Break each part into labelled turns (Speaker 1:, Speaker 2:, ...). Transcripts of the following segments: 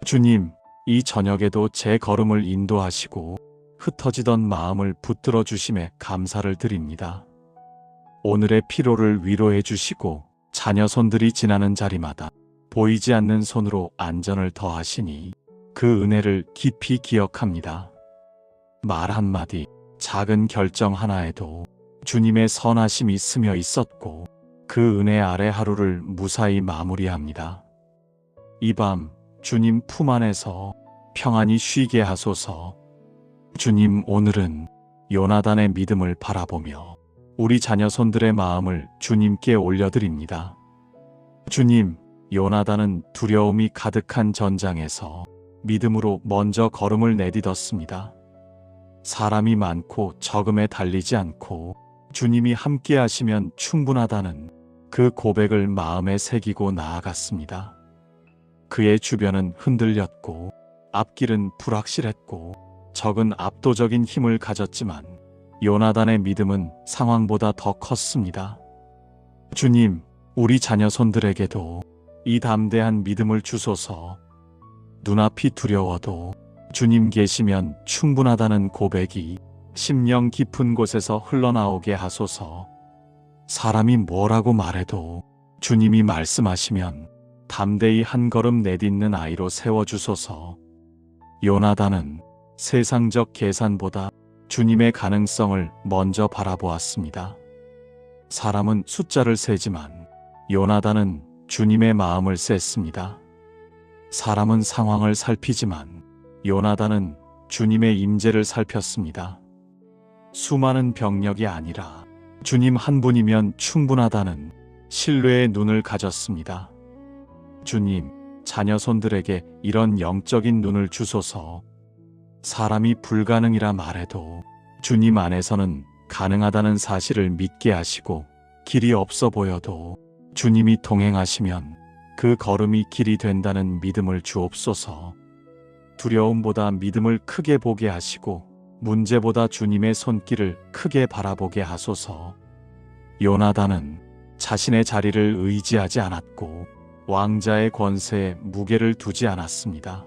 Speaker 1: 주님, 이 저녁에도 제 걸음을 인도하시고 흩어지던 마음을 붙들어 주심에 감사를 드립니다. 오늘의 피로를 위로해 주시고 자녀 손들이 지나는 자리마다 보이지 않는 손으로 안전을 더하시니 그 은혜를 깊이 기억합니다. 말 한마디, 작은 결정 하나에도 주님의 선하심이 스며 있었고 그 은혜 아래 하루를 무사히 마무리합니다. 이 밤 주님 품 안에서 평안히 쉬게 하소서. 주님, 오늘은 요나단의 믿음을 바라보며 우리 자녀손들의 마음을 주님께 올려드립니다. 주님, 요나단은 두려움이 가득한 전장에서 믿음으로 먼저 걸음을 내딛었습니다. 사람이 많고 적음에 달리지 않고 주님이 함께 하시면 충분하다는 그 고백을 마음에 새기고 나아갔습니다. 그의 주변은 흔들렸고 앞길은 불확실했고 적은 압도적인 힘을 가졌지만 요나단의 믿음은 상황보다 더 컸습니다. 주님, 우리 자녀손들에게도 이 담대한 믿음을 주소서. 눈앞이 두려워도 주님 계시면 충분하다는 고백이 심령 깊은 곳에서 흘러나오게 하소서. 사람이 뭐라고 말해도 주님이 말씀하시면 담대히 한 걸음 내딛는 아이로 세워주소서. 요나단은 세상적 계산보다 주님의 가능성을 먼저 바라보았습니다. 사람은 숫자를 세지만 요나단은 주님의 마음을 셌습니다. 사람은 상황을 살피지만 요나단은 주님의 임재를 살폈습니다. 수많은 병력이 아니라 주님 한 분이면 충분하다는 신뢰의 눈을 가졌습니다. 주님, 자녀손들에게 이런 영적인 눈을 주소서. 사람이 불가능이라 말해도 주님 안에서는 가능하다는 사실을 믿게 하시고 길이 없어 보여도 주님이 동행하시면 그 걸음이 길이 된다는 믿음을 주옵소서. 두려움보다 믿음을 크게 보게 하시고 문제보다 주님의 손길을 크게 바라보게 하소서. 요나단은 자신의 자리를 의지하지 않았고 왕자의 권세에 무게를 두지 않았습니다.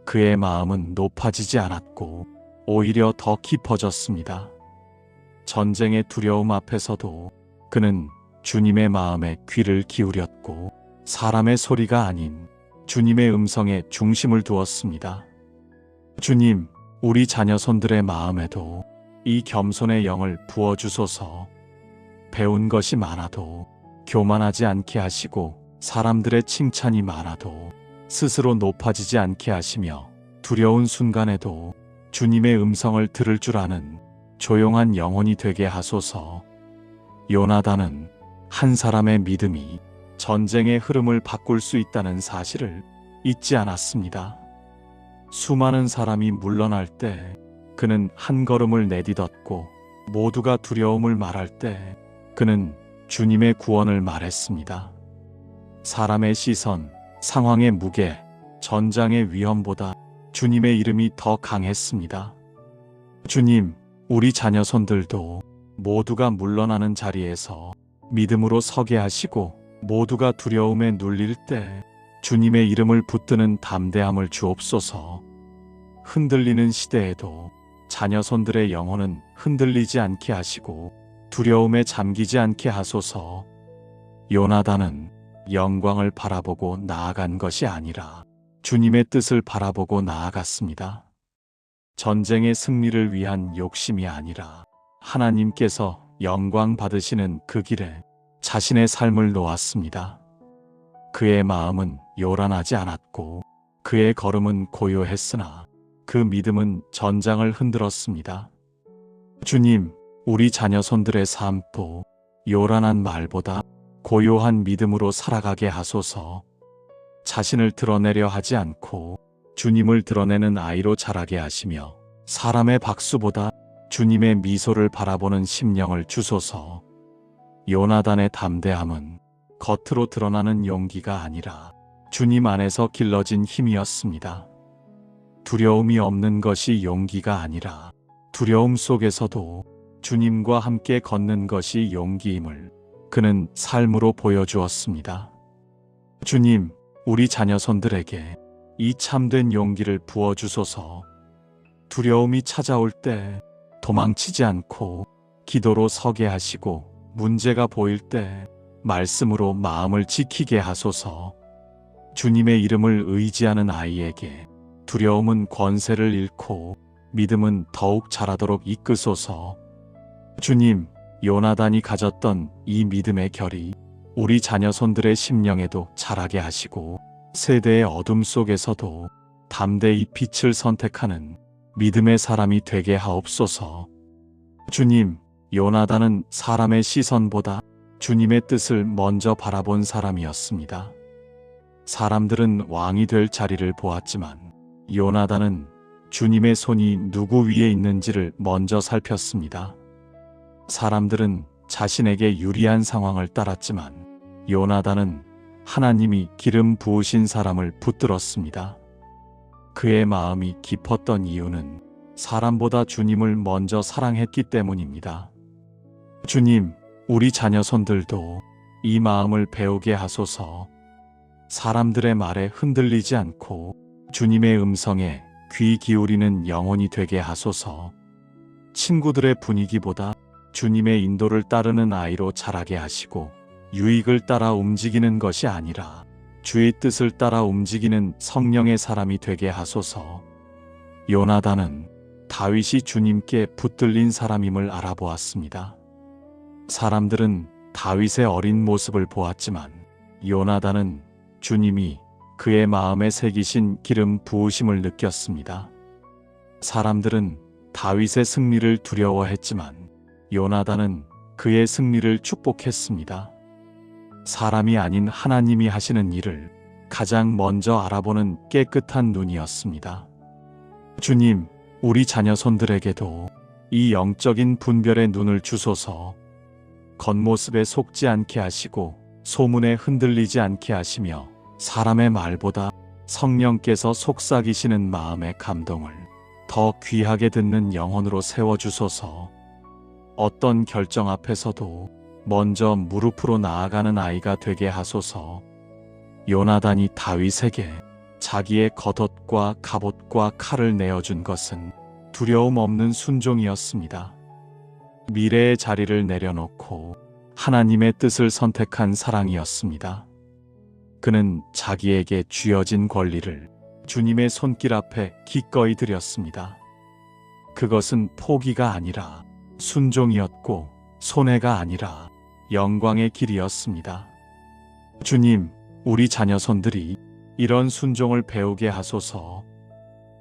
Speaker 1: 그의 마음은 높아지지 않았고 오히려 더 깊어졌습니다. 전쟁의 두려움 앞에서도 그는 주님의 마음에 귀를 기울였고 사람의 소리가 아닌 주님의 음성에 중심을 두었습니다. 주님, 우리 자녀손들의 마음에도 이 겸손의 영을 부어주소서. 배운 것이 많아도 교만하지 않게 하시고 사람들의 칭찬이 많아도 스스로 높아지지 않게 하시며 두려운 순간에도 주님의 음성을 들을 줄 아는 조용한 영혼이 되게 하소서. 요나단은 한 사람의 믿음이 전쟁의 흐름을 바꿀 수 있다는 사실을 잊지 않았습니다. 수많은 사람이 물러날 때 그는 한 걸음을 내딛었고 모두가 두려움을 말할 때 그는 주님의 구원을 말했습니다. 사람의 시선, 상황의 무게, 전장의 위험보다 주님의 이름이 더 강했습니다. 주님, 우리 자녀손들도 모두가 물러나는 자리에서 믿음으로 서게 하시고 모두가 두려움에 눌릴 때 주님의 이름을 붙드는 담대함을 주옵소서. 흔들리는 시대에도 자녀손들의 영혼은 흔들리지 않게 하시고 두려움에 잠기지 않게 하소서. 요나단은 영광을 바라보고 나아간 것이 아니라 주님의 뜻을 바라보고 나아갔습니다. 전쟁의 승리를 위한 욕심이 아니라 하나님께서 영광 받으시는 그 길에 자신의 삶을 놓았습니다. 그의 마음은 요란하지 않았고 그의 걸음은 고요했으나 그 믿음은 전장을 흔들었습니다. 주님, 우리 자녀손들의 삶도 요란한 말보다 고요한 믿음으로 살아가게 하소서. 자신을 드러내려 하지 않고 주님을 드러내는 아이로 자라게 하시며 사람의 박수보다 주님의 미소를 바라보는 심령을 주소서. 요나단의 담대함은 겉으로 드러나는 용기가 아니라 주님 안에서 길러진 힘이었습니다. 두려움이 없는 것이 용기가 아니라 두려움 속에서도 주님과 함께 걷는 것이 용기임을 그는 삶으로 보여주었습니다. 주님, 우리 자녀손들에게 이 참된 용기를 부어주소서. 두려움이 찾아올 때 도망치지 않고 기도로 서게 하시고, 문제가 보일 때 말씀으로 마음을 지키게 하소서. 주님의 이름을 의지하는 아이에게 두려움은 권세를 잃고 믿음은 더욱 자라도록 이끄소서. 주님, 요나단이 가졌던 이 믿음의 결이 우리 자녀손들의 심령에도 자라게 하시고, 세대의 어둠 속에서도 담대히 빛을 선택하는 믿음의 사람이 되게 하옵소서. 주님, 요나단은 사람의 시선보다 주님의 뜻을 먼저 바라본 사람이었습니다. 사람들은 왕이 될 자리를 보았지만 요나단은 주님의 손이 누구 위에 있는지를 먼저 살폈습니다. 사람들은 자신에게 유리한 상황을 따랐지만 요나단은 하나님이 기름 부으신 사람을 붙들었습니다. 그의 마음이 깊었던 이유는 사람보다 주님을 먼저 사랑했기 때문입니다. 주님, 우리 자녀손들도 이 마음을 배우게 하소서. 사람들의 말에 흔들리지 않고 주님의 음성에 귀 기울이는 영혼이 되게 하소서. 친구들의 분위기보다 주님의 인도를 따르는 아이로 자라게 하시고, 유익을 따라 움직이는 것이 아니라 주의 뜻을 따라 움직이는 성령의 사람이 되게 하소서. 요나단은 다윗이 주님께 붙들린 사람임을 알아보았습니다. 사람들은 다윗의 어린 모습을 보았지만 요나단은 주님이 그의 마음에 새기신 기름 부으심을 느꼈습니다. 사람들은 다윗의 승리를 두려워했지만 요나단은 그의 승리를 축복했습니다. 사람이 아닌 하나님이 하시는 일을 가장 먼저 알아보는 깨끗한 눈이었습니다. 주님, 우리 자녀손들에게도 이 영적인 분별의 눈을 주소서. 겉모습에 속지 않게 하시고 소문에 흔들리지 않게 하시며, 사람의 말보다 성령께서 속삭이시는 마음의 감동을 더 귀하게 듣는 영혼으로 세워주소서. 어떤 결정 앞에서도 먼저 무릎으로 나아가는 아이가 되게 하소서. 요나단이 다윗에게 자기의 겉옷과 갑옷과 칼을 내어준 것은 두려움 없는 순종이었습니다. 미래의 자리를 내려놓고 하나님의 뜻을 선택한 사랑이었습니다. 그는 자기에게 쥐어진 권리를 주님의 손길 앞에 기꺼이 드렸습니다. 그것은 포기가 아니라 순종이었고, 손해가 아니라 영광의 길이었습니다. 주님, 우리 자녀손들이 이런 순종을 배우게 하소서.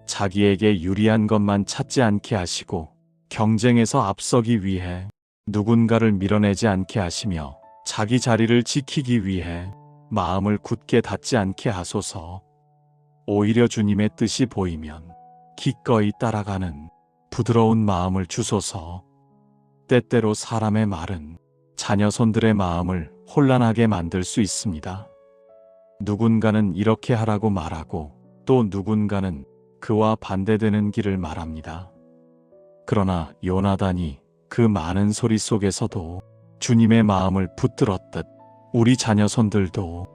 Speaker 1: 자기에게 유리한 것만 찾지 않게 하시고, 경쟁에서 앞서기 위해 누군가를 밀어내지 않게 하시며, 자기 자리를 지키기 위해 마음을 굳게 닫지 않게 하소서. 오히려 주님의 뜻이 보이면 기꺼이 따라가는 부드러운 마음을 주소서. 때때로 사람의 말은 자녀손들의 마음을 혼란하게 만들 수 있습니다. 누군가는 이렇게 하라고 말하고 또 누군가는 그와 반대되는 길을 말합니다. 그러나 요나단이 그 많은 소리 속에서도 주님의 마음을 붙들었듯 우리 자녀손들도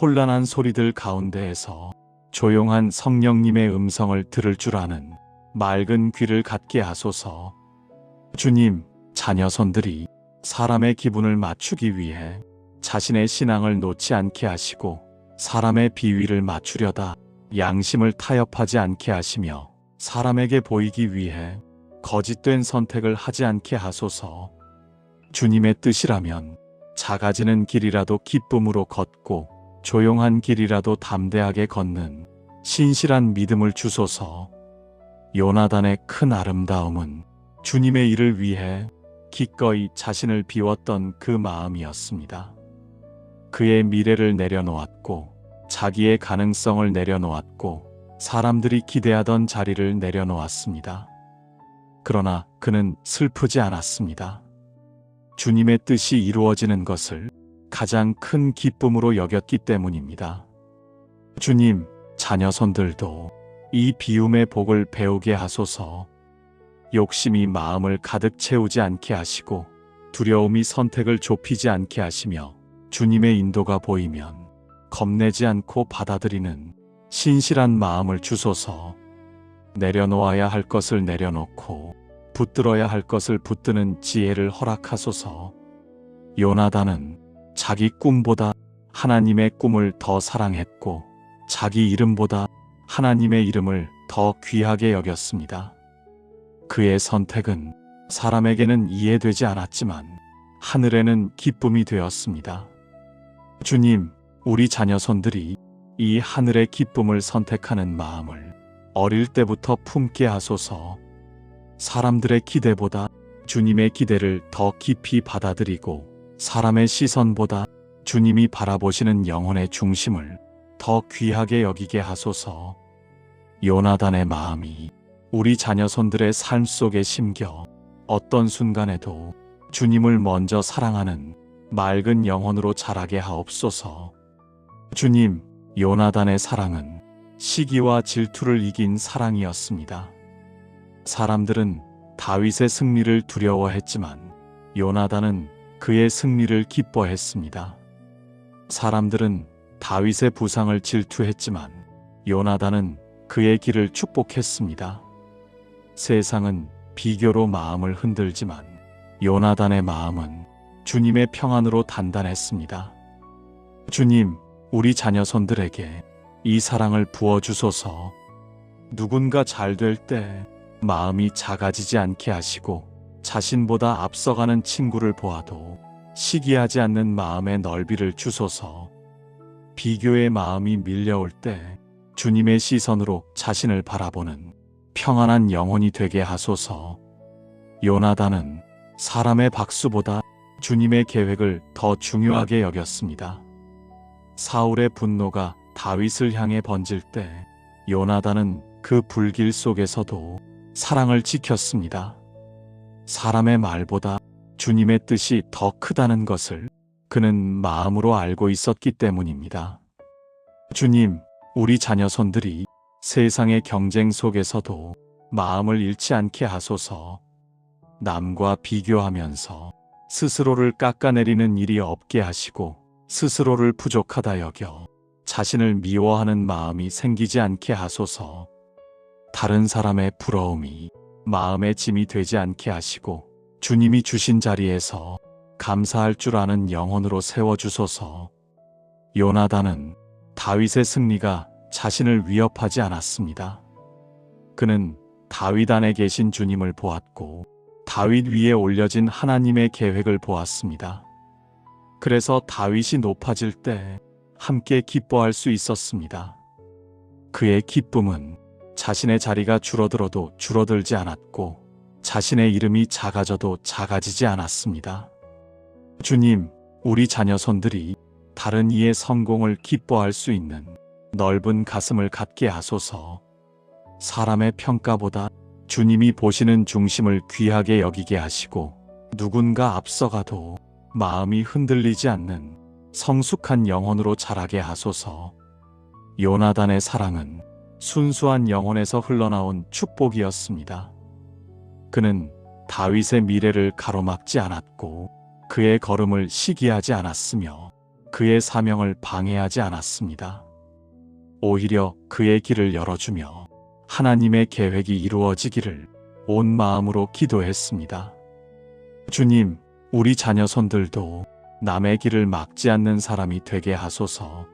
Speaker 1: 혼란한 소리들 가운데에서 조용한 성령님의 음성을 들을 줄 아는 맑은 귀를 갖게 하소서. 주님, 자녀손들이 사람의 기분을 맞추기 위해 자신의 신앙을 놓지 않게 하시고, 사람의 비위를 맞추려다 양심을 타협하지 않게 하시며, 사람에게 보이기 위해 거짓된 선택을 하지 않게 하소서. 주님의 뜻이라면 작아지는 길이라도 기쁨으로 걷고 조용한 길이라도 담대하게 걷는 신실한 믿음을 주소서. 요나단의 큰 아름다움은 주님의 일을 위해 기꺼이 자신을 비웠던 그 마음이었습니다. 그의 미래를 내려놓았고, 자기의 가능성을 내려놓았고, 사람들이 기대하던 자리를 내려놓았습니다. 그러나 그는 슬프지 않았습니다. 주님의 뜻이 이루어지는 것을 가장 큰 기쁨으로 여겼기 때문입니다. 주님, 자녀손들도 이 비움의 복을 배우게 하소서. 욕심이 마음을 가득 채우지 않게 하시고, 두려움이 선택을 좁히지 않게 하시며, 주님의 인도가 보이면 겁내지 않고 받아들이는 신실한 마음을 주소서. 내려놓아야 할 것을 내려놓고 붙들어야 할 것을 붙드는 지혜를 허락하소서. 요나단은 자기 꿈보다 하나님의 꿈을 더 사랑했고 자기 이름보다 하나님의 이름을 더 귀하게 여겼습니다. 그의 선택은 사람에게는 이해되지 않았지만 하늘에는 기쁨이 되었습니다. 주님, 우리 자녀손들이 이 하늘의 기쁨을 선택하는 마음을 어릴 때부터 품게 하소서. 사람들의 기대보다 주님의 기대를 더 깊이 받아들이고 사람의 시선보다 주님이 바라보시는 영혼의 중심을 더 귀하게 여기게 하소서. 요나단의 마음이 우리 자녀손들의 삶 속에 심겨 어떤 순간에도 주님을 먼저 사랑하는 맑은 영혼으로 자라게 하옵소서. 주님, 요나단의 사랑은 시기와 질투를 이긴 사랑이었습니다. 사람들은 다윗의 승리를 두려워했지만 요나단은 그의 승리를 기뻐했습니다. 사람들은 다윗의 부상을 질투했지만 요나단은 그의 길을 축복했습니다. 세상은 비교로 마음을 흔들지만 요나단의 마음은 주님의 평안으로 단단했습니다. 주님, 우리 자녀손들에게 이 사랑을 부어주소서. 누군가 잘 될 때 마음이 작아지지 않게 하시고 자신보다 앞서가는 친구를 보아도 시기하지 않는 마음의 넓이를 주소서. 비교의 마음이 밀려올 때 주님의 시선으로 자신을 바라보는 평안한 영혼이 되게 하소서. 요나단은 사람의 박수보다 주님의 계획을 더 중요하게 여겼습니다. 사울의 분노가 다윗을 향해 번질 때 요나단은 그 불길 속에서도 사랑을 지켰습니다. 사람의 말보다 주님의 뜻이 더 크다는 것을 그는 마음으로 알고 있었기 때문입니다. 주님, 우리 자녀손들이 세상의 경쟁 속에서도 마음을 잃지 않게 하소서. 남과 비교하면서 스스로를 깎아내리는 일이 없게 하시고 스스로를 부족하다 여겨 자신을 미워하는 마음이 생기지 않게 하소서. 다른 사람의 부러움이 마음의 짐이 되지 않게 하시고 주님이 주신 자리에서 감사할 줄 아는 영혼으로 세워주소서. 요나단은 다윗의 승리가 자신을 위협하지 않았습니다. 그는 다윗 안에 계신 주님을 보았고 다윗 위에 올려진 하나님의 계획을 보았습니다. 그래서 다윗이 높아질 때 함께 기뻐할 수 있었습니다. 그의 기쁨은 자신의 자리가 줄어들어도 줄어들지 않았고 자신의 이름이 작아져도 작아지지 않았습니다. 주님, 우리 자녀손들이 다른 이의 성공을 기뻐할 수 있는 넓은 가슴을 갖게 하소서. 사람의 평가보다 주님이 보시는 중심을 귀하게 여기게 하시고 누군가 앞서가도 마음이 흔들리지 않는 성숙한 영혼으로 자라게 하소서. 요나단의 사랑은 순수한 영혼에서 흘러나온 축복이었습니다. 그는 다윗의 미래를 가로막지 않았고 그의 걸음을 시기하지 않았으며 그의 사명을 방해하지 않았습니다. 오히려 그의 길을 열어주며 하나님의 계획이 이루어지기를 온 마음으로 기도했습니다. 주님, 우리 자녀손들도 남의 길을 막지 않는 사람이 되게 하소서.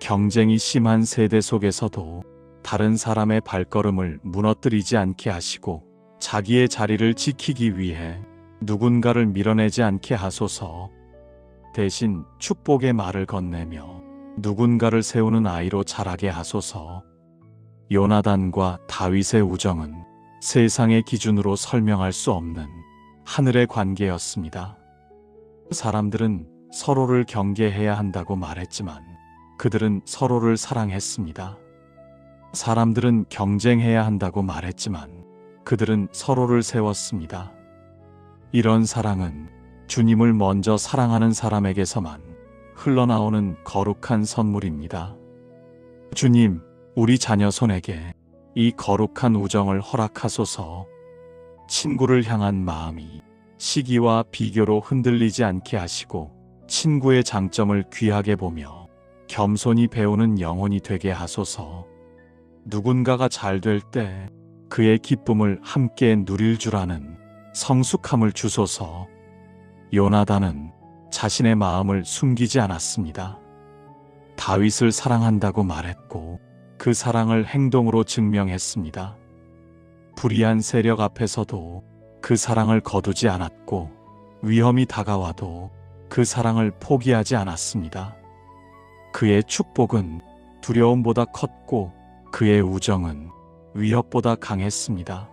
Speaker 1: 경쟁이 심한 세대 속에서도 다른 사람의 발걸음을 무너뜨리지 않게 하시고 자기의 자리를 지키기 위해 누군가를 밀어내지 않게 하소서. 대신 축복의 말을 건네며 누군가를 세우는 아이로 자라게 하소서. 요나단과 다윗의 우정은 세상의 기준으로 설명할 수 없는 하늘의 관계였습니다. 사람들은 서로를 경계해야 한다고 말했지만 그들은 서로를 사랑했습니다. 사람들은 경쟁해야 한다고 말했지만 그들은 서로를 세웠습니다. 이런 사랑은 주님을 먼저 사랑하는 사람에게서만 흘러나오는 거룩한 선물입니다. 주님, 우리 자녀손에게 이 거룩한 우정을 허락하소서. 친구를 향한 마음이 시기와 비교로 흔들리지 않게 하시고 친구의 장점을 귀하게 보며 겸손히 배우는 영혼이 되게 하소서. 누군가가 잘 될 때 그의 기쁨을 함께 누릴 줄 아는 성숙함을 주소서. 요나단은 자신의 마음을 숨기지 않았습니다. 다윗을 사랑한다고 말했고 그 사랑을 행동으로 증명했습니다. 불의한 세력 앞에서도 그 사랑을 거두지 않았고 위험이 다가와도 그 사랑을 포기하지 않았습니다. 그의 축복은 두려움보다 컸고 그의 우정은 위협보다 강했습니다.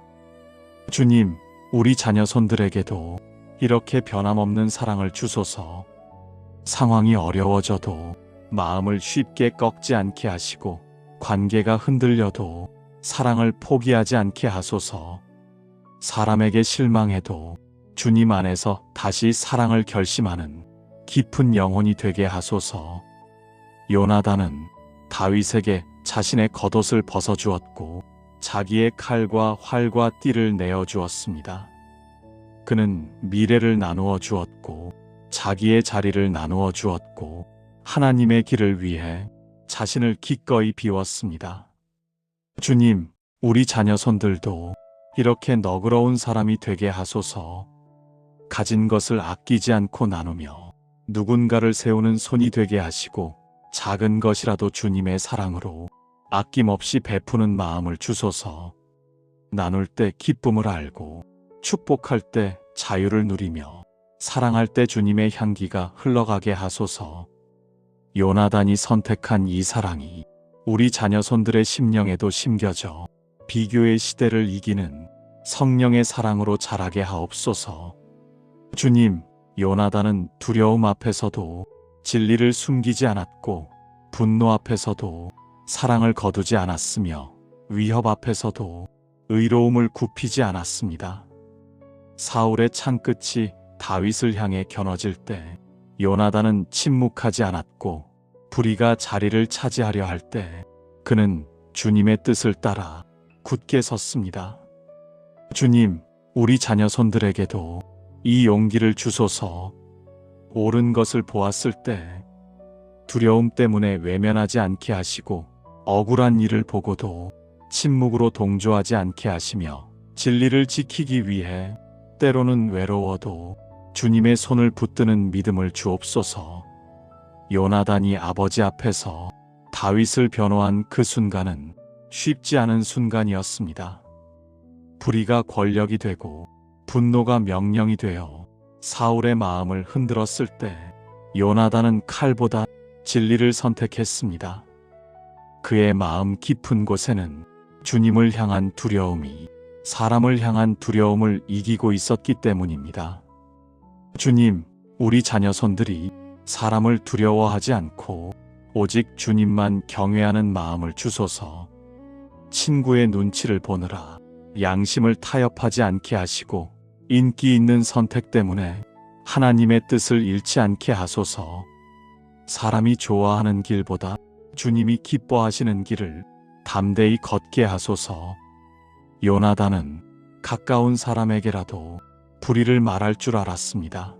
Speaker 1: 주님, 우리 자녀손들에게도 이렇게 변함없는 사랑을 주소서. 상황이 어려워져도 마음을 쉽게 꺾지 않게 하시고 관계가 흔들려도 사랑을 포기하지 않게 하소서. 사람에게 실망해도 주님 안에서 다시 사랑을 결심하는 깊은 영혼이 되게 하소서. 요나단은 다윗에게 자신의 겉옷을 벗어주었고 자기의 칼과 활과 띠를 내어주었습니다. 그는 미래를 나누어 주었고 자기의 자리를 나누어 주었고 하나님의 길을 위해 자신을 기꺼이 비웠습니다. 주님, 우리 자녀손들도 이렇게 너그러운 사람이 되게 하소서. 가진 것을 아끼지 않고 나누며 누군가를 세우는 손이 되게 하시고 작은 것이라도 주님의 사랑으로 아낌없이 베푸는 마음을 주소서. 나눌 때 기쁨을 알고 축복할 때 자유를 누리며 사랑할 때 주님의 향기가 흘러가게 하소서. 요나단이 선택한 이 사랑이 우리 자녀손들의 심령에도 심겨져 비교의 시대를 이기는 성령의 사랑으로 자라게 하옵소서. 주님, 요나단은 두려움 앞에서도 진리를 숨기지 않았고 분노 앞에서도 사랑을 거두지 않았으며 위협 앞에서도 의로움을 굽히지 않았습니다. 사울의 창끝이 다윗을 향해 겨눠질 때 요나단은 침묵하지 않았고 불의가 자리를 차지하려 할 때 그는 주님의 뜻을 따라 굳게 섰습니다. 주님, 우리 자녀손들에게도 이 용기를 주소서. 옳은 것을 보았을 때 두려움 때문에 외면하지 않게 하시고 억울한 일을 보고도 침묵으로 동조하지 않게 하시며 진리를 지키기 위해 때로는 외로워도 주님의 손을 붙드는 믿음을 주옵소서. 요나단이 아버지 앞에서 다윗을 변호한 그 순간은 쉽지 않은 순간이었습니다. 불의가 권력이 되고 분노가 명령이 되어 사울의 마음을 흔들었을 때 요나단은 칼보다 진리를 선택했습니다. 그의 마음 깊은 곳에는 주님을 향한 두려움이 사람을 향한 두려움을 이기고 있었기 때문입니다. 주님, 우리 자녀손들이 사람을 두려워하지 않고 오직 주님만 경외하는 마음을 주소서. 친구의 눈치를 보느라 양심을 타협하지 않게 하시고 인기 있는 선택 때문에 하나님의 뜻을 잃지 않게 하소서. 사람이 좋아하는 길보다 주님이 기뻐하시는 길을 담대히 걷게 하소서. 요나단은 가까운 사람에게라도 불의를 말할 줄 알았습니다.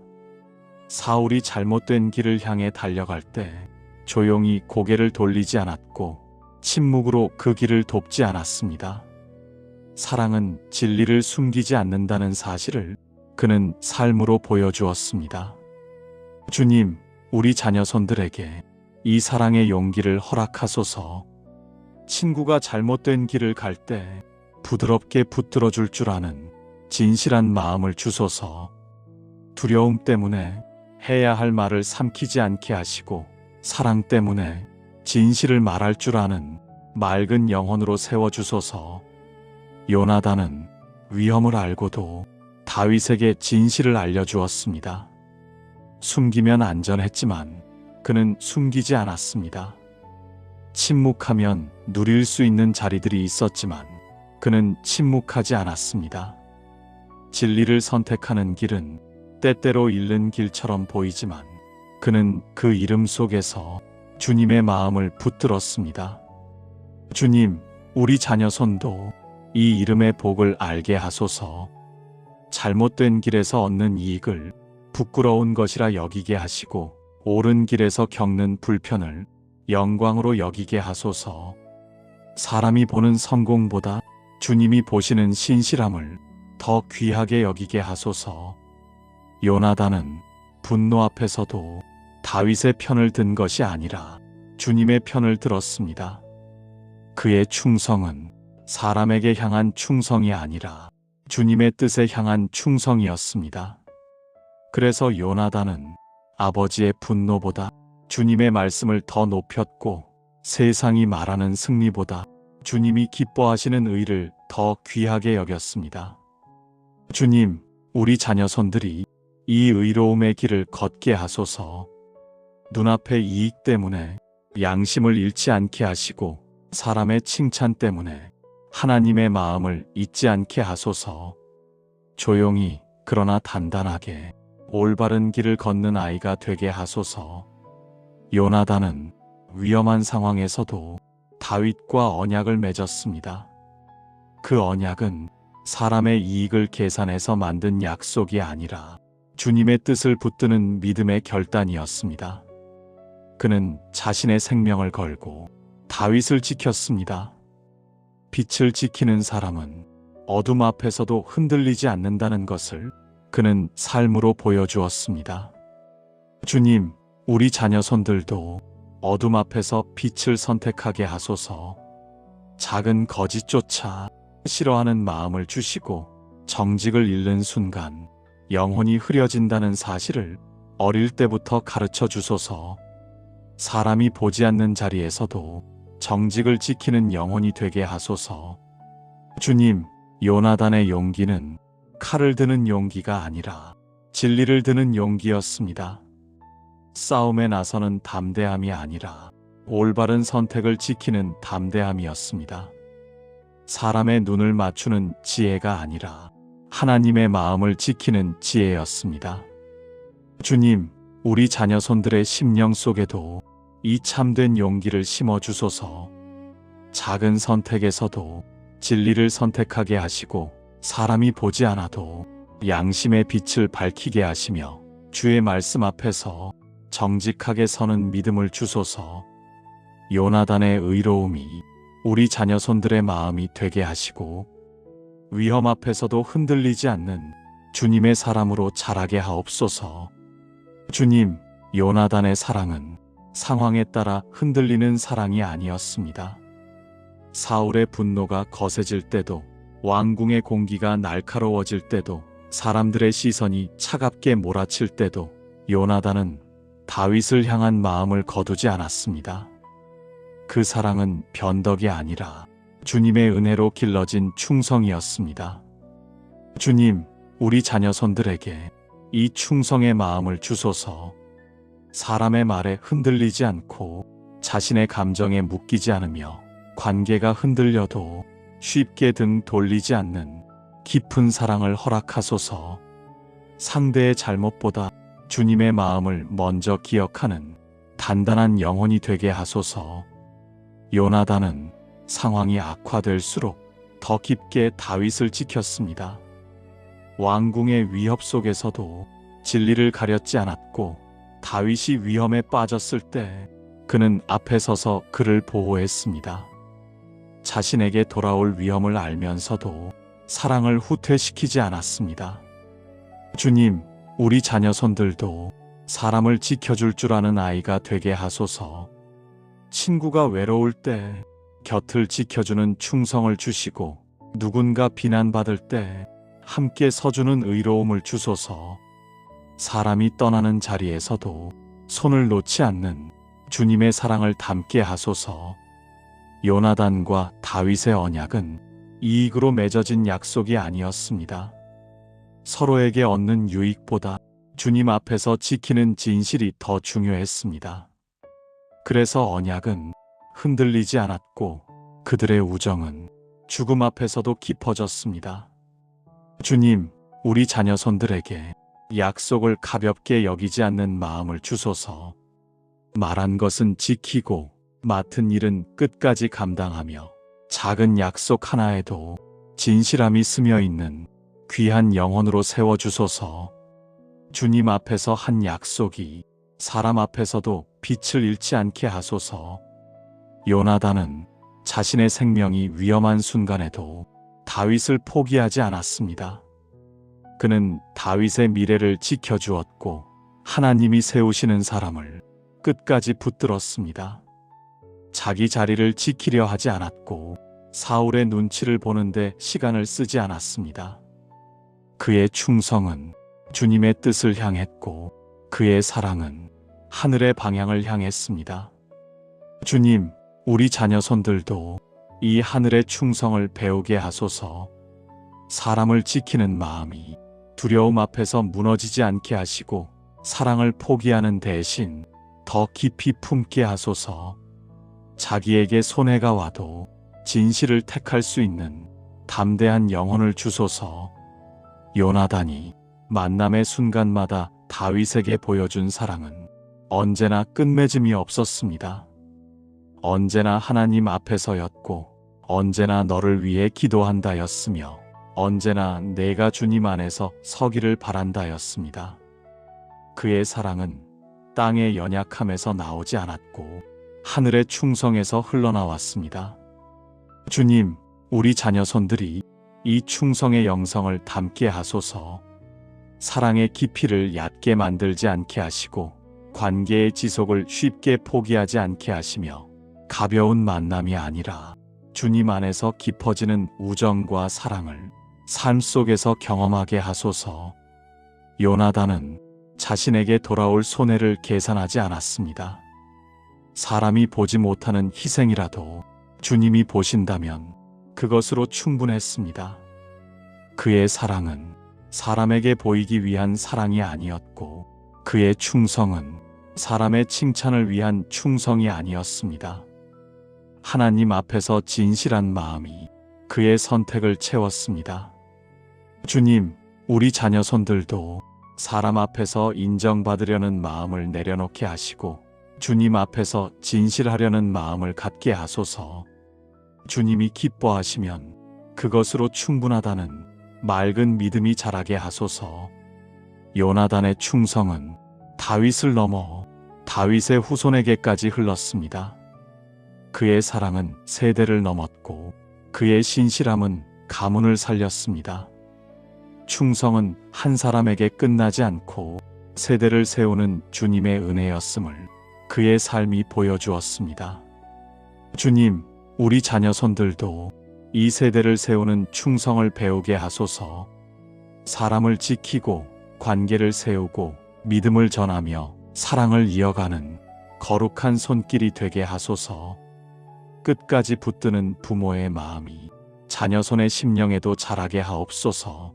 Speaker 1: 사울이 잘못된 길을 향해 달려갈 때 조용히 고개를 돌리지 않았고 침묵으로 그 길을 돕지 않았습니다. 사랑은 진리를 숨기지 않는다는 사실을 그는 삶으로 보여주었습니다. 주님, 우리 자녀손들에게 이 사랑의 용기를 허락하소서. 친구가 잘못된 길을 갈 때 부드럽게 붙들어 줄 줄 아는 진실한 마음을 주소서. 두려움 때문에 해야 할 말을 삼키지 않게 하시고 사랑 때문에 진실을 말할 줄 아는 맑은 영혼으로 세워주소서. 요나단은 위험을 알고도 다윗에게 진실을 알려주었습니다. 숨기면 안전했지만 그는 숨기지 않았습니다. 침묵하면 누릴 수 있는 자리들이 있었지만 그는 침묵하지 않았습니다. 진리를 선택하는 길은 때때로 잃는 길처럼 보이지만 그는 그 이름 속에서 주님의 마음을 붙들었습니다. 주님, 우리 자녀손도 이 이름의 복을 알게 하소서. 잘못된 길에서 얻는 이익을 부끄러운 것이라 여기게 하시고 옳은 길에서 겪는 불편을 영광으로 여기게 하소서. 사람이 보는 성공보다 주님이 보시는 신실함을 더 귀하게 여기게 하소서. 요나단은 분노 앞에서도 다윗의 편을 든 것이 아니라 주님의 편을 들었습니다. 그의 충성은 사람에게 향한 충성이 아니라 주님의 뜻에 향한 충성이었습니다. 그래서 요나단은 아버지의 분노보다 주님의 말씀을 더 높였고, 세상이 말하는 승리보다 주님이 기뻐하시는 의를 더 귀하게 여겼습니다. 주님, 우리 자녀손들이 이 의로움의 길을 걷게 하소서. 눈앞의 이익 때문에 양심을 잃지 않게 하시고, 사람의 칭찬 때문에 하나님의 마음을 잊지 않게 하소서. 조용히 그러나 단단하게 올바른 길을 걷는 아이가 되게 하소서. 요나단은 위험한 상황에서도 다윗과 언약을 맺었습니다. 그 언약은 사람의 이익을 계산해서 만든 약속이 아니라 주님의 뜻을 붙드는 믿음의 결단이었습니다. 그는 자신의 생명을 걸고 다윗을 지켰습니다. 빛을 지키는 사람은 어둠 앞에서도 흔들리지 않는다는 것을 그는 삶으로 보여주었습니다. 주님, 우리 자녀손들도 어둠 앞에서 빛을 선택하게 하소서. 작은 거짓조차 싫어하는 마음을 주시고, 정직을 잃는 순간 영혼이 흐려진다는 사실을 어릴 때부터 가르쳐 주소서. 사람이 보지 않는 자리에서도 정직을 지키는 영혼이 되게 하소서. 주님, 요나단의 용기는 칼을 드는 용기가 아니라 진리를 드는 용기였습니다. 싸움에 나서는 담대함이 아니라 올바른 선택을 지키는 담대함이었습니다. 사람의 눈을 맞추는 지혜가 아니라 하나님의 마음을 지키는 지혜였습니다. 주님, 우리 자녀손들의 심령 속에도 이 참된 용기를 심어주소서. 작은 선택에서도 진리를 선택하게 하시고, 사람이 보지 않아도 양심의 빛을 밝히게 하시며, 주의 말씀 앞에서 정직하게 서는 믿음을 주소서. 요나단의 의로움이 우리 자녀손들의 마음이 되게 하시고, 위험 앞에서도 흔들리지 않는 주님의 사람으로 자라게 하옵소서. 주님, 요나단의 사랑은 상황에 따라 흔들리는 사랑이 아니었습니다. 사울의 분노가 거세질 때도, 왕궁의 공기가 날카로워질 때도, 사람들의 시선이 차갑게 몰아칠 때도 요나단은 다윗을 향한 마음을 거두지 않았습니다. 그 사랑은 변덕이 아니라 주님의 은혜로 길러진 충성이었습니다. 주님, 우리 자녀손들에게 이 충성의 마음을 주소서. 사람의 말에 흔들리지 않고 자신의 감정에 묶이지 않으며, 관계가 흔들려도 쉽게 등 돌리지 않는 깊은 사랑을 허락하소서. 상대의 잘못보다 주님의 마음을 먼저 기억하는 단단한 영혼이 되게 하소서. 요나단은 상황이 악화될수록 더 깊게 다윗을 지켰습니다. 왕궁의 위협 속에서도 진리를 가렸지 않았고, 다윗이 위험에 빠졌을 때 그는 앞에 서서 그를 보호했습니다. 자신에게 돌아올 위험을 알면서도 사랑을 후퇴시키지 않았습니다. 주님, 우리 자녀손들도 사람을 지켜줄 줄 아는 아이가 되게 하소서. 친구가 외로울 때 곁을 지켜주는 충성을 주시고, 누군가 비난받을 때 함께 서주는 의로움을 주소서. 사람이 떠나는 자리에서도 손을 놓지 않는 주님의 사랑을 담게 하소서. 요나단과 다윗의 언약은 이익으로 맺어진 약속이 아니었습니다. 서로에게 얻는 유익보다 주님 앞에서 지키는 진실이 더 중요했습니다. 그래서 언약은 흔들리지 않았고, 그들의 우정은 죽음 앞에서도 깊어졌습니다. 주님, 우리 자녀손들에게 약속을 가볍게 여기지 않는 마음을 주소서. 말한 것은 지키고 맡은 일은 끝까지 감당하며, 작은 약속 하나에도 진실함이 스며 있는 귀한 영혼으로 세워주소서. 주님 앞에서 한 약속이 사람 앞에서도 빛을 잃지 않게 하소서. 요나단은 자신의 생명이 위험한 순간에도 다윗을 포기하지 않았습니다. 그는 다윗의 미래를 지켜주었고 하나님이 세우시는 사람을 끝까지 붙들었습니다. 자기 자리를 지키려 하지 않았고 사울의 눈치를 보는데 시간을 쓰지 않았습니다. 그의 충성은 주님의 뜻을 향했고 그의 사랑은 하늘의 방향을 향했습니다. 주님, 우리 자녀손들도 이 하늘의 충성을 배우게 하소서. 사람을 지키는 마음이 두려움 앞에서 무너지지 않게 하시고 사랑을 포기하는 대신 더 깊이 품게 하소서. 자기에게 손해가 와도 진실을 택할 수 있는 담대한 영혼을 주소서. 요나단이 만남의 순간마다 다윗에게 보여준 사랑은 언제나 끝맺음이 없었습니다. 언제나 하나님 앞에서였고 언제나 너를 위해 기도한다였으며 언제나 내가 주님 안에서 서기를 바란다였습니다. 그의 사랑은 땅의 연약함에서 나오지 않았고 하늘의 충성에서 흘러나왔습니다. 주님, 우리 자녀손들이 이 충성의 영성을 담게 하소서. 사랑의 깊이를 얕게 만들지 않게 하시고 관계의 지속을 쉽게 포기하지 않게 하시며 가벼운 만남이 아니라 주님 안에서 깊어지는 우정과 사랑을 삶 속에서 경험하게 하소서. 요나단은 자신에게 돌아올 손해를 계산하지 않았습니다. 사람이 보지 못하는 희생이라도 주님이 보신다면 그것으로 충분했습니다. 그의 사랑은 사람에게 보이기 위한 사랑이 아니었고 그의 충성은 사람의 칭찬을 위한 충성이 아니었습니다. 하나님 앞에서 진실한 마음이 그의 선택을 채웠습니다. 주님, 우리 자녀손들도 사람 앞에서 인정받으려는 마음을 내려놓게 하시고 주님 앞에서 진실하려는 마음을 갖게 하소서. 주님이 기뻐하시면 그것으로 충분하다는 맑은 믿음이 자라게 하소서. 요나단의 충성은 다윗을 넘어 다윗의 후손에게까지 흘렀습니다. 그의 사랑은 세대를 넘었고 그의 신실함은 가문을 살렸습니다. 충성은 한 사람에게 끝나지 않고 세대를 세우는 주님의 은혜였음을 그의 삶이 보여주었습니다. 주님, 우리 자녀손들도 이 세대를 세우는 충성을 배우게 하소서. 사람을 지키고 관계를 세우고 믿음을 전하며 사랑을 이어가는 거룩한 손길이 되게 하소서. 끝까지 붙드는 부모의 마음이 자녀 손의 심령에도 자라게 하옵소서.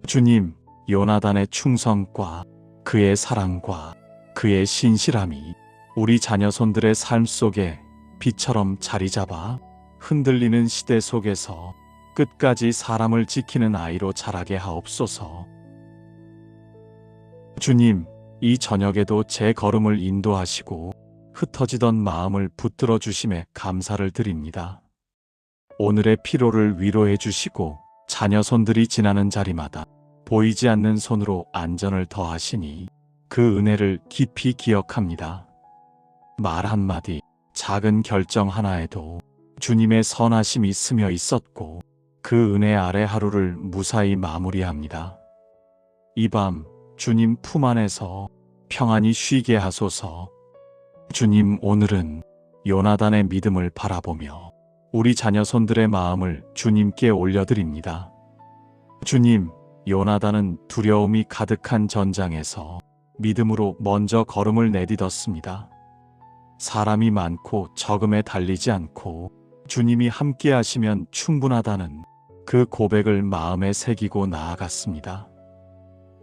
Speaker 1: 주님, 요나단의 충성과 그의 사랑과 그의 신실함이 우리 자녀손들의 삶 속에 빛처럼 자리 잡아 흔들리는 시대 속에서 끝까지 사람을 지키는 아이로 자라게 하옵소서. 주님, 이 저녁에도 제 걸음을 인도하시고 흩어지던 마음을 붙들어 주심에 감사를 드립니다. 오늘의 피로를 위로해 주시고 자녀손들이 지나는 자리마다 보이지 않는 손으로 안전을 더하시니 그 은혜를 깊이 기억합니다. 말 한마디, 작은 결정 하나에도 주님의 선하심이 스며 있었고 그 은혜 아래 하루를 무사히 마무리합니다. 이 밤 주님 품 안에서 평안히 쉬게 하소서. 주님, 오늘은 요나단의 믿음을 바라보며 우리 자녀손들의 마음을 주님께 올려드립니다. 주님, 요나단은 두려움이 가득한 전장에서 믿음으로 먼저 걸음을 내딛었습니다. 사람이 많고 적음에 달리지 않고 주님이 함께 하시면 충분하다는 그 고백을 마음에 새기고 나아갔습니다.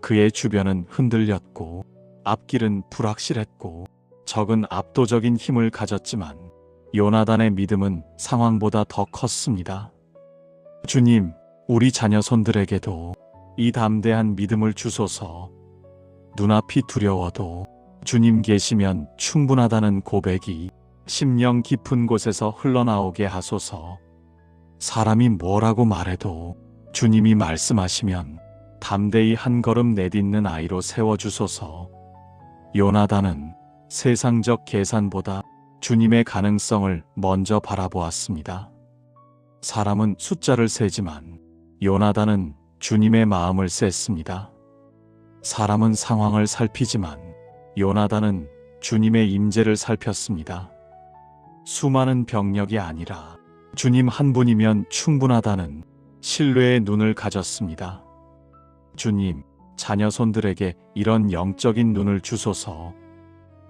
Speaker 1: 그의 주변은 흔들렸고 앞길은 불확실했고 적은 압도적인 힘을 가졌지만 요나단의 믿음은 상황보다 더 컸습니다. 주님, 우리 자녀손들에게도 이 담대한 믿음을 주소서. 눈앞이 두려워도 주님 계시면 충분하다는 고백이 심령 깊은 곳에서 흘러나오게 하소서. 사람이 뭐라고 말해도 주님이 말씀하시면 담대히 한 걸음 내딛는 아이로 세워주소서. 요나단은 세상적 계산보다 주님의 가능성을 먼저 바라보았습니다. 사람은 숫자를 세지만 요나단은 주님의 마음을 셌습니다. 사람은 상황을 살피지만 요나단은 주님의 임재를 살폈습니다. 수많은 병력이 아니라 주님 한 분이면 충분하다는 신뢰의 눈을 가졌습니다. 주님, 자녀손들에게 이런 영적인 눈을 주소서.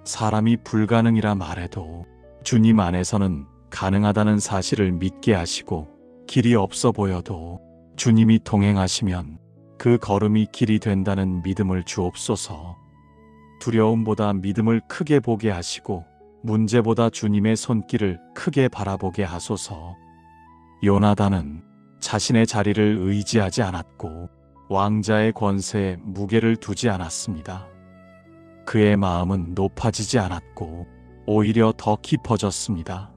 Speaker 1: 사람이 불가능이라 말해도 주님 안에서는 가능하다는 사실을 믿게 하시고, 길이 없어 보여도 주님이 동행하시면 그 걸음이 길이 된다는 믿음을 주옵소서. 두려움보다 믿음을 크게 보게 하시고 문제보다 주님의 손길을 크게 바라보게 하소서. 요나단은 자신의 자리를 의지하지 않았고 왕자의 권세에 무게를 두지 않았습니다. 그의 마음은 높아지지 않았고 오히려 더 깊어졌습니다.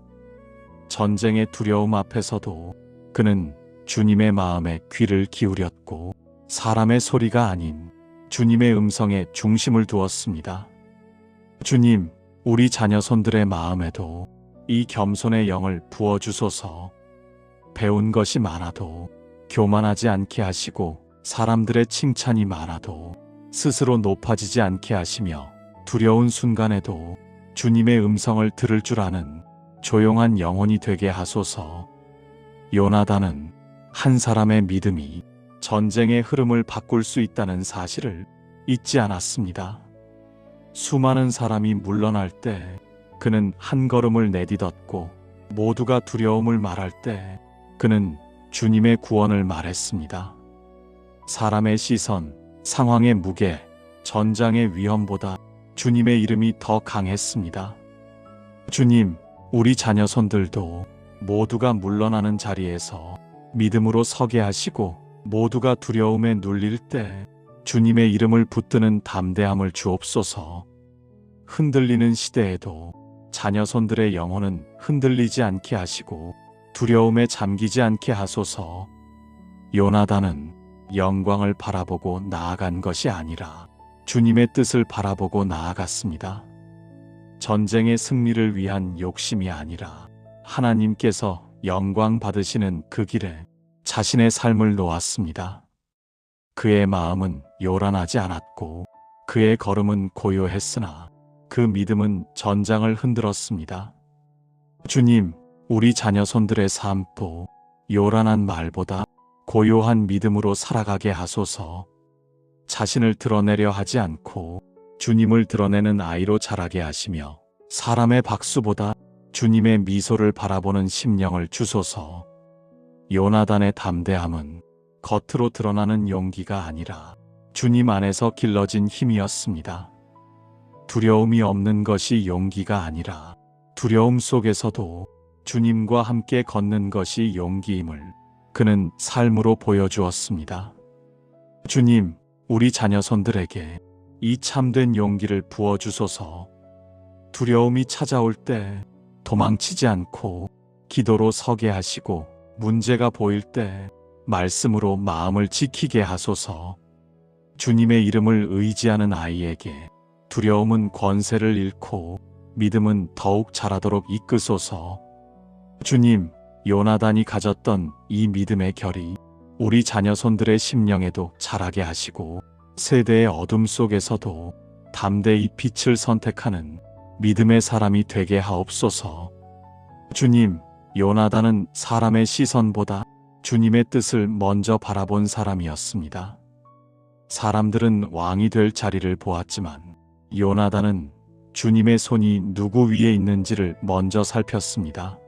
Speaker 1: 전쟁의 두려움 앞에서도 그는 주님의 마음에 귀를 기울였고 사람의 소리가 아닌 주님의 음성에 중심을 두었습니다. 주님, 우리 자녀손들의 마음에도 이 겸손의 영을 부어주소서. 배운 것이 많아도 교만하지 않게 하시고 사람들의 칭찬이 많아도 스스로 높아지지 않게 하시며 두려운 순간에도 주님의 음성을 들을 줄 아는 조용한 영혼이 되게 하소서. 요나단은 한 사람의 믿음이 전쟁의 흐름을 바꿀 수 있다는 사실을 잊지 않았습니다. 수많은 사람이 물러날 때 그는 한 걸음을 내딛었고 모두가 두려움을 말할 때 그는 주님의 구원을 말했습니다. 사람의 시선, 상황의 무게, 전장의 위험보다 주님의 이름이 더 강했습니다. 주님, 우리 자녀손들도 모두가 물러나는 자리에서 믿음으로 서게 하시고 모두가 두려움에 눌릴 때 주님의 이름을 붙드는 담대함을 주옵소서. 흔들리는 시대에도 자녀손들의 영혼은 흔들리지 않게 하시고 두려움에 잠기지 않게 하소서. 요나단은 영광을 바라보고 나아간 것이 아니라 주님의 뜻을 바라보고 나아갔습니다. 전쟁의 승리를 위한 욕심이 아니라 하나님께서 영광 받으시는 그 길에 자신의 삶을 놓았습니다. 그의 마음은 요란하지 않았고 그의 걸음은 고요했으나 그 믿음은 전장을 흔들었습니다. 주님, 우리 자녀손들의 삶도 요란한 말보다 고요한 믿음으로 살아가게 하소서. 자신을 드러내려 하지 않고 주님을 드러내는 아이로 자라게 하시며 사람의 박수보다 주님의 미소를 바라보는 심령을 주소서. 요나단의 담대함은 겉으로 드러나는 용기가 아니라 주님 안에서 길러진 힘이었습니다. 두려움이 없는 것이 용기가 아니라 두려움 속에서도 주님과 함께 걷는 것이 용기임을 그는 삶으로 보여주었습니다. 주님, 우리 자녀손들에게 이 참된 용기를 부어주소서. 두려움이 찾아올 때 도망치지 않고 기도로 서게 하시고 문제가 보일 때 말씀으로 마음을 지키게 하소서. 주님의 이름을 의지하는 아이에게 두려움은 권세를 잃고 믿음은 더욱 자라도록 이끄소서. 주님, 요나단이 가졌던 이 믿음의 결이 우리 자녀손들의 심령에도 자라게 하시고 세대의 어둠 속에서도 담대히 빛을 선택하는 믿음의 사람이 되게 하옵소서. 주님, 요나단은 사람의 시선보다 주님의 뜻을 먼저 바라본 사람이었습니다. 사람들은 왕이 될 자리를 보았지만 요나단은 주님의 손이 누구 위에 있는지를 먼저 살폈습니다.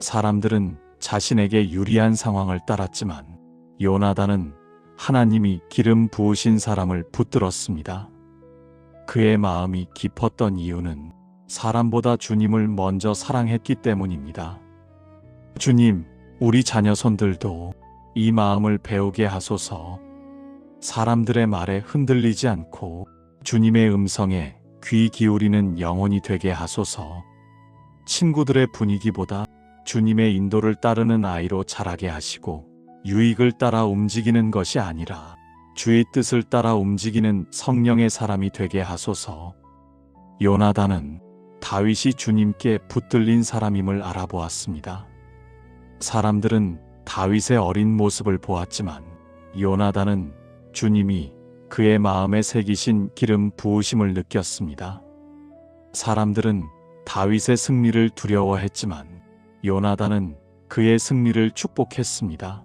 Speaker 1: 사람들은 자신에게 유리한 상황을 따랐지만 요나단은 하나님이 기름 부으신 사람을 붙들었습니다. 그의 마음이 깊었던 이유는 사람보다 주님을 먼저 사랑했기 때문입니다. 주님, 우리 자녀손들도 이 마음을 배우게 하소서. 사람들의 말에 흔들리지 않고 주님의 음성에 귀 기울이는 영혼이 되게 하소서. 친구들의 분위기보다 주님의 인도를 따르는 아이로 자라게 하시고 유익을 따라 움직이는 것이 아니라 주의 뜻을 따라 움직이는 성령의 사람이 되게 하소서. 요나단은 다윗이 주님께 붙들린 사람임을 알아보았습니다. 사람들은 다윗의 어린 모습을 보았지만 요나단은 주님이 그의 마음에 새기신 기름 부으심을 느꼈습니다. 사람들은 다윗의 승리를 두려워했지만 요나단은 그의 승리를 축복했습니다.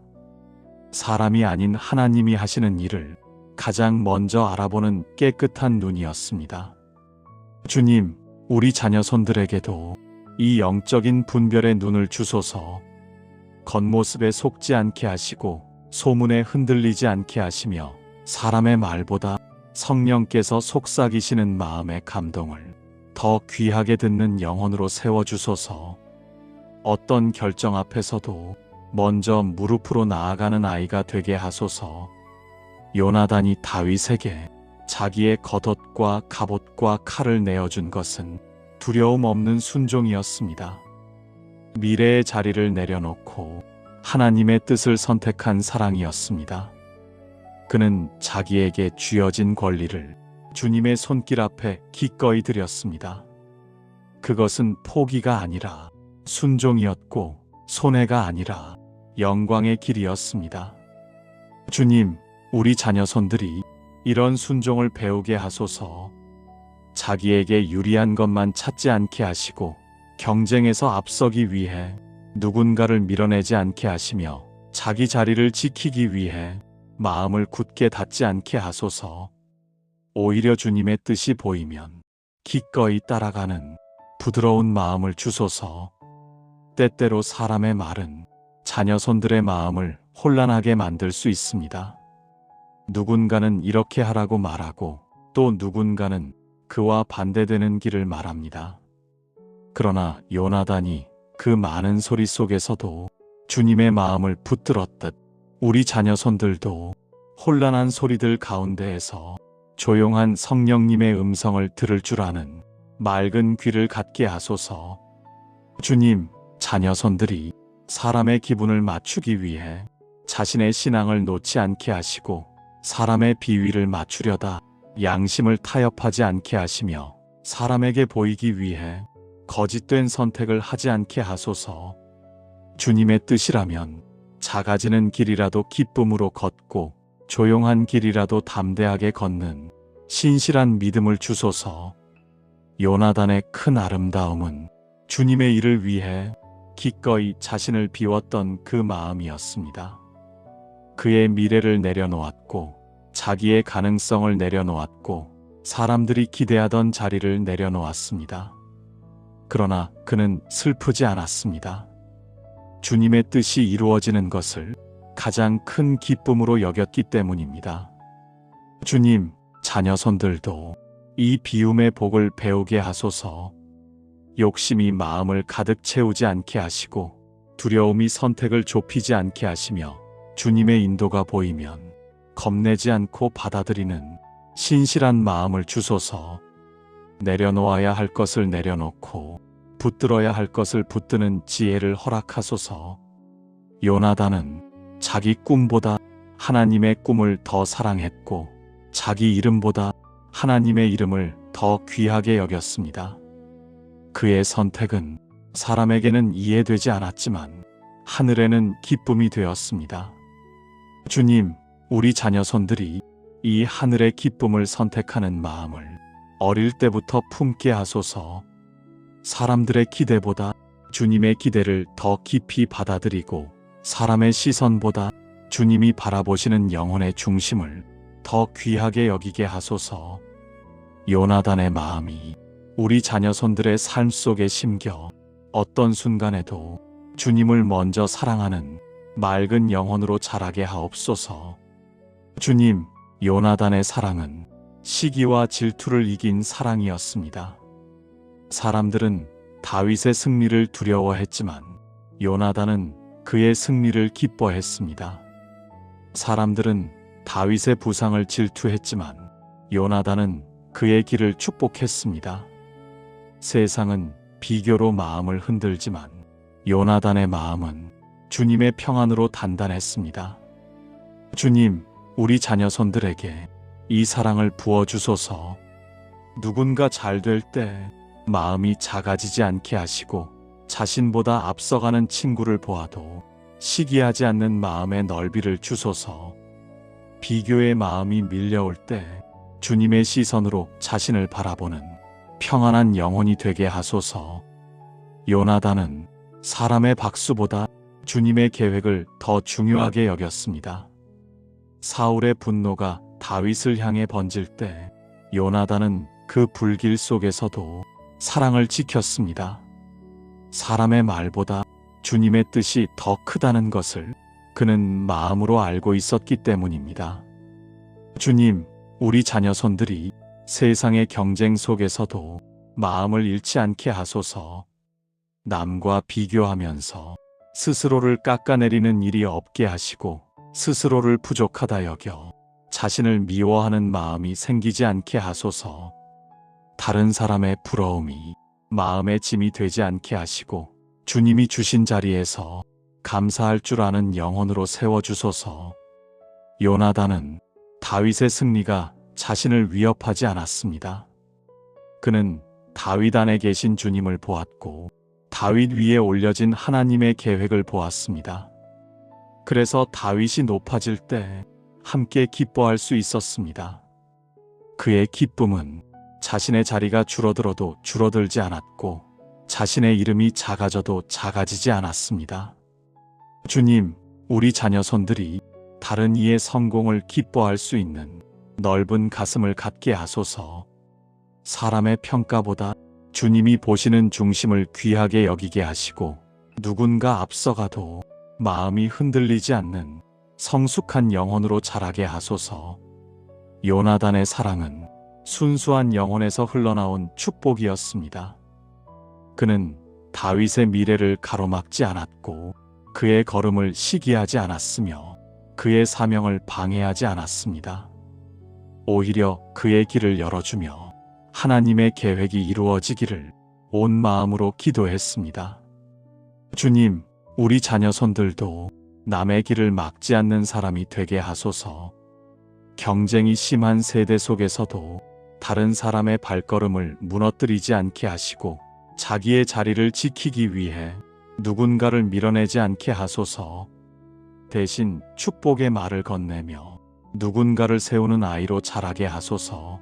Speaker 1: 사람이 아닌 하나님이 하시는 일을 가장 먼저 알아보는 깨끗한 눈이었습니다. 주님, 우리 자녀손들에게도 이 영적인 분별의 눈을 주소서. 겉모습에 속지 않게 하시고 소문에 흔들리지 않게 하시며 사람의 말보다 성령께서 속삭이시는 마음의 감동을 더 귀하게 듣는 영혼으로 세워주소서. 어떤 결정 앞에서도 먼저 무릎으로 나아가는 아이가 되게 하소서. 요나단이 다윗에게 자기의 겉옷과 갑옷과 칼을 내어준 것은 두려움 없는 순종이었습니다. 미래의 자리를 내려놓고 하나님의 뜻을 선택한 사랑이었습니다. 그는 자기에게 쥐어진 권리를 주님의 손길 앞에 기꺼이 드렸습니다. 그것은 포기가 아니라 순종이었고 손해가 아니라 영광의 길이었습니다. 주님, 우리 자녀손들이 이런 순종을 배우게 하소서. 자기에게 유리한 것만 찾지 않게 하시고 경쟁에서 앞서기 위해 누군가를 밀어내지 않게 하시며 자기 자리를 지키기 위해 마음을 굳게 닫지 않게 하소서. 오히려 주님의 뜻이 보이면 기꺼이 따라가는 부드러운 마음을 주소서. 때때로 사람의 말은 자녀손들의 마음을 혼란하게 만들 수 있습니다. 누군가는 이렇게 하라고 말하고 또 누군가는 그와 반대되는 길을 말합니다. 그러나 요나단이 그 많은 소리 속에서도 주님의 마음을 붙들었듯 우리 자녀손들도 혼란한 소리들 가운데에서 조용한 성령님의 음성을 들을 줄 아는 맑은 귀를 갖게 하소서. 주님, 자녀손들이 사람의 기분을 맞추기 위해 자신의 신앙을 놓지 않게 하시고 사람의 비위를 맞추려다 양심을 타협하지 않게 하시며 사람에게 보이기 위해 거짓된 선택을 하지 않게 하소서. 주님의 뜻이라면 작아지는 길이라도 기쁨으로 걷고 조용한 길이라도 담대하게 걷는 신실한 믿음을 주소서. 요나단의 큰 아름다움은 주님의 일을 위해 기꺼이 자신을 비웠던 그 마음이었습니다. 그의 미래를 내려놓았고 자기의 가능성을 내려놓았고 사람들이 기대하던 자리를 내려놓았습니다. 그러나 그는 슬프지 않았습니다. 주님의 뜻이 이루어지는 것을 가장 큰 기쁨으로 여겼기 때문입니다. 주님, 자녀손들도 이 비움의 복을 배우게 하소서. 욕심이 마음을 가득 채우지 않게 하시고 두려움이 선택을 좁히지 않게 하시며 주님의 인도가 보이면 겁내지 않고 받아들이는 신실한 마음을 주소서. 내려놓아야 할 것을 내려놓고 붙들어야 할 것을 붙드는 지혜를 허락하소서. 요나단은 자기 꿈보다 하나님의 꿈을 더 사랑했고 자기 이름보다 하나님의 이름을 더 귀하게 여겼습니다. 그의 선택은 사람에게는 이해되지 않았지만 하늘에는 기쁨이 되었습니다. 주님, 우리 자녀손들이 이 하늘의 기쁨을 선택하는 마음을 어릴 때부터 품게 하소서. 사람들의 기대보다 주님의 기대를 더 깊이 받아들이고 사람의 시선보다 주님이 바라보시는 영혼의 중심을 더 귀하게 여기게 하소서. 요나단의 마음이 우리 자녀손들의 삶 속에 심겨 어떤 순간에도 주님을 먼저 사랑하는 맑은 영혼으로 자라게 하옵소서. 주님, 요나단의 사랑은 시기와 질투를 이긴 사랑이었습니다. 사람들은 다윗의 승리를 두려워했지만 요나단은 그의 승리를 기뻐했습니다. 사람들은 다윗의 부상을 질투했지만 요나단은 그의 길을 축복했습니다. 세상은 비교로 마음을 흔들지만 요나단의 마음은 주님의 평안으로 단단했습니다. 주님, 우리 자녀손들에게 이 사랑을 부어주소서. 누군가 잘 될 때 마음이 작아지지 않게 하시고 자신보다 앞서가는 친구를 보아도 시기하지 않는 마음의 넓이를 주소서. 비교의 마음이 밀려올 때 주님의 시선으로 자신을 바라보는 평안한 영혼이 되게 하소서. 요나단은 사람의 박수보다 주님의 계획을 더 중요하게 여겼습니다. 사울의 분노가 다윗을 향해 번질 때 요나단은 그 불길 속에서도 사랑을 지켰습니다. 사람의 말보다 주님의 뜻이 더 크다는 것을 그는 마음으로 알고 있었기 때문입니다. 주님, 우리 자녀손들이 세상의 경쟁 속에서도 마음을 잃지 않게 하소서. 남과 비교하면서 스스로를 깎아내리는 일이 없게 하시고 스스로를 부족하다 여겨 자신을 미워하는 마음이 생기지 않게 하소서. 다른 사람의 부러움이 마음의 짐이 되지 않게 하시고 주님이 주신 자리에서 감사할 줄 아는 영혼으로 세워주소서. 요나단은 다윗의 승리가 자신을 위협하지 않았습니다. 그는 다윗 안에 계신 주님을 보았고 다윗 위에 올려진 하나님의 계획을 보았습니다. 그래서 다윗이 높아질 때 함께 기뻐할 수 있었습니다. 그의 기쁨은 자신의 자리가 줄어들어도 줄어들지 않았고 자신의 이름이 작아져도 작아지지 않았습니다. 주님, 우리 자녀손들이 다른 이의 성공을 기뻐할 수 있는 넓은 가슴을 갖게 하소서. 사람의 평가보다 주님이 보시는 중심을 귀하게 여기게 하시고 누군가 앞서가도 마음이 흔들리지 않는 성숙한 영혼으로 자라게 하소서. 요나단의 사랑은 순수한 영혼에서 흘러나온 축복이었습니다. 그는 다윗의 미래를 가로막지 않았고 그의 걸음을 시기하지 않았으며 그의 사명을 방해하지 않았습니다. 오히려 그의 길을 열어주며 하나님의 계획이 이루어지기를 온 마음으로 기도했습니다. 주님, 우리 자녀손들도 남의 길을 막지 않는 사람이 되게 하소서. 경쟁이 심한 세대 속에서도 다른 사람의 발걸음을 무너뜨리지 않게 하시고 자기의 자리를 지키기 위해 누군가를 밀어내지 않게 하소서. 대신 축복의 말을 건네며 누군가를 세우는 아이로 자라게 하소서.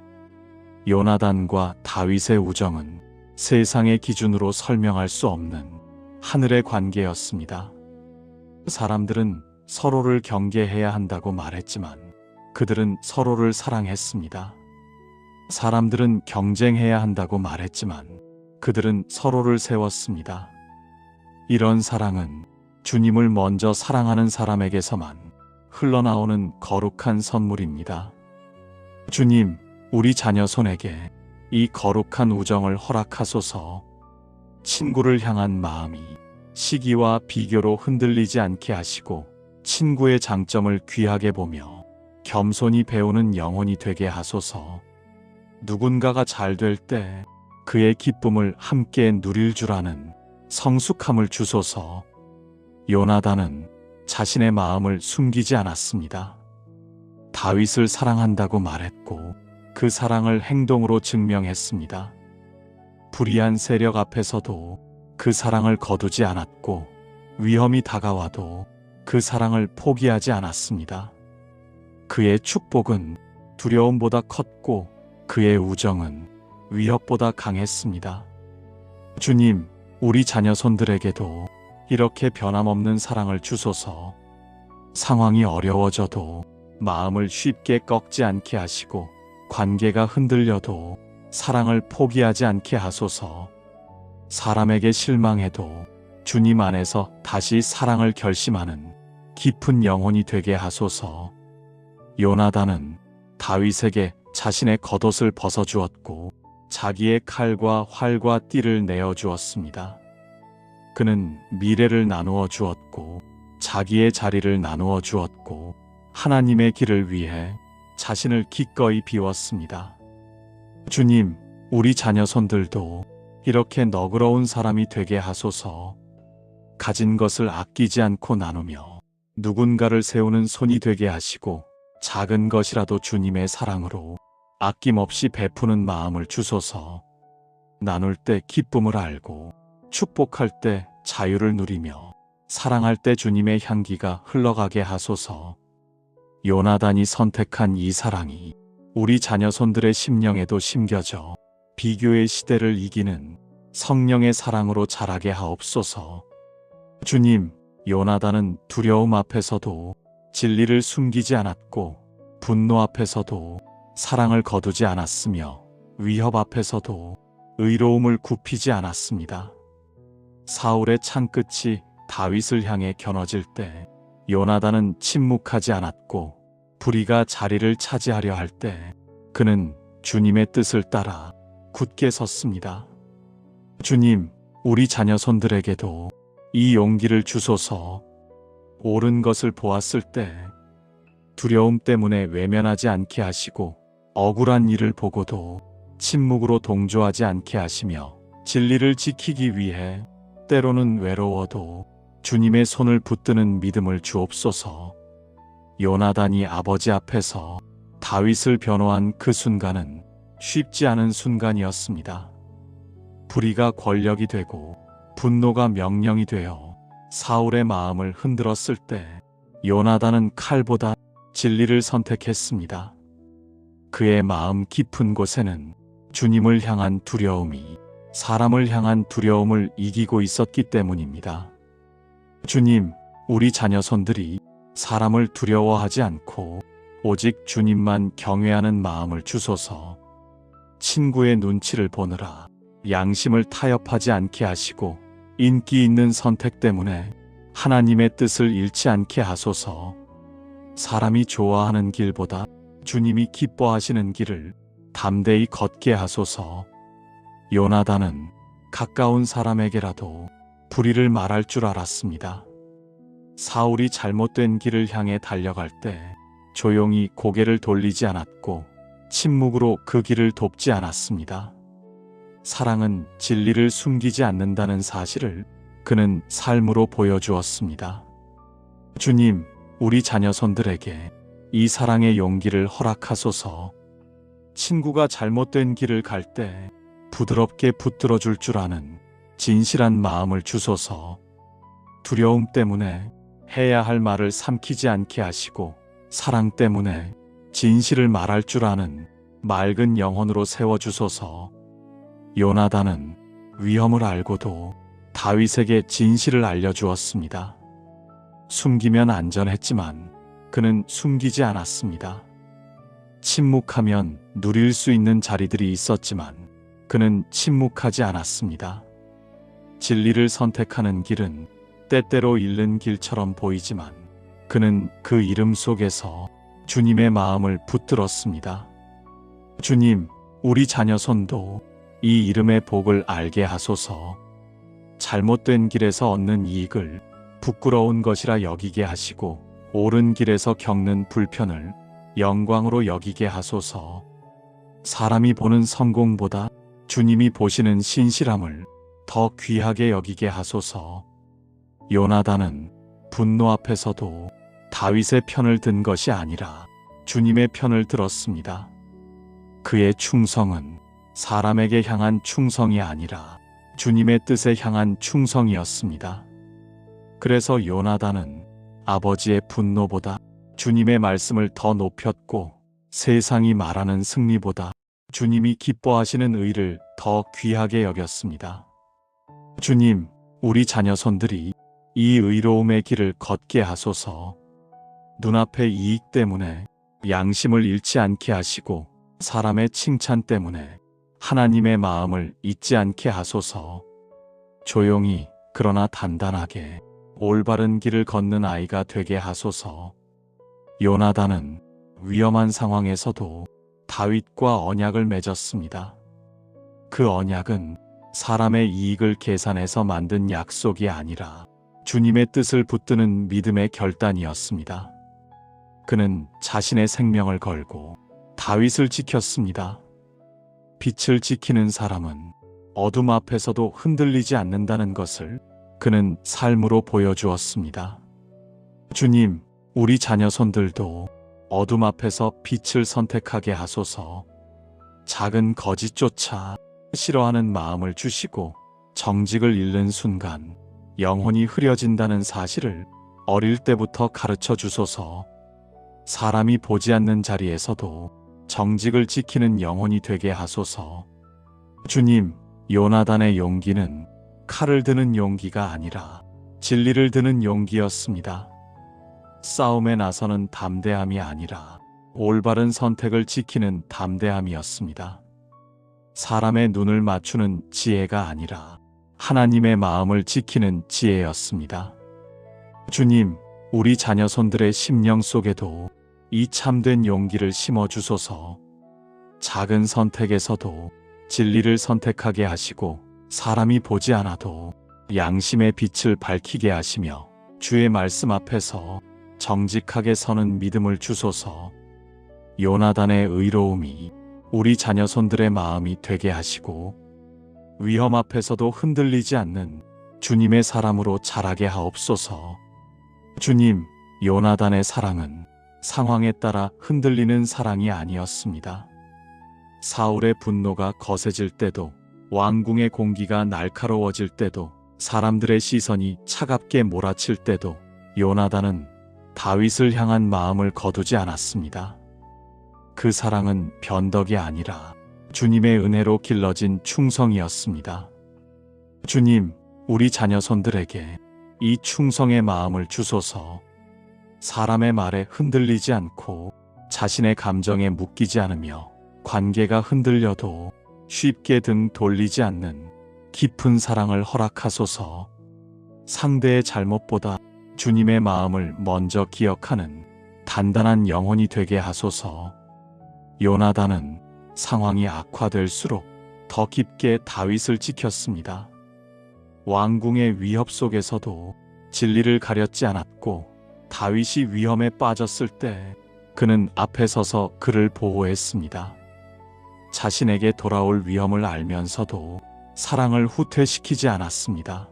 Speaker 1: 요나단과 다윗의 우정은 세상의 기준으로 설명할 수 없는 하늘의 관계였습니다. 사람들은 서로를 경계해야 한다고 말했지만 그들은 서로를 사랑했습니다. 사람들은 경쟁해야 한다고 말했지만 그들은 서로를 세웠습니다. 이런 사랑은 주님을 먼저 사랑하는 사람에게서만 흘러나오는 거룩한 선물입니다. 주님, 우리 자녀손에게 이 거룩한 우정을 허락하소서. 친구를 향한 마음이 시기와 비교로 흔들리지 않게 하시고 친구의 장점을 귀하게 보며 겸손히 배우는 영혼이 되게 하소서. 누군가가 잘 될 때 그의 기쁨을 함께 누릴 줄 아는 성숙함을 주소서. 요나단은 자신의 마음을 숨기지 않았습니다. 다윗을 사랑한다고 말했고 그 사랑을 행동으로 증명했습니다. 불의한 세력 앞에서도 그 사랑을 거두지 않았고 위험이 다가와도 그 사랑을 포기하지 않았습니다. 그의 축복은 두려움보다 컸고 그의 우정은 위협보다 강했습니다. 주님, 우리 자녀손들에게도 이렇게 변함없는 사랑을 주소서. 상황이 어려워져도 마음을 쉽게 꺾지 않게 하시고 관계가 흔들려도 사랑을 포기하지 않게 하소서. 사람에게 실망해도 주님 안에서 다시 사랑을 결심하는 깊은 영혼이 되게 하소서. 요나단은 다윗에게 자신의 겉옷을 벗어주었고 자기의 칼과 활과 띠를 내어주었습니다. 그는 미래를 나누어 주었고 자기의 자리를 나누어 주었고 하나님의 길을 위해 자신을 기꺼이 비웠습니다. 주님, 우리 자녀손들도 이렇게 너그러운 사람이 되게 하소서. 가진 것을 아끼지 않고 나누며 누군가를 세우는 손이 되게 하시고 작은 것이라도 주님의 사랑으로 아낌없이 베푸는 마음을 주소서. 나눌 때 기쁨을 알고 축복할 때 자유를 누리며 사랑할 때 주님의 향기가 흘러가게 하소서. 요나단이 선택한 이 사랑이 우리 자녀손들의 심령에도 심겨져 비교의 시대를 이기는 성령의 사랑으로 자라게 하옵소서. 주님, 요나단은 두려움 앞에서도 진리를 숨기지 않았고 분노 앞에서도 사랑을 거두지 않았으며 위협 앞에서도 의로움을 굽히지 않았습니다. 사울의 창끝이 다윗을 향해 겨눠질 때 요나단은 침묵하지 않았고 불의가 자리를 차지하려 할 때 그는 주님의 뜻을 따라 굳게 섰습니다. 주님, 우리 자녀손들에게도 이 용기를 주소서. 옳은 것을 보았을 때 두려움 때문에 외면하지 않게 하시고 억울한 일을 보고도 침묵으로 동조하지 않게 하시며 진리를 지키기 위해 때로는 외로워도 주님의 손을 붙드는 믿음을 주옵소서. 요나단이 아버지 앞에서 다윗을 변호한 그 순간은 쉽지 않은 순간이었습니다. 불의가 권력이 되고 분노가 명령이 되어 사울의 마음을 흔들었을 때 요나단은 칼보다 진리를 선택했습니다. 그의 마음 깊은 곳에는 주님을 향한 두려움이 사람을 향한 두려움을 이기고 있었기 때문입니다. 주님, 우리 자녀손들이 사람을 두려워하지 않고 오직 주님만 경외하는 마음을 주소서. 친구의 눈치를 보느라 양심을 타협하지 않게 하시고 인기 있는 선택 때문에 하나님의 뜻을 잃지 않게 하소서. 사람이 좋아하는 길보다 주님이 기뻐하시는 길을 담대히 걷게 하소서. 요나단은 가까운 사람에게라도 불의를 말할 줄 알았습니다. 사울이 잘못된 길을 향해 달려갈 때 조용히 고개를 돌리지 않았고 침묵으로 그 길을 돕지 않았습니다. 사랑은 진리를 숨기지 않는다는 사실을 그는 삶으로 보여주었습니다. 주님, 우리 자녀손들에게 이 사랑의 용기를 허락하소서. 친구가 잘못된 길을 갈 때 부드럽게 붙들어 줄 줄 아는 진실한 마음을 주소서. 두려움 때문에 해야 할 말을 삼키지 않게 하시고 사랑 때문에 진실을 말할 줄 아는 맑은 영혼으로 세워주소서. 요나단은 위험을 알고도 다윗에게 진실을 알려주었습니다. 숨기면 안전했지만 그는 숨기지 않았습니다. 침묵하면 누릴 수 있는 자리들이 있었지만 그는 침묵하지 않았습니다. 진리를 선택하는 길은 때때로 잃는 길처럼 보이지만 그는 그 이름 속에서 주님의 마음을 붙들었습니다. 주님, 우리 자녀손도 이 이름의 복을 알게 하소서. 잘못된 길에서 얻는 이익을 부끄러운 것이라 여기게 하시고 옳은 길에서 겪는 불편을 영광으로 여기게 하소서. 사람이 보는 성공보다 주님이 보시는 신실함을 더 귀하게 여기게 하소서. 요나단은 분노 앞에서도 다윗의 편을 든 것이 아니라 주님의 편을 들었습니다. 그의 충성은 사람에게 향한 충성이 아니라 주님의 뜻에 향한 충성이었습니다. 그래서 요나단은 아버지의 분노보다 주님의 말씀을 더 높였고 세상이 말하는 승리보다 주님이 기뻐하시는 의를 더 귀하게 여겼습니다. 주님, 우리 자녀손들이 이 의로움의 길을 걷게 하소서. 눈앞의 이익 때문에 양심을 잃지 않게 하시고 사람의 칭찬 때문에 하나님의 마음을 잊지 않게 하소서. 조용히 그러나 단단하게 올바른 길을 걷는 아이가 되게 하소서. 요나단은 위험한 상황에서도 다윗과 언약을 맺었습니다. 그 언약은 사람의 이익을 계산해서 만든 약속이 아니라 주님의 뜻을 붙드는 믿음의 결단이었습니다. 그는 자신의 생명을 걸고 다윗을 지켰습니다. 빛을 지키는 사람은 어둠 앞에서도 흔들리지 않는다는 것을 그는 삶으로 보여주었습니다. 주님, 우리 자녀손들도 어둠 앞에서 빛을 선택하게 하소서. 작은 거짓조차 싫어하는 마음을 주시고 정직을 잃는 순간 영혼이 흐려진다는 사실을 어릴 때부터 가르쳐 주소서. 사람이 보지 않는 자리에서도 정직을 지키는 영혼이 되게 하소서. 주님, 요나단의 용기는 칼을 드는 용기가 아니라 진리를 드는 용기였습니다. 싸움에 나서는 담대함이 아니라 올바른 선택을 지키는 담대함이었습니다. 사람의 눈을 맞추는 지혜가 아니라 하나님의 마음을 지키는 지혜였습니다. 주님, 우리 자녀손들의 심령 속에도 이 참된 용기를 심어주소서. 작은 선택에서도 진리를 선택하게 하시고 사람이 보지 않아도 양심의 빛을 밝히게 하시며 주의 말씀 앞에서 정직하게 서는 믿음을 주소서. 요나단의 의로움이 우리 자녀손들의 마음이 되게 하시고 위험 앞에서도 흔들리지 않는 주님의 사람으로 자라게 하옵소서. 주님, 요나단의 사랑은 상황에 따라 흔들리는 사랑이 아니었습니다. 사울의 분노가 거세질 때도, 왕궁의 공기가 날카로워질 때도, 사람들의 시선이 차갑게 몰아칠 때도 요나단은 다윗을 향한 마음을 거두지 않았습니다. 그 사랑은 변덕이 아니라 주님의 은혜로 길러진 충성이었습니다. 주님, 우리 자녀손들에게 이 충성의 마음을 주소서. 사람의 말에 흔들리지 않고 자신의 감정에 묶이지 않으며 관계가 흔들려도 쉽게 등 돌리지 않는 깊은 사랑을 허락하소서. 상대의 잘못보다 주님의 마음을 먼저 기억하는 단단한 영혼이 되게 하소서. 요나단은 상황이 악화될수록 더 깊게 다윗을 지켰습니다. 왕궁의 위협 속에서도 진리를 가렸지 않았고 다윗이 위험에 빠졌을 때 그는 앞에 서서 그를 보호했습니다. 자신에게 돌아올 위험을 알면서도 사랑을 후퇴시키지 않았습니다.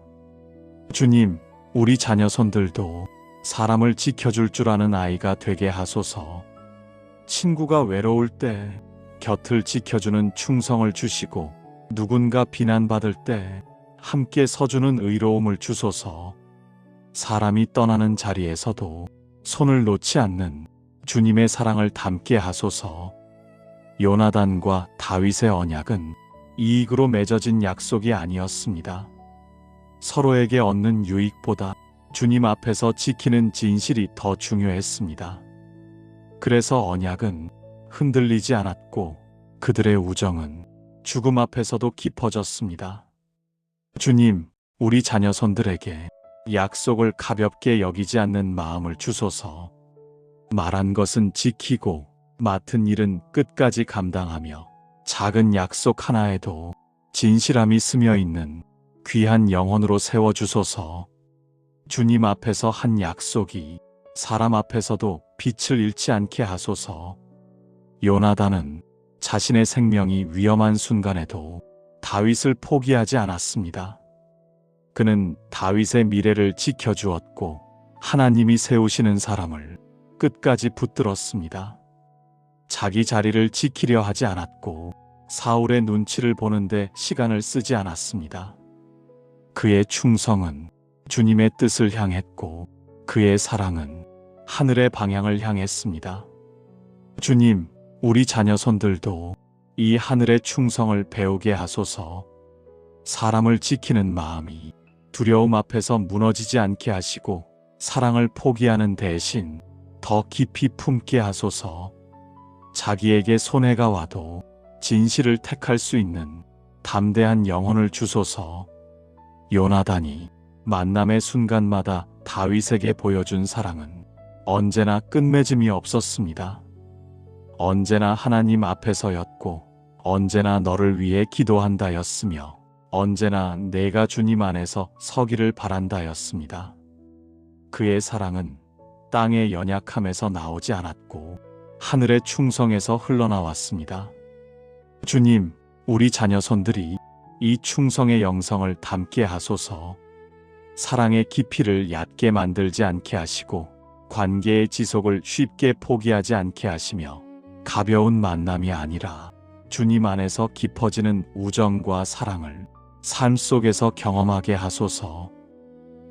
Speaker 1: 주님, 우리 자녀손들도 사람을 지켜줄 줄 아는 아이가 되게 하소서. 친구가 외로울 때 곁을 지켜주는 충성을 주시고 누군가 비난받을 때 함께 서주는 의로움을 주소서. 사람이 떠나는 자리에서도 손을 놓지 않는 주님의 사랑을 담게 하소서. 요나단과 다윗의 언약은 이익으로 맺어진 약속이 아니었습니다. 서로에게 얻는 유익보다 주님 앞에서 지키는 진실이 더 중요했습니다. 그래서 언약은 흔들리지 않았고 그들의 우정은 죽음 앞에서도 깊어졌습니다. 주님, 우리 자녀손들에게 약속을 가볍게 여기지 않는 마음을 주소서. 말한 것은 지키고 맡은 일은 끝까지 감당하며 작은 약속 하나에도 진실함이 스며 있는 귀한 영혼으로 세워주소서. 주님 앞에서 한 약속이 사람 앞에서도 빛을 잃지 않게 하소서. 요나단은 자신의 생명이 위험한 순간에도 다윗을 포기하지 않았습니다. 그는 다윗의 미래를 지켜주었고 하나님이 세우시는 사람을 끝까지 붙들었습니다. 자기 자리를 지키려 하지 않았고 사울의 눈치를 보는데 시간을 쓰지 않았습니다. 그의 충성은 주님의 뜻을 향했고 그의 사랑은 하늘의 방향을 향했습니다. 주님, 우리 자녀손들도 이 하늘의 충성을 배우게 하소서. 사람을 지키는 마음이 두려움 앞에서 무너지지 않게 하시고 사랑을 포기하는 대신 더 깊이 품게 하소서. 자기에게 손해가 와도 진실을 택할 수 있는 담대한 영혼을 주소서. 요나단이 만남의 순간마다 다윗에게 보여준 사랑은 언제나 끝맺음이 없었습니다. 언제나 하나님 앞에서였고 언제나 너를 위해 기도한다였으며 언제나 내가 주님 안에서 서기를 바란다였습니다. 그의 사랑은 땅의 연약함에서 나오지 않았고 하늘의 충성에서 흘러나왔습니다. 주님, 우리 자녀손들이 이 충성의 영성을 담게 하소서. 사랑의 깊이를 얕게 만들지 않게 하시고 관계의 지속을 쉽게 포기하지 않게 하시며 가벼운 만남이 아니라 주님 안에서 깊어지는 우정과 사랑을 삶 속에서 경험하게 하소서.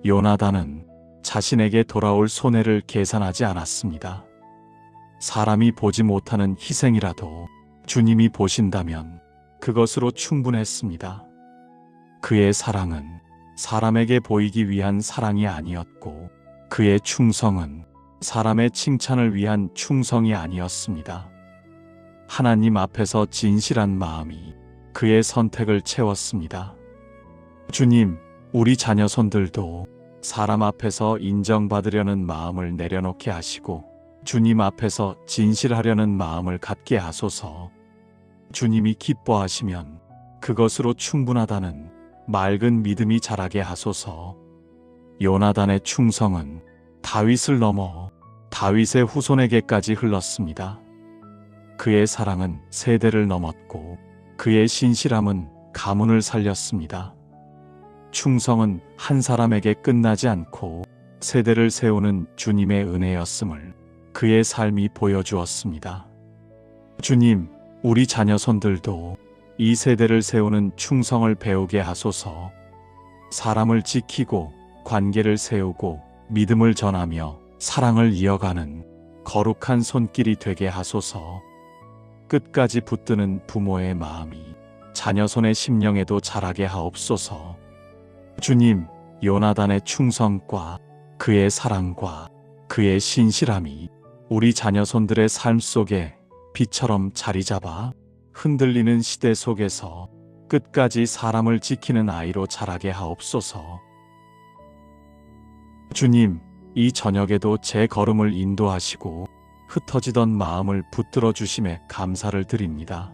Speaker 1: 요나단은 자신에게 돌아올 손해를 계산하지 않았습니다. 사람이 보지 못하는 희생이라도 주님이 보신다면 그것으로 충분했습니다. 그의 사랑은 사람에게 보이기 위한 사랑이 아니었고, 그의 충성은 사람의 칭찬을 위한 충성이 아니었습니다. 하나님 앞에서 진실한 마음이 그의 선택을 채웠습니다. 주님, 우리 자녀손들도 사람 앞에서 인정받으려는 마음을 내려놓게 하시고 주님 앞에서 진실하려는 마음을 갖게 하소서. 주님이 기뻐하시면 그것으로 충분하다는 맑은 믿음이 자라게 하소서. 요나단의 충성은 다윗을 넘어 다윗의 후손에게까지 흘렀습니다. 그의 사랑은 세대를 넘었고 그의 신실함은 가문을 살렸습니다. 충성은 한 사람에게 끝나지 않고 세대를 세우는 주님의 은혜였음을 그의 삶이 보여주었습니다. 주님, 우리 자녀손들도 이 세대를 세우는 충성을 배우게 하소서. 사람을 지키고 관계를 세우고 믿음을 전하며 사랑을 이어가는 거룩한 손길이 되게 하소서. 끝까지 붙드는 부모의 마음이 자녀손의 심령에도 자라게 하옵소서. 주님, 요나단의 충성과 그의 사랑과 그의 신실함이 우리 자녀손들의 삶 속에 빛처럼 자리 잡아 흔들리는 시대 속에서 끝까지 사람을 지키는 아이로 자라게 하옵소서. 주님, 이 저녁에도 제 걸음을 인도하시고 흩어지던 마음을 붙들어 주심에 감사를 드립니다.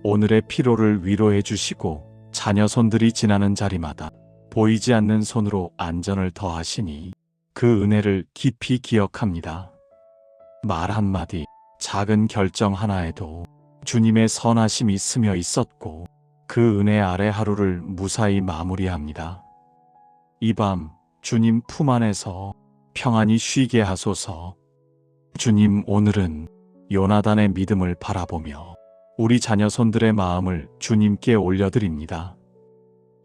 Speaker 1: 오늘의 피로를 위로해 주시고 자녀손들이 지나는 자리마다 보이지 않는 손으로 안전을 더하시니 그 은혜를 깊이 기억합니다. 말 한마디, 작은 결정 하나에도 주님의 선하심이 스며 있었고 그 은혜 아래 하루를 무사히 마무리합니다. 이 밤 주님 품 안에서 평안히 쉬게 하소서. 주님, 오늘은 요나단의 믿음을 바라보며 우리 자녀손들의 마음을 주님께 올려드립니다.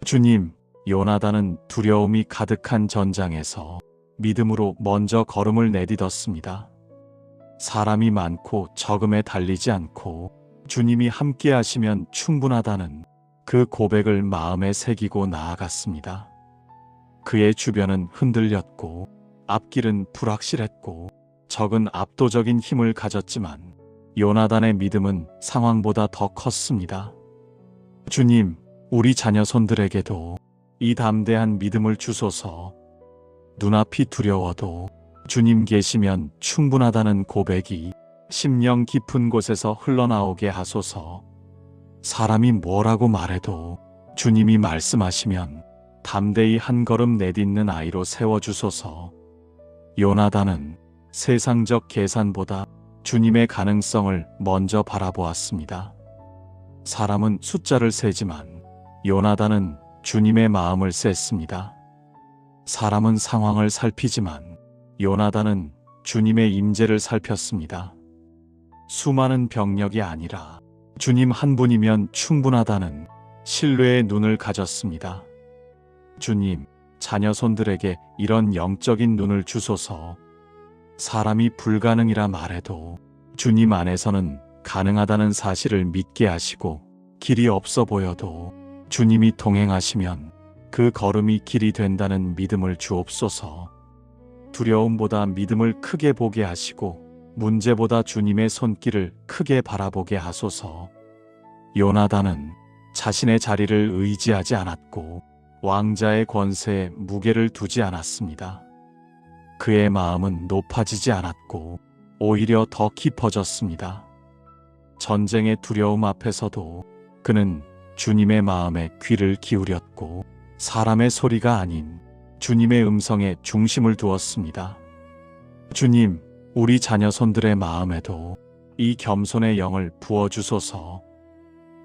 Speaker 1: 주님, 요나단은 두려움이 가득한 전장에서 믿음으로 먼저 걸음을 내딛었습니다. 사람이 많고 적음에 달리지 않고 주님이 함께 하시면 충분하다는 그 고백을 마음에 새기고 나아갔습니다. 그의 주변은 흔들렸고 앞길은 불확실했고 적은 압도적인 힘을 가졌지만 요나단의 믿음은 상황보다 더 컸습니다. 주님, 우리 자녀손들에게도 이 담대한 믿음을 주소서. 눈앞이 두려워도 주님 계시면 충분하다는 고백이 심령 깊은 곳에서 흘러나오게 하소서. 사람이 뭐라고 말해도 주님이 말씀하시면 담대히 한 걸음 내딛는 아이로 세워주소서. 요나단은 세상적 계산보다 주님의 가능성을 먼저 바라보았습니다. 사람은 숫자를 세지만 요나단은 주님의 마음을 셌습니다. 사람은 상황을 살피지만 요나단은 주님의 임재를 살폈습니다. 수많은 병력이 아니라 주님 한 분이면 충분하다는 신뢰의 눈을 가졌습니다. 주님, 자녀손들에게 이런 영적인 눈을 주소서. 사람이 불가능이라 말해도 주님 안에서는 가능하다는 사실을 믿게 하시고 길이 없어 보여도 주님이 동행하시면 그 걸음이 길이 된다는 믿음을 주옵소서. 두려움보다 믿음을 크게 보게 하시고 문제보다 주님의 손길을 크게 바라보게 하소서. 요나단은 자신의 자리를 의지하지 않았고 왕자의 권세에 무게를 두지 않았습니다. 그의 마음은 높아지지 않았고 오히려 더 깊어졌습니다. 전쟁의 두려움 앞에서도 그는 주님의 마음에 귀를 기울였고 사람의 소리가 아닌 주님의 음성에 중심을 두었습니다. 주님, 우리 자녀손들의 마음에도 이 겸손의 영을 부어주소서.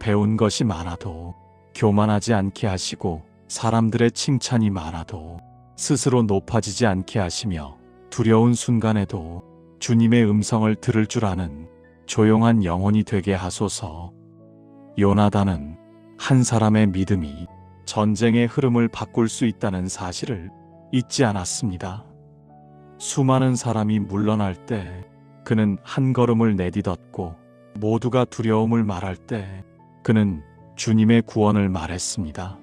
Speaker 1: 배운 것이 많아도 교만하지 않게 하시고 사람들의 칭찬이 많아도 스스로 높아지지 않게 하시며 두려운 순간에도 주님의 음성을 들을 줄 아는 조용한 영혼이 되게 하소서. 요나단은 한 사람의 믿음이 전쟁의 흐름을 바꿀 수 있다는 사실을 잊지 않았습니다. 수많은 사람이 물러날 때 그는 한 걸음을 내딛었고, 모두가 두려움을 말할 때 그는 주님의 구원을 말했습니다.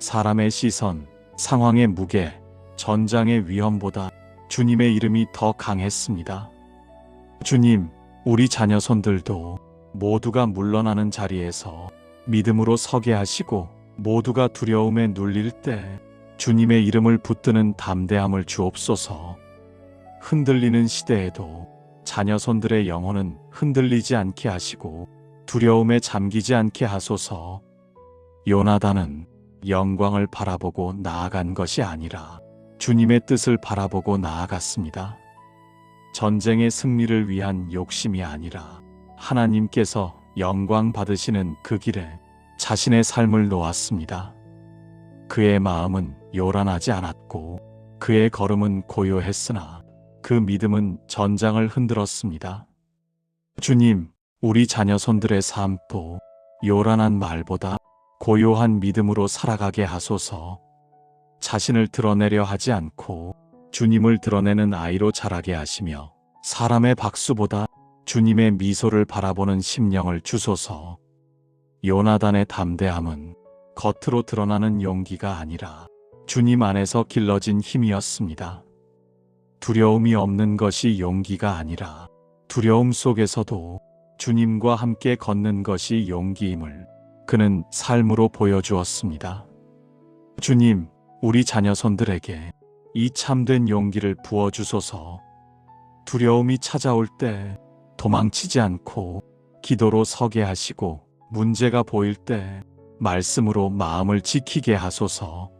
Speaker 1: 사람의 시선, 상황의 무게, 전장의 위험보다 주님의 이름이 더 강했습니다. 주님, 우리 자녀 손들도 모두가 물러나는 자리에서 믿음으로 서게 하시고, 모두가 두려움에 눌릴 때 주님의 이름을 붙드는 담대함을 주옵소서. 흔들리는 시대에도 자녀 손들의 영혼은 흔들리지 않게 하시고 두려움에 잠기지 않게 하소서. 요나단은 영광을 바라보고 나아간 것이 아니라 주님의 뜻을 바라보고 나아갔습니다. 전쟁의 승리를 위한 욕심이 아니라 하나님께서 영광 받으시는 그 길에 자신의 삶을 놓았습니다. 그의 마음은 요란하지 않았고 그의 걸음은 고요했으나 그 믿음은 전장을 흔들었습니다. 주님, 우리 자녀 손들의 삶도 요란한 말보다 고요한 믿음으로 살아가게 하소서. 자신을 드러내려 하지 않고 주님을 드러내는 아이로 자라게 하시며, 사람의 박수보다 주님의 미소를 바라보는 심령을 주소서. 요나단의 담대함은 겉으로 드러나는 용기가 아니라 주님 안에서 길러진 힘이었습니다. 두려움이 없는 것이 용기가 아니라 두려움 속에서도 주님과 함께 걷는 것이 용기임을 그는 삶으로 보여주었습니다. 주님, 우리 자녀 손들에게 이 참된 용기를 부어주소서. 두려움이 찾아올 때 도망치지 않고 기도로 서게 하시고, 문제가 보일 때 말씀으로 마음을 지키게 하소서.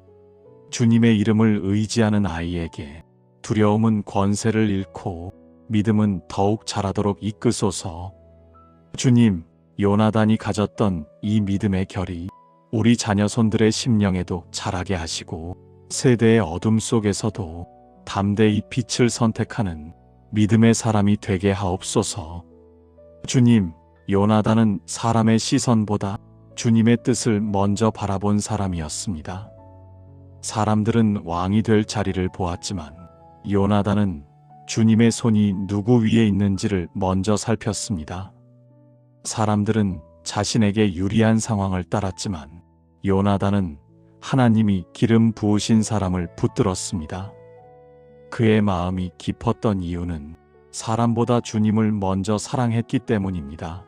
Speaker 1: 주님의 이름을 의지하는 아이에게 두려움은 권세를 잃고 믿음은 더욱 자라도록 이끄소서. 주님, 요나단이 가졌던 이 믿음의 결이 우리 자녀 손들의 심령에도 자라게 하시고, 세대의 어둠 속에서도 담대히 빛을 선택하는 믿음의 사람이 되게 하옵소서. 주님, 요나단은 사람의 시선보다 주님의 뜻을 먼저 바라본 사람이었습니다. 사람들은 왕이 될 자리를 보았지만 요나단은 주님의 손이 누구 위에 있는지를 먼저 살폈습니다. 사람들은 자신에게 유리한 상황을 따랐지만 요나단은 하나님이 기름 부으신 사람을 붙들었습니다. 그의 마음이 깊었던 이유는 사람보다 주님을 먼저 사랑했기 때문입니다.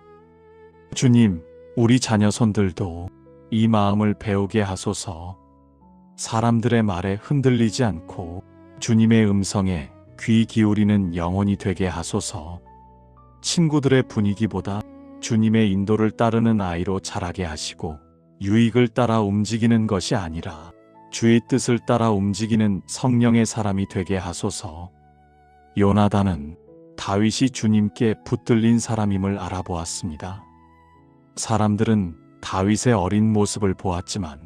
Speaker 1: 주님, 우리 자녀 손들도 이 마음을 배우게 하소서. 사람들의 말에 흔들리지 않고 주님의 음성에 귀 기울이는 영혼이 되게 하소서. 친구들의 분위기보다 주님의 인도를 따르는 아이로 자라게 하시고, 유익을 따라 움직이는 것이 아니라 주의 뜻을 따라 움직이는 성령의 사람이 되게 하소서. 요나단은 다윗이 주님께 붙들린 사람임을 알아보았습니다. 사람들은 다윗의 어린 모습을 보았지만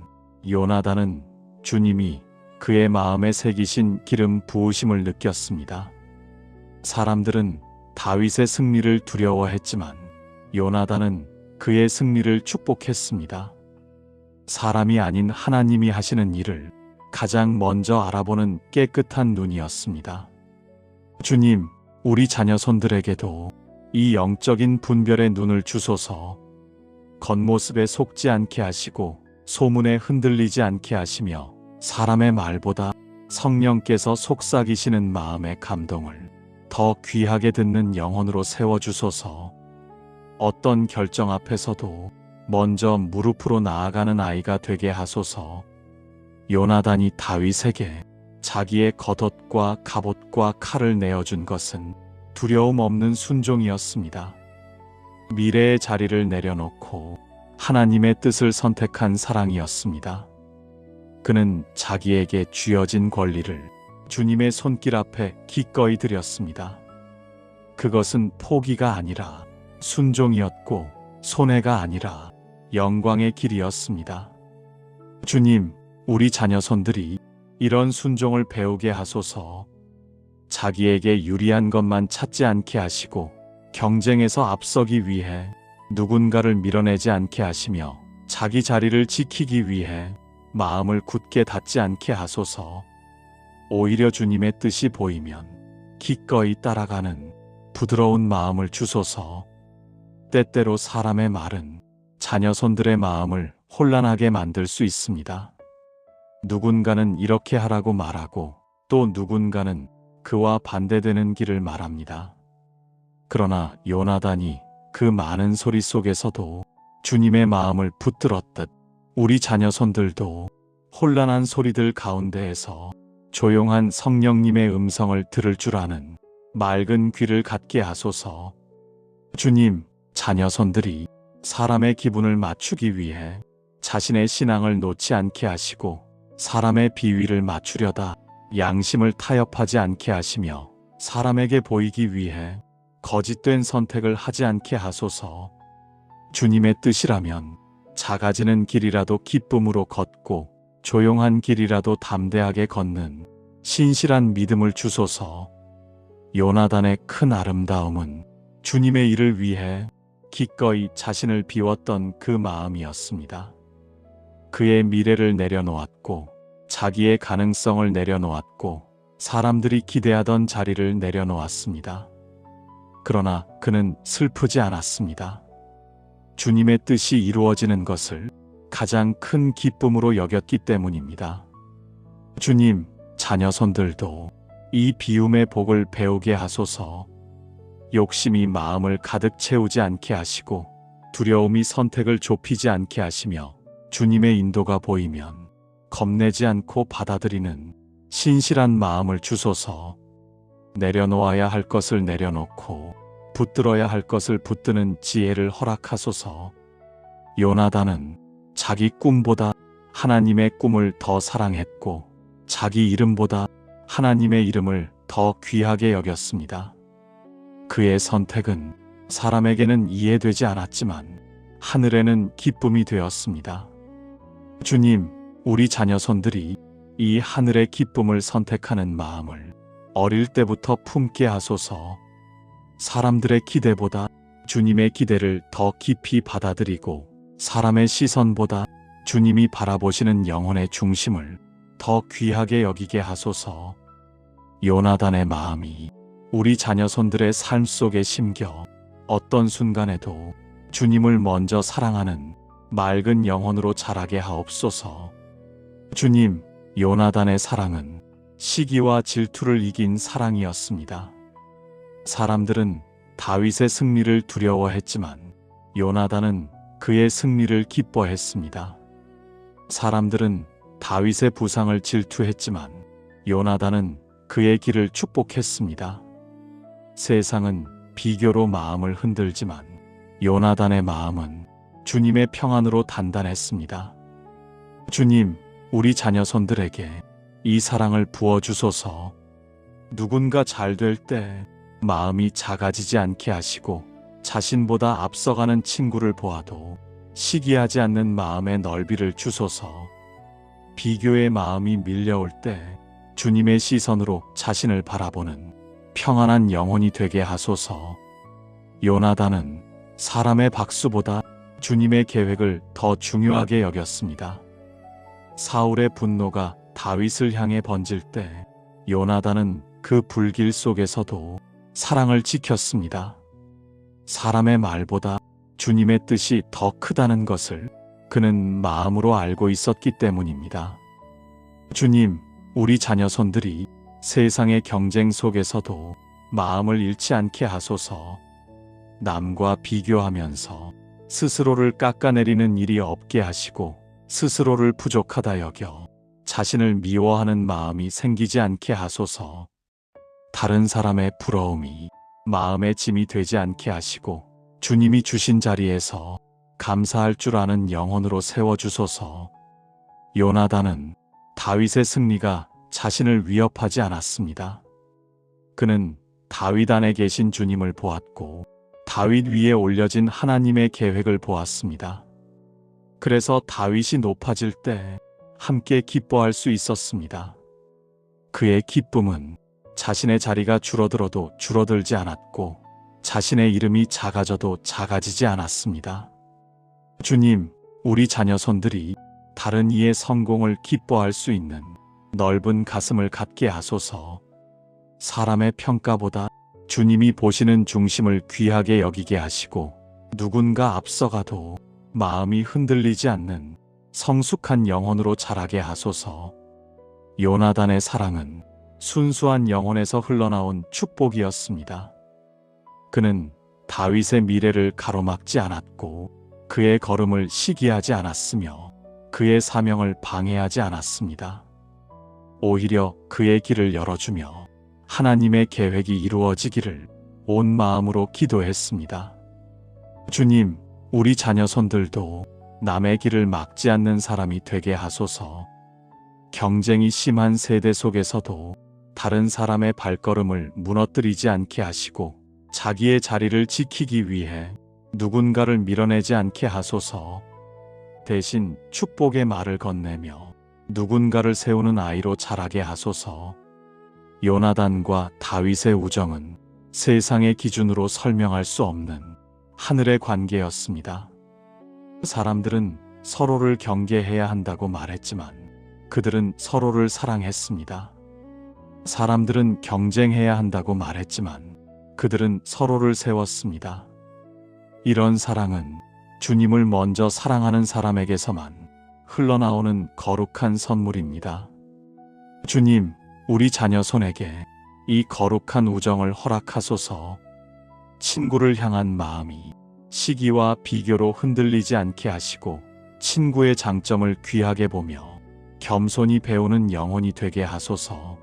Speaker 1: 요나단은 주님이 그의 마음에 새기신 기름 부으심을 느꼈습니다. 사람들은 다윗의 승리를 두려워했지만 요나단은 그의 승리를 축복했습니다. 사람이 아닌 하나님이 하시는 일을 가장 먼저 알아보는 깨끗한 눈이었습니다. 주님, 우리 자녀 손들에게도 이 영적인 분별의 눈을 주소서. 겉모습에 속지 않게 하시고 소문에 흔들리지 않게 하시며, 사람의 말보다 성령께서 속삭이시는 마음의 감동을 더 귀하게 듣는 영혼으로 세워주소서. 어떤 결정 앞에서도 먼저 무릎으로 나아가는 아이가 되게 하소서. 요나단이 다윗에게 자기의 겉옷과 갑옷과 칼을 내어준 것은 두려움 없는 순종이었습니다. 미래의 자리를 내려놓고 하나님의 뜻을 선택한 사랑이었습니다. 그는 자기에게 쥐어진 권리를 주님의 손길 앞에 기꺼이 드렸습니다. 그것은 포기가 아니라 순종이었고, 손해가 아니라 영광의 길이었습니다. 주님, 우리 자녀 손들이 이런 순종을 배우게 하소서. 자기에게 유리한 것만 찾지 않게 하시고 경쟁에서 앞서기 위해 누군가를 밀어내지 않게 하시며 자기 자리를 지키기 위해 마음을 굳게 닫지 않게 하소서. 오히려 주님의 뜻이 보이면 기꺼이 따라가는 부드러운 마음을 주소서. 때때로 사람의 말은 자녀손들의 마음을 혼란하게 만들 수 있습니다. 누군가는 이렇게 하라고 말하고 또 누군가는 그와 반대되는 길을 말합니다. 그러나 요나단이 그 많은 소리 속에서도 주님의 마음을 붙들었듯 우리 자녀손들도 혼란한 소리들 가운데에서 조용한 성령님의 음성을 들을 줄 아는 맑은 귀를 갖게 하소서. 주님, 자녀손들이 사람의 기분을 맞추기 위해 자신의 신앙을 놓지 않게 하시고 사람의 비위를 맞추려다 양심을 타협하지 않게 하시며 사람에게 보이기 위해 거짓된 선택을 하지 않게 하소서. 주님의 뜻이라면 작아지는 길이라도 기쁨으로 걷고 조용한 길이라도 담대하게 걷는 신실한 믿음을 주소서. 요나단의 큰 아름다움은 주님의 일을 위해 기꺼이 자신을 비웠던 그 마음이었습니다. 그의 미래를 내려놓았고 자기의 가능성을 내려놓았고 사람들이 기대하던 자리를 내려놓았습니다. 그러나 그는 슬프지 않았습니다. 주님의 뜻이 이루어지는 것을 가장 큰 기쁨으로 여겼기 때문입니다. 주님, 자녀손들도 이 비움의 복을 배우게 하소서. 욕심이 마음을 가득 채우지 않게 하시고 두려움이 선택을 좁히지 않게 하시며 주님의 인도가 보이면 겁내지 않고 받아들이는 신실한 마음을 주소서. 내려놓아야 할 것을 내려놓고 붙들어야 할 것을 붙드는 지혜를 허락하소서. 요나단은 자기 꿈보다 하나님의 꿈을 더 사랑했고 자기 이름보다 하나님의 이름을 더 귀하게 여겼습니다. 그의 선택은 사람에게는 이해되지 않았지만 하늘에는 기쁨이 되었습니다. 주님, 우리 자녀손들이 이 하늘의 기쁨을 선택하는 마음을 어릴 때부터 품게 하소서. 사람들의 기대보다 주님의 기대를 더 깊이 받아들이고 사람의 시선보다 주님이 바라보시는 영혼의 중심을 더 귀하게 여기게 하소서. 요나단의 마음이 우리 자녀손들의 삶 속에 심겨 어떤 순간에도 주님을 먼저 사랑하는 맑은 영혼으로 자라게 하옵소서. 주님, 요나단의 사랑은 시기와 질투를 이긴 사랑이었습니다. 사람들은 다윗의 승리를 두려워했지만 요나단은 그의 승리를 기뻐했습니다. 사람들은 다윗의 부상을 질투했지만 요나단은 그의 길을 축복했습니다. 세상은 비교로 마음을 흔들지만 요나단의 마음은 주님의 평안으로 단단했습니다. 주님, 우리 자녀손들에게 이 사랑을 부어주소서. 누군가 잘 될 때 마음이 작아지지 않게 하시고 자신보다 앞서가는 친구를 보아도 시기하지 않는 마음의 넓이를 주소서. 비교의 마음이 밀려올 때 주님의 시선으로 자신을 바라보는 평안한 영혼이 되게 하소서. 요나단은 사람의 박수보다 주님의 계획을 더 중요하게 여겼습니다. 사울의 분노가 다윗을 향해 번질 때 요나단은 그 불길 속에서도 사랑을 지켰습니다. 사람의 말보다 주님의 뜻이 더 크다는 것을 그는 마음으로 알고 있었기 때문입니다. 주님, 우리 자녀손들이 세상의 경쟁 속에서도 마음을 잃지 않게 하소서. 남과 비교하면서 스스로를 깎아내리는 일이 없게 하시고 스스로를 부족하다 여겨 자신을 미워하는 마음이 생기지 않게 하소서. 다른 사람의 부러움이 마음의 짐이 되지 않게 하시고 주님이 주신 자리에서 감사할 줄 아는 영혼으로 세워주소서. 요나단은 다윗의 승리가 자신을 위협하지 않았습니다. 그는 다윗 안에 계신 주님을 보았고 다윗 위에 올려진 하나님의 계획을 보았습니다. 그래서 다윗이 높아질 때 함께 기뻐할 수 있었습니다. 그의 기쁨은 자신의 자리가 줄어들어도 줄어들지 않았고 자신의 이름이 작아져도 작아지지 않았습니다. 주님, 우리 자녀손들이 다른 이의 성공을 기뻐할 수 있는 넓은 가슴을 갖게 하소서. 사람의 평가보다 주님이 보시는 중심을 귀하게 여기게 하시고 누군가 앞서가도 마음이 흔들리지 않는 성숙한 영혼으로 자라게 하소서. 요나단의 사랑은 순수한 영혼에서 흘러나온 축복이었습니다. 그는 다윗의 미래를 가로막지 않았고 그의 걸음을 시기하지 않았으며 그의 사명을 방해하지 않았습니다. 오히려 그의 길을 열어주며 하나님의 계획이 이루어지기를 온 마음으로 기도했습니다. 주님, 우리 자녀손들도 남의 길을 막지 않는 사람이 되게 하소서. 경쟁이 심한 세대 속에서도 다른 사람의 발걸음을 무너뜨리지 않게 하시고 자기의 자리를 지키기 위해 누군가를 밀어내지 않게 하소서. 대신 축복의 말을 건네며 누군가를 세우는 아이로 자라게 하소서. 요나단과 다윗의 우정은 세상의 기준으로 설명할 수 없는 하늘의 관계였습니다. 사람들은 서로를 경계해야 한다고 말했지만 그들은 서로를 사랑했습니다. 사람들은 경쟁해야 한다고 말했지만 그들은 서로를 세웠습니다. 이런 사랑은 주님을 먼저 사랑하는 사람에게서만 흘러나오는 거룩한 선물입니다. 주님, 우리 자녀손에게 이 거룩한 우정을 허락하소서. 친구를 향한 마음이 시기와 비교로 흔들리지 않게 하시고 친구의 장점을 귀하게 보며 겸손히 배우는 영혼이 되게 하소서.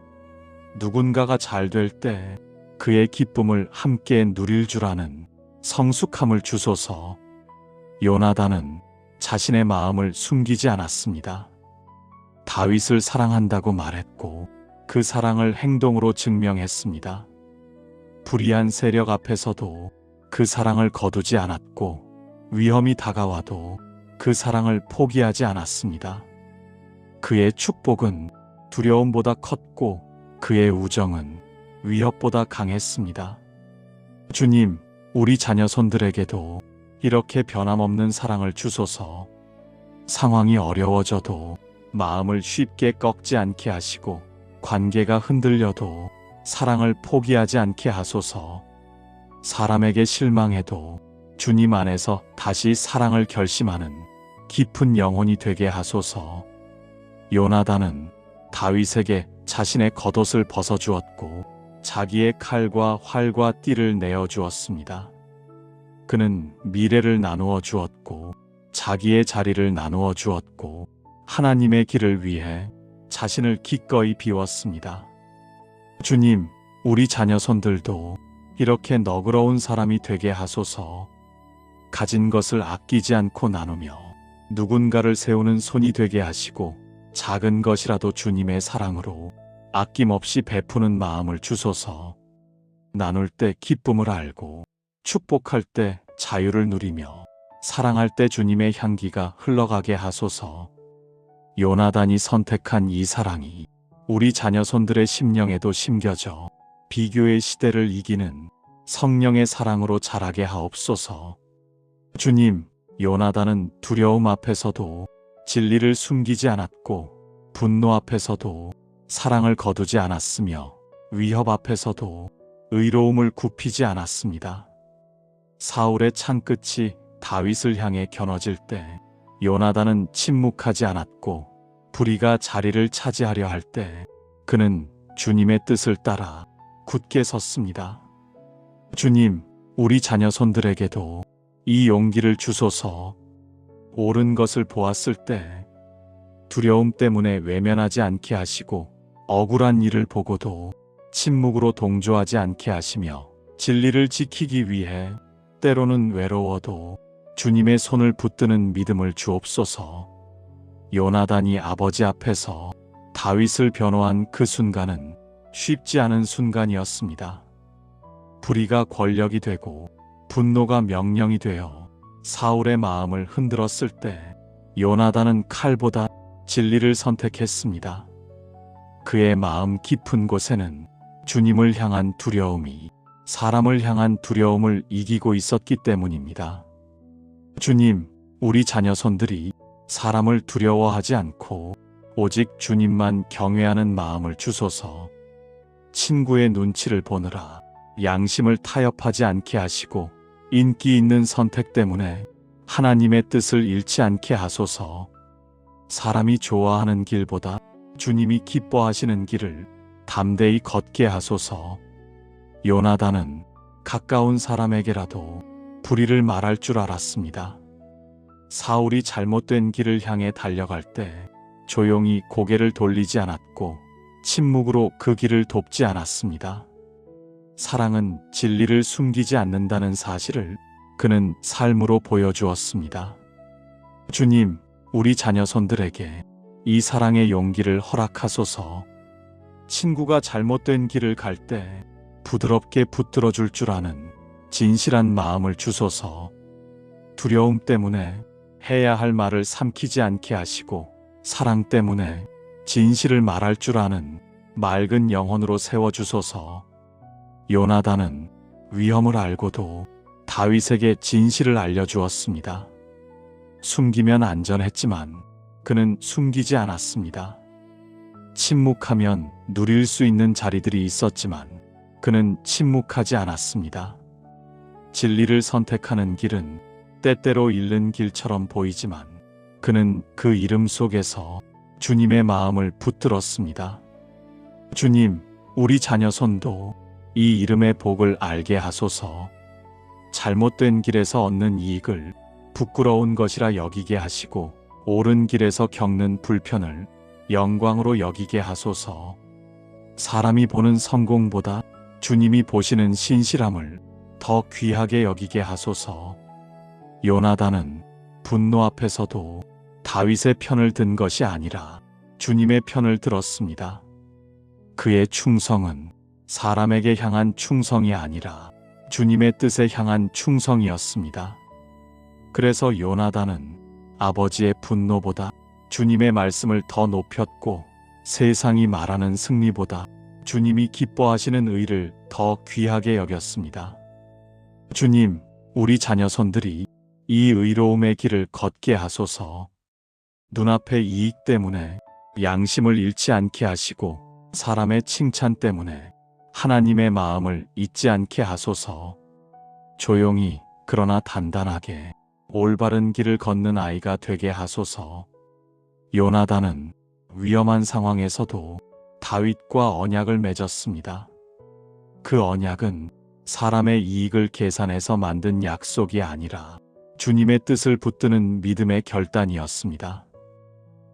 Speaker 1: 누군가가 잘 될 때 그의 기쁨을 함께 누릴 줄 아는 성숙함을 주소서. 요나단은 자신의 마음을 숨기지 않았습니다. 다윗을 사랑한다고 말했고 그 사랑을 행동으로 증명했습니다. 불의한 세력 앞에서도 그 사랑을 거두지 않았고 위험이 다가와도 그 사랑을 포기하지 않았습니다. 그의 축복은 두려움보다 컸고 그의 우정은 위협보다 강했습니다. 주님, 우리 자녀손들에게도 이렇게 변함없는 사랑을 주소서. 상황이 어려워져도 마음을 쉽게 꺾지 않게 하시고 관계가 흔들려도 사랑을 포기하지 않게 하소서. 사람에게 실망해도 주님 안에서 다시 사랑을 결심하는 깊은 영혼이 되게 하소서. 요나단은 다윗에게 자신의 겉옷을 벗어주었고 자기의 칼과 활과 띠를 내어주었습니다. 그는 미래를 나누어 주었고 자기의 자리를 나누어 주었고 하나님의 길을 위해 자신을 기꺼이 비웠습니다. 주님, 우리 자녀손들도 이렇게 너그러운 사람이 되게 하소서. 가진 것을 아끼지 않고 나누며 누군가를 세우는 손이 되게 하시고 작은 것이라도 주님의 사랑으로 아낌없이 베푸는 마음을 주소서. 나눌 때 기쁨을 알고 축복할 때 자유를 누리며 사랑할 때 주님의 향기가 흘러가게 하소서. 요나단이 선택한 이 사랑이 우리 자녀손들의 심령에도 심겨져 비교의 시대를 이기는 성령의 사랑으로 자라게 하옵소서. 주님, 요나단은 두려움 앞에서도 진리를 숨기지 않았고 분노 앞에서도 사랑을 거두지 않았으며 위협 앞에서도 의로움을 굽히지 않았습니다. 사울의 창끝이 다윗을 향해 겨눠질 때 요나단은 침묵하지 않았고 불의가 자리를 차지하려 할 때 그는 주님의 뜻을 따라 굳게 섰습니다. 주님, 우리 자녀손들에게도 이 용기를 주소서. 옳은 것을 보았을 때 두려움 때문에 외면하지 않게 하시고 억울한 일을 보고도 침묵으로 동조하지 않게 하시며 진리를 지키기 위해 때로는 외로워도 주님의 손을 붙드는 믿음을 주옵소서. 요나단이 아버지 앞에서 다윗을 변호한 그 순간은 쉽지 않은 순간이었습니다. 불의가 권력이 되고 분노가 명령이 되어 사울의 마음을 흔들었을 때 요나단은 칼보다 진리를 선택했습니다. 그의 마음 깊은 곳에는 주님을 향한 두려움이 사람을 향한 두려움을 이기고 있었기 때문입니다. 주님, 우리 자녀손들이 사람을 두려워하지 않고 오직 주님만 경외하는 마음을 주소서. 친구의 눈치를 보느라 양심을 타협하지 않게 하시고 인기 있는 선택 때문에 하나님의 뜻을 잃지 않게 하소서. 사람이 좋아하는 길보다 주님이 기뻐하시는 길을 담대히 걷게 하소서. 요나단은 가까운 사람에게라도 불의를 말할 줄 알았습니다. 사울이 잘못된 길을 향해 달려갈 때 조용히 고개를 돌리지 않았고 침묵으로 그 길을 돕지 않았습니다. 사랑은 진리를 숨기지 않는다는 사실을 그는 삶으로 보여주었습니다. 주님, 우리 자녀손들에게 이 사랑의 용기를 허락하소서. 친구가 잘못된 길을 갈 때 부드럽게 붙들어 줄 줄 아는 진실한 마음을 주소서. 두려움 때문에 해야 할 말을 삼키지 않게 하시고 사랑 때문에 진실을 말할 줄 아는 맑은 영혼으로 세워주소서. 요나단은 위험을 알고도 다윗에게 진실을 알려주었습니다. 숨기면 안전했지만 그는 숨기지 않았습니다. 침묵하면 누릴 수 있는 자리들이 있었지만 그는 침묵하지 않았습니다. 진리를 선택하는 길은 때때로 잃는 길처럼 보이지만 그는 그 이름 속에서 주님의 마음을 붙들었습니다. 주님, 우리 자녀손도 이 이름의 복을 알게 하소서. 잘못된 길에서 얻는 이익을 부끄러운 것이라 여기게 하시고 옳은 길에서 겪는 불편을 영광으로 여기게 하소서. 사람이 보는 성공보다 주님이 보시는 신실함을 더 귀하게 여기게 하소서. 요나단은 분노 앞에서도 다윗의 편을 든 것이 아니라 주님의 편을 들었습니다. 그의 충성은 사람에게 향한 충성이 아니라 주님의 뜻에 향한 충성이었습니다. 그래서 요나단은 아버지의 분노보다 주님의 말씀을 더 높였고 세상이 말하는 승리보다 주님이 기뻐하시는 의를 더 귀하게 여겼습니다. 주님, 우리 자녀손들이 이 의로움의 길을 걷게 하소서. 눈앞의 이익 때문에 양심을 잃지 않게 하시고 사람의 칭찬 때문에 하나님의 마음을 잊지 않게 하소서. 조용히 그러나 단단하게 올바른 길을 걷는 아이가 되게 하소서. 요나단은 위험한 상황에서도 다윗과 언약을 맺었습니다. 그 언약은 사람의 이익을 계산해서 만든 약속이 아니라 주님의 뜻을 붙드는 믿음의 결단이었습니다.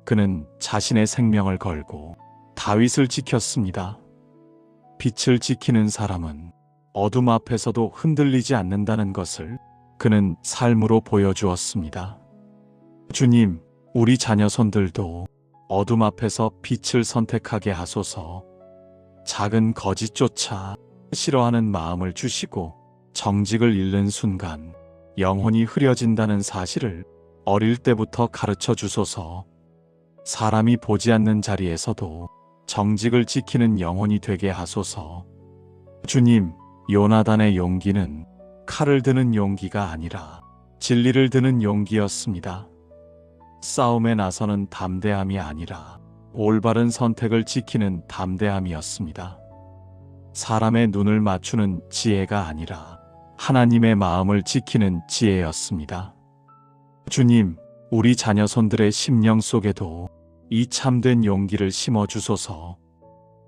Speaker 1: 그는 자신의 생명을 걸고 다윗을 지켰습니다. 빛을 지키는 사람은 어둠 앞에서도 흔들리지 않는다는 것을 그는 삶으로 보여주었습니다. 주님, 우리 자녀손들도 어둠 앞에서 빛을 선택하게 하소서. 작은 거짓조차 싫어하는 마음을 주시고 정직을 잃는 순간 영혼이 흐려진다는 사실을 어릴 때부터 가르쳐 주소서. 사람이 보지 않는 자리에서도 정직을 지키는 영혼이 되게 하소서. 주님, 요나단의 용기는 칼을 드는 용기가 아니라 진리를 드는 용기였습니다. 싸움에 나서는 담대함이 아니라 올바른 선택을 지키는 담대함이었습니다. 사람의 눈을 맞추는 지혜가 아니라 하나님의 마음을 지키는 지혜였습니다. 주님, 우리 자녀손들의 심령 속에도 이 참된 용기를 심어주소서.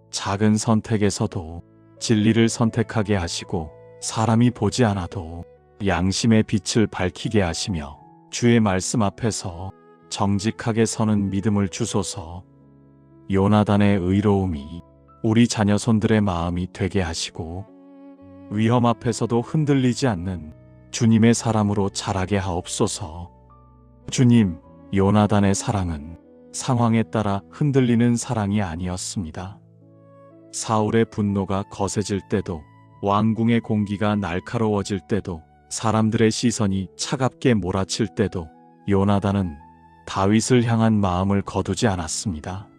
Speaker 1: 작은 선택에서도 진리를 선택하게 하시고 사람이 보지 않아도 양심의 빛을 밝히게 하시며 주의 말씀 앞에서 정직하게 서는 믿음을 주소서. 요나단의 의로움이 우리 자녀손들의 마음이 되게 하시고 위험 앞에서도 흔들리지 않는 주님의 사람으로 자라게 하옵소서. 주님, 요나단의 사랑은 상황에 따라 흔들리는 사랑이 아니었습니다. 사울의 분노가 거세질 때도, 왕궁의 공기가 날카로워질 때도, 사람들의 시선이 차갑게 몰아칠 때도 요나단은 다윗을 향한 마음을 거두지 않았습니다.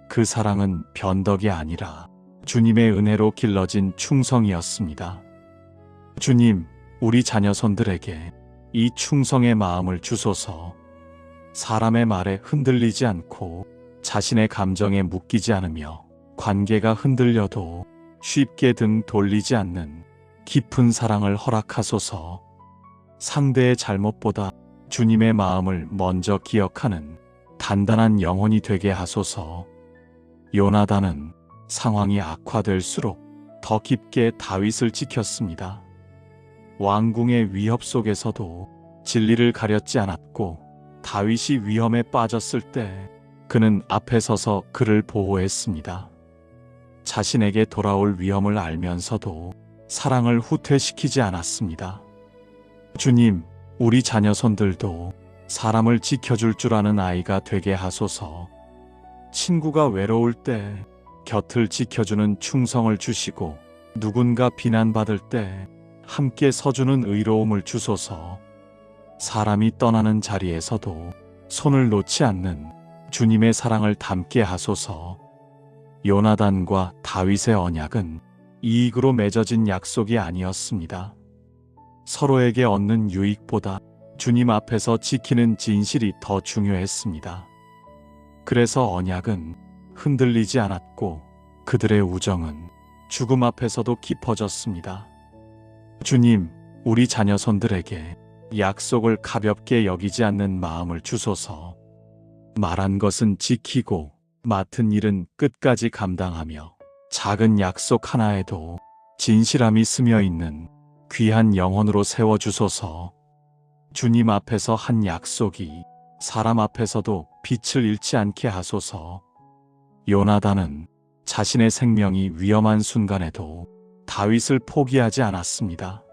Speaker 1: 그 사랑은 변덕이 아니라 주님의 은혜로 길러진 충성이었습니다. 주님, 우리 자녀손들에게 이 충성의 마음을 주소서. 사람의 말에 흔들리지 않고 자신의 감정에 묶이지 않으며 관계가 흔들려도 쉽게 등 돌리지 않는 깊은 사랑을 허락하소서. 상대의 잘못보다 주님의 마음을 먼저 기억하는 단단한 영혼이 되게 하소서. 요나단은 상황이 악화될수록 더 깊게 다윗을 지켰습니다. 왕궁의 위협 속에서도 진리를 가렸지 않았고, 다윗이 위험에 빠졌을 때 그는 앞에 서서 그를 보호했습니다. 자신에게 돌아올 위험을 알면서도 사랑을 후퇴시키지 않았습니다. 주님, 우리 자녀손들도 사람을 지켜줄 줄 아는 아이가 되게 하소서. 친구가 외로울 때 곁을 지켜주는 충성을 주시고, 누군가 비난받을 때 함께 서주는 의로움을 주소서. 사람이 떠나는 자리에서도 손을 놓지 않는 주님의 사랑을 담게 하소서. 요나단과 다윗의 언약은 이익으로 맺어진 약속이 아니었습니다. 서로에게 얻는 유익보다 주님 앞에서 지키는 진실이 더 중요했습니다. 그래서 언약은 흔들리지 않았고, 그들의 우정은 죽음 앞에서도 깊어졌습니다. 주님, 우리 자녀손들에게 약속을 가볍게 여기지 않는 마음을 주소서. 말한 것은 지키고 맡은 일은 끝까지 감당하며 작은 약속 하나에도 진실함이 스며 있는 귀한 영혼으로 세워주소서. 주님 앞에서 한 약속이 사람 앞에서도 빛을 잃지 않게 하소서. 요나단은 자신의 생명이 위험한 순간에도 다윗을 포기하지 않았습니다.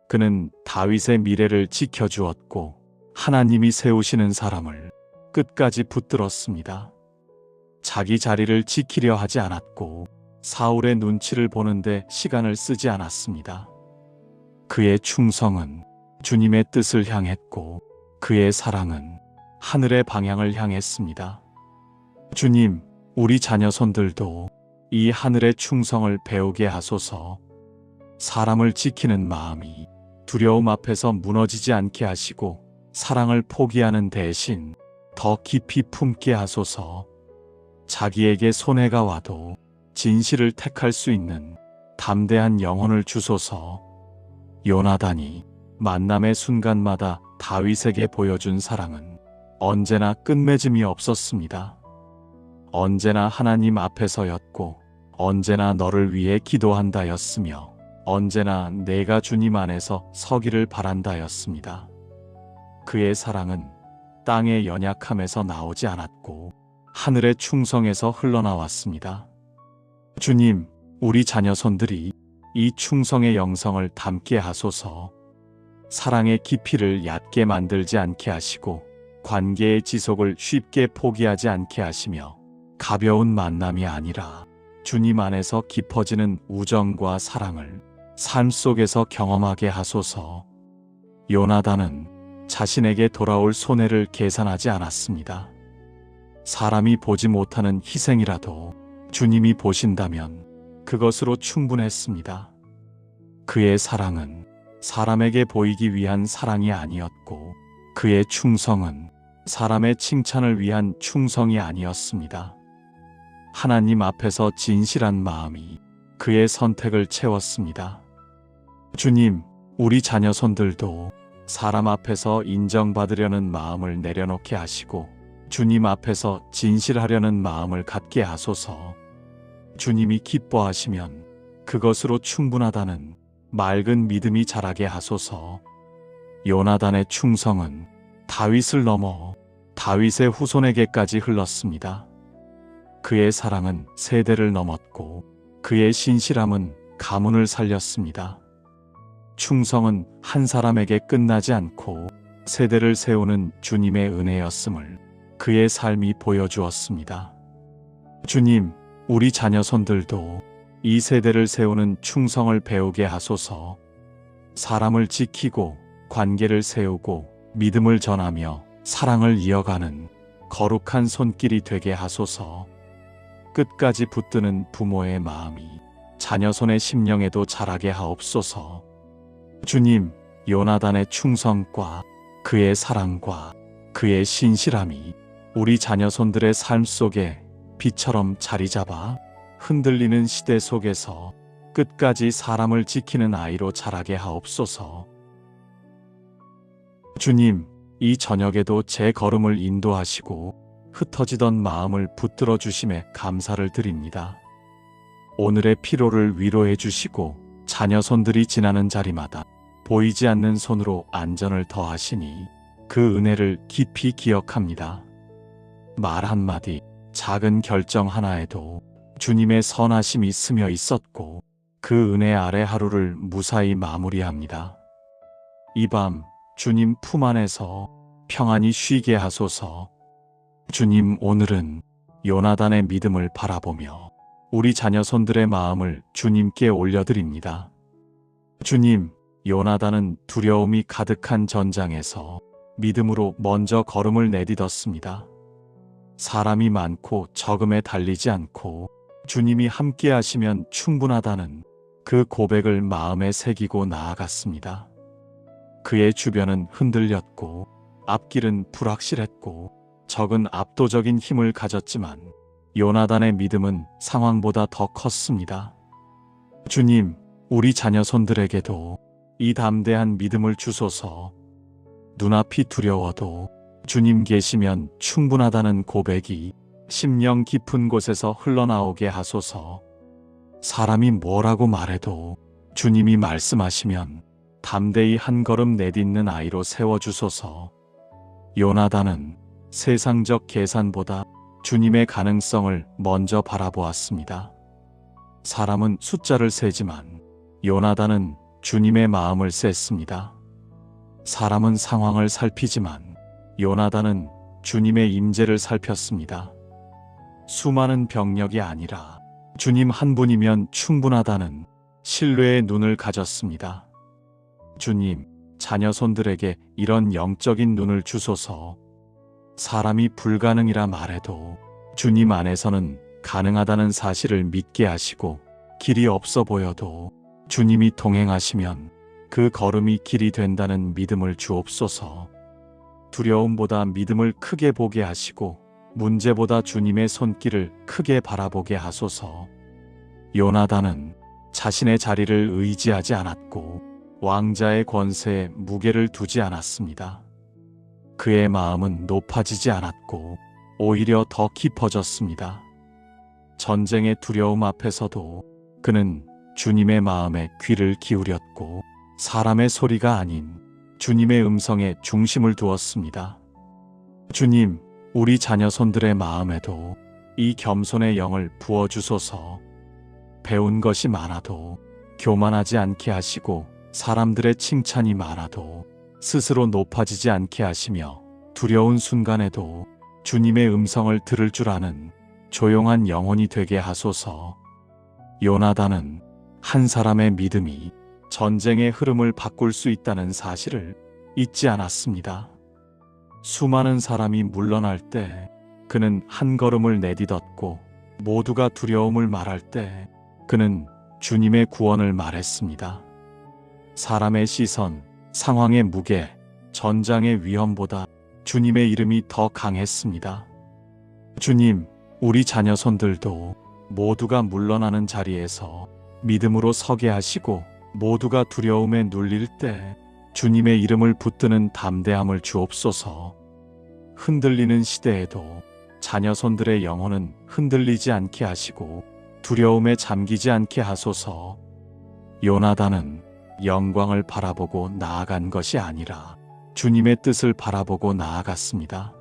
Speaker 1: 그는 다윗의 미래를 지켜주었고, 하나님이 세우시는 사람을 끝까지 붙들었습니다. 자기 자리를 지키려 하지 않았고, 사울의 눈치를 보는데 시간을 쓰지 않았습니다. 그의 충성은 주님의 뜻을 향했고, 그의 사랑은 하늘의 방향을 향했습니다. 주님, 우리 자녀손들도 이 하늘의 충성을 배우게 하소서. 사람을 지키는 마음이 두려움 앞에서 무너지지 않게 하시고, 사랑을 포기하는 대신 더 깊이 품게 하소서. 자기에게 손해가 와도 진실을 택할 수 있는 담대한 영혼을 주소서. 요나단이 만남의 순간마다 다윗에게 보여준 사랑은 언제나 끝맺음이 없었습니다. 언제나 하나님 앞에서였고, 언제나 너를 위해 기도한다였으며, 언제나 내가 주님 안에서 서기를 바란다였습니다. 그의 사랑은 땅의 연약함에서 나오지 않았고, 하늘의 충성에서 흘러나왔습니다. 주님, 우리 자녀손들이 이 충성의 영성을 담게 하소서. 사랑의 깊이를 얕게 만들지 않게 하시고, 관계의 지속을 쉽게 포기하지 않게 하시며, 가벼운 만남이 아니라 주님 안에서 깊어지는 우정과 사랑을 삶 속에서 경험하게 하소서. 요나단은 자신에게 돌아올 손해를 계산하지 않았습니다. 사람이 보지 못하는 희생이라도 주님이 보신다면 그것으로 충분했습니다. 그의 사랑은 사람에게 보이기 위한 사랑이 아니었고, 그의 충성은 사람의 칭찬을 위한 충성이 아니었습니다. 하나님 앞에서 진실한 마음이 그의 선택을 채웠습니다. 주님, 우리 자녀손들도 사람 앞에서 인정받으려는 마음을 내려놓게 하시고, 주님 앞에서 진실하려는 마음을 갖게 하소서. 주님이 기뻐하시면 그것으로 충분하다는 맑은 믿음이 자라게 하소서. 요나단의 충성은 다윗을 넘어 다윗의 후손에게까지 흘렀습니다. 그의 사랑은 세대를 넘었고, 그의 신실함은 가문을 살렸습니다. 충성은 한 사람에게 끝나지 않고 세대를 세우는 주님의 은혜였음을 그의 삶이 보여주었습니다. 주님, 우리 자녀손들도 이 세대를 세우는 충성을 배우게 하소서. 사람을 지키고 관계를 세우고 믿음을 전하며 사랑을 이어가는 거룩한 손길이 되게 하소서. 끝까지 붙드는 부모의 마음이 자녀 손의 심령에도 자라게 하옵소서. 주님, 요나단의 충성과 그의 사랑과 그의 신실함이 우리 자녀손들의 삶 속에 빛처럼 자리 잡아 흔들리는 시대 속에서 끝까지 사람을 지키는 아이로 자라게 하옵소서. 주님, 이 저녁에도 제 걸음을 인도하시고 흩어지던 마음을 붙들어 주심에 감사를 드립니다. 오늘의 피로를 위로해 주시고 자녀손들이 지나는 자리마다 보이지 않는 손으로 안전을 더하시니 그 은혜를 깊이 기억합니다. 말 한마디, 작은 결정 하나에도 주님의 선하심이 스며 있었고 그 은혜 아래 하루를 무사히 마무리합니다. 이 밤 주님 품 안에서 평안히 쉬게 하소서. 주님, 오늘은 요나단의 믿음을 바라보며 우리 자녀손들의 마음을 주님께 올려드립니다. 주님, 요나단은 두려움이 가득한 전장에서 믿음으로 먼저 걸음을 내딛었습니다. 사람이 많고 적음에 달리지 않고 주님이 함께 하시면 충분하다는 그 고백을 마음에 새기고 나아갔습니다. 그의 주변은 흔들렸고 앞길은 불확실했고 적은 압도적인 힘을 가졌지만 요나단의 믿음은 상황보다 더 컸습니다. 주님, 우리 자녀손들에게도 이 담대한 믿음을 주소서. 눈앞이 두려워도 주님 계시면 충분하다는 고백이 심령 깊은 곳에서 흘러나오게 하소서. 사람이 뭐라고 말해도 주님이 말씀하시면 담대히 한 걸음 내딛는 아이로 세워주소서. 요나단은 세상적 계산보다 주님의 가능성을 먼저 바라보았습니다. 사람은 숫자를 세지만 요나단은 주님의 마음을 셌습니다. 사람은 상황을 살피지만 요나단은 주님의 임재를 살폈습니다. 수많은 병력이 아니라 주님 한 분이면 충분하다는 신뢰의 눈을 가졌습니다. 주님, 자녀손들에게 이런 영적인 눈을 주소서. 사람이 불가능이라 말해도 주님 안에서는 가능하다는 사실을 믿게 하시고 길이 없어 보여도 주님이 동행하시면 그 걸음이 길이 된다는 믿음을 주옵소서. 두려움보다 믿음을 크게 보게 하시고 문제보다 주님의 손길을 크게 바라보게 하소서. 요나단은 자신의 자리를 의지하지 않았고 왕자의 권세에 무게를 두지 않았습니다. 그의 마음은 높아지지 않았고 오히려 더 깊어졌습니다. 전쟁의 두려움 앞에서도 그는 주님의 마음에 귀를 기울였고 사람의 소리가 아닌 주님의 음성에 중심을 두었습니다. 주님, 우리 자녀손들의 마음에도 이 겸손의 영을 부어주소서. 배운 것이 많아도 교만하지 않게 하시고 사람들의 칭찬이 많아도 스스로 높아지지 않게 하시며 두려운 순간에도 주님의 음성을 들을 줄 아는 조용한 영혼이 되게 하소서. 요나단은 한 사람의 믿음이 전쟁의 흐름을 바꿀 수 있다는 사실을 잊지 않았습니다. 수많은 사람이 물러날 때 그는 한 걸음을 내딛었고 모두가 두려움을 말할 때 그는 주님의 구원을 말했습니다. 사람의 시선, 상황의 무게, 전장의 위험보다 주님의 이름이 더 강했습니다. 주님, 우리 자녀손들도 모두가 물러나는 자리에서 믿음으로 서게 하시고 모두가 두려움에 눌릴 때 주님의 이름을 붙드는 담대함을 주옵소서. 흔들리는 시대에도 자녀손들의 영혼은 흔들리지 않게 하시고 두려움에 잠기지 않게 하소서. 요나단은 영광을 바라보고 나아간 것이 아니라 주님의 뜻을 바라보고 나아갔습니다.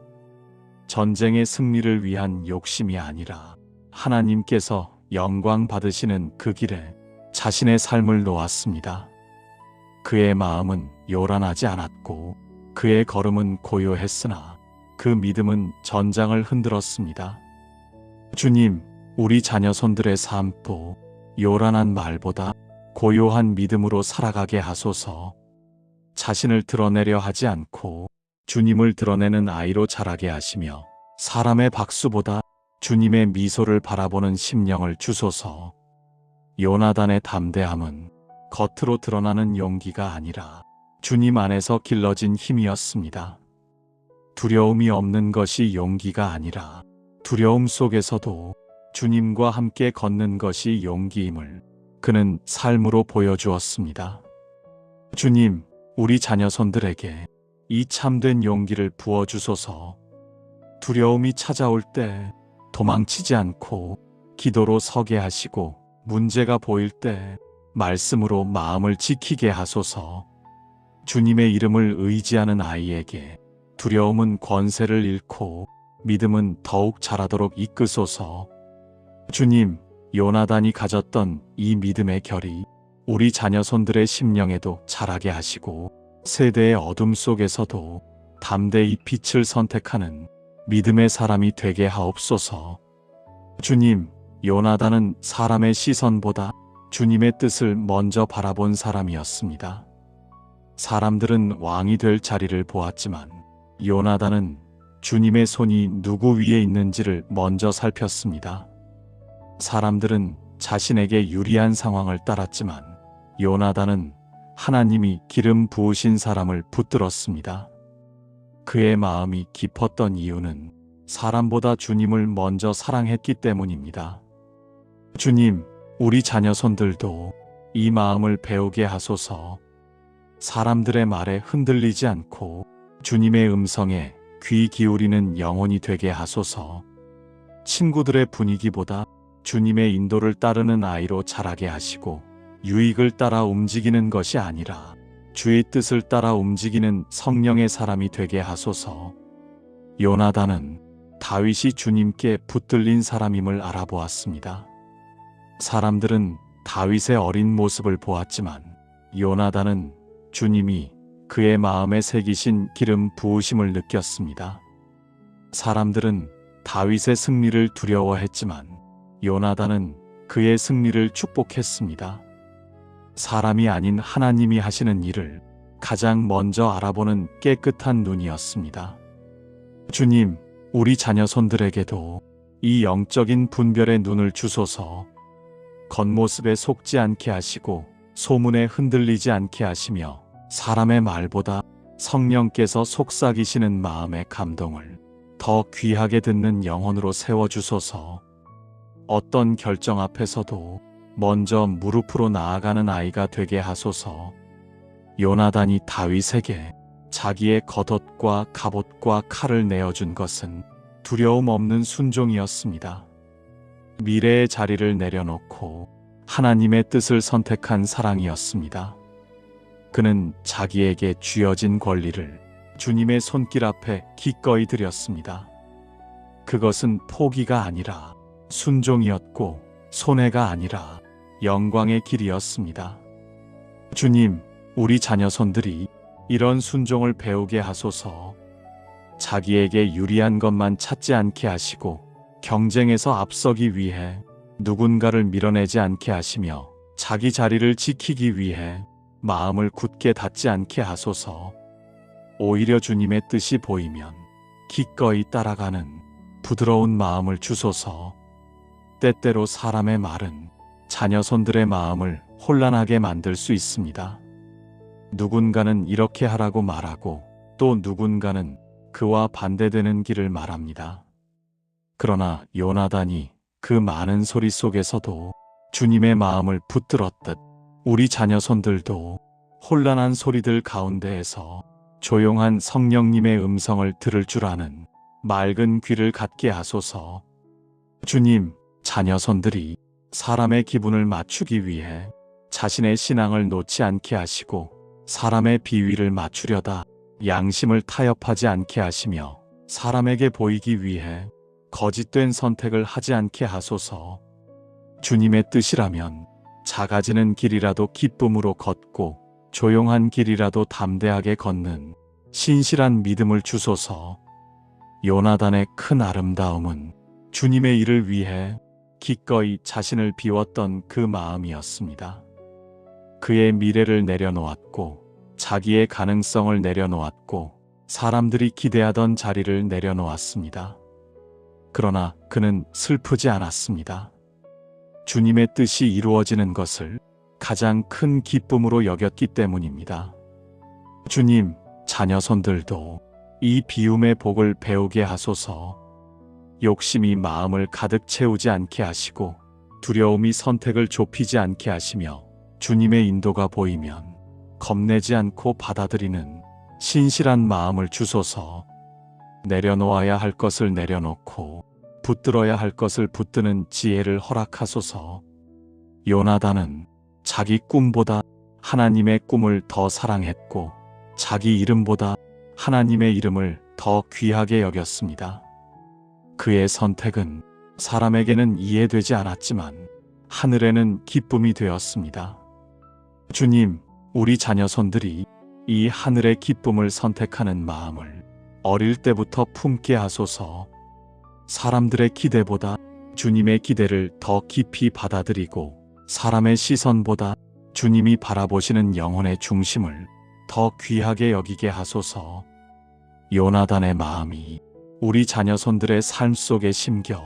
Speaker 1: 전쟁의 승리를 위한 욕심이 아니라 하나님께서 영광 받으시는 그 길에 자신의 삶을 놓았습니다. 그의 마음은 요란하지 않았고 그의 걸음은 고요했으나 그 믿음은 전장을 흔들었습니다. 주님, 우리 자녀손들의 삶도 요란한 말보다 고요한 믿음으로 살아가게 하소서. 자신을 드러내려 하지 않고 주님을 드러내는 아이로 자라게 하시며 사람의 박수보다 주님의 미소를 바라보는 심령을 주소서. 요나단의 담대함은 겉으로 드러나는 용기가 아니라 주님 안에서 길러진 힘이었습니다. 두려움이 없는 것이 용기가 아니라 두려움 속에서도 주님과 함께 걷는 것이 용기임을 그는 삶으로 보여주었습니다. 주님, 우리 자녀손들에게 이 참된 용기를 부어주소서. 두려움이 찾아올 때 도망치지 않고 기도로 서게 하시고, 문제가 보일 때 말씀으로 마음을 지키게 하소서. 주님의 이름을 의지하는 아이에게 두려움은 권세를 잃고 믿음은 더욱 자라도록 이끄소서. 주님, 요나단이 가졌던 이 믿음의 결이 우리 자녀손들의 심령에도 자라게 하시고, 세대의 어둠 속에서도 담대히 빛을 선택하는 믿음의 사람이 되게 하옵소서. 주님, 요나단은 사람의 시선보다 주님의 뜻을 먼저 바라본 사람이었습니다. 사람들은 왕이 될 자리를 보았지만 요나단은 주님의 손이 누구 위에 있는지를 먼저 살폈습니다. 사람들은 자신에게 유리한 상황을 따랐지만 요나단은 하나님이 기름 부으신 사람을 붙들었습니다. 그의 마음이 깊었던 이유는 사람보다 주님을 먼저 사랑했기 때문입니다. 주님, 우리 자녀손들도 이 마음을 배우게 하소서. 사람들의 말에 흔들리지 않고 주님의 음성에 귀 기울이는 영혼이 되게 하소서. 친구들의 분위기보다 주님의 인도를 따르는 아이로 자라게 하시고, 유익을 따라 움직이는 것이 아니라 주의 뜻을 따라 움직이는 성령의 사람이 되게 하소서. 요나단은 다윗이 주님께 붙들린 사람임을 알아보았습니다. 사람들은 다윗의 어린 모습을 보았지만 요나단은 주님이 그의 마음에 새기신 기름 부으심을 느꼈습니다. 사람들은 다윗의 승리를 두려워했지만 요나단은 그의 승리를 축복했습니다. 사람이 아닌 하나님이 하시는 일을 가장 먼저 알아보는 깨끗한 눈이었습니다. 주님, 우리 자녀손들에게도 이 영적인 분별의 눈을 주소서. 겉모습에 속지 않게 하시고 소문에 흔들리지 않게 하시며, 사람의 말보다 성령께서 속삭이시는 마음의 감동을 더 귀하게 듣는 영혼으로 세워주소서. 어떤 결정 앞에서도 먼저 무릎으로 나아가는 아이가 되게 하소서. 요나단이 다윗에게 자기의 겉옷과 갑옷과 칼을 내어준 것은 두려움 없는 순종이었습니다. 미래의 자리를 내려놓고 하나님의 뜻을 선택한 사랑이었습니다. 그는 자기에게 쥐어진 권리를 주님의 손길 앞에 기꺼이 드렸습니다. 그것은 포기가 아니라 순종이었고, 손해가 아니라 영광의 길이었습니다. 주님, 우리 자녀손들이 이런 순종을 배우게 하소서. 자기에게 유리한 것만 찾지 않게 하시고, 경쟁에서 앞서기 위해 누군가를 밀어내지 않게 하시며, 자기 자리를 지키기 위해 마음을 굳게 닫지 않게 하소서. 오히려 주님의 뜻이 보이면 기꺼이 따라가는 부드러운 마음을 주소서. 때때로 사람의 말은 자녀손들의 마음을 혼란하게 만들 수 있습니다. 누군가는 이렇게 하라고 말하고 또 누군가는 그와 반대되는 길을 말합니다. 그러나 요나단이 그 많은 소리 속에서도 주님의 마음을 붙들었듯 우리 자녀손들도 혼란한 소리들 가운데에서 조용한 성령님의 음성을 들을 줄 아는 맑은 귀를 갖게 하소서. 주님, 자녀손들이 사람의 기분을 맞추기 위해 자신의 신앙을 놓지 않게 하시고, 사람의 비위를 맞추려다 양심을 타협하지 않게 하시며, 사람에게 보이기 위해 거짓된 선택을 하지 않게 하소서. 주님의 뜻이라면 작아지는 길이라도 기쁨으로 걷고 조용한 길이라도 담대하게 걷는 신실한 믿음을 주소서. 요나단의 큰 아름다움은 주님의 일을 위해 기꺼이 자신을 비웠던 그 마음이었습니다. 그의 미래를 내려놓았고, 자기의 가능성을 내려놓았고, 사람들이 기대하던 자리를 내려놓았습니다. 그러나 그는 슬프지 않았습니다. 주님의 뜻이 이루어지는 것을 가장 큰 기쁨으로 여겼기 때문입니다. 주님, 자녀손들도 이 비움의 복을 배우게 하소서. 욕심이 마음을 가득 채우지 않게 하시고 두려움이 선택을 좁히지 않게 하시며 주님의 인도가 보이면 겁내지 않고 받아들이는 신실한 마음을 주소서. 내려놓아야 할 것을 내려놓고 붙들어야 할 것을 붙드는 지혜를 허락하소서. 요나단은 자기 꿈보다 하나님의 꿈을 더 사랑했고 자기 이름보다 하나님의 이름을 더 귀하게 여겼습니다. 그의 선택은 사람에게는 이해되지 않았지만 하늘에는 기쁨이 되었습니다. 주님, 우리 자녀손들이 이 하늘의 기쁨을 선택하는 마음을 어릴 때부터 품게 하소서. 사람들의 기대보다 주님의 기대를 더 깊이 받아들이고 사람의 시선보다 주님이 바라보시는 영혼의 중심을 더 귀하게 여기게 하소서. 요나단의 마음이 우리 자녀손들의 삶 속에 심겨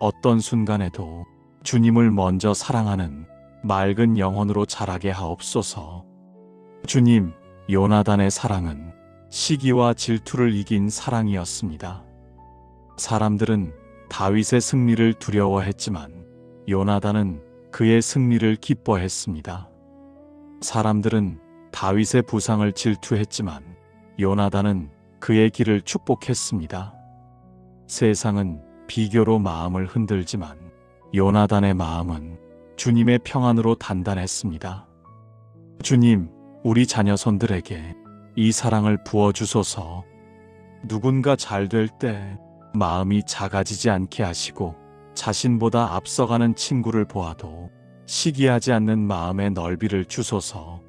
Speaker 1: 어떤 순간에도 주님을 먼저 사랑하는 맑은 영혼으로 자라게 하옵소서. 주님, 요나단의 사랑은 시기와 질투를 이긴 사랑이었습니다. 사람들은 다윗의 승리를 두려워했지만 요나단은 그의 승리를 기뻐했습니다. 사람들은 다윗의 부상을 질투했지만 요나단은 그의 길을 축복했습니다. 세상은 비교로 마음을 흔들지만 요나단의 마음은 주님의 평안으로 단단했습니다. 주님, 우리 자녀손들에게 이 사랑을 부어주소서. 누군가 잘 될 때 마음이 작아지지 않게 하시고 자신보다 앞서가는 친구를 보아도 시기하지 않는 마음의 넓이를 주소서.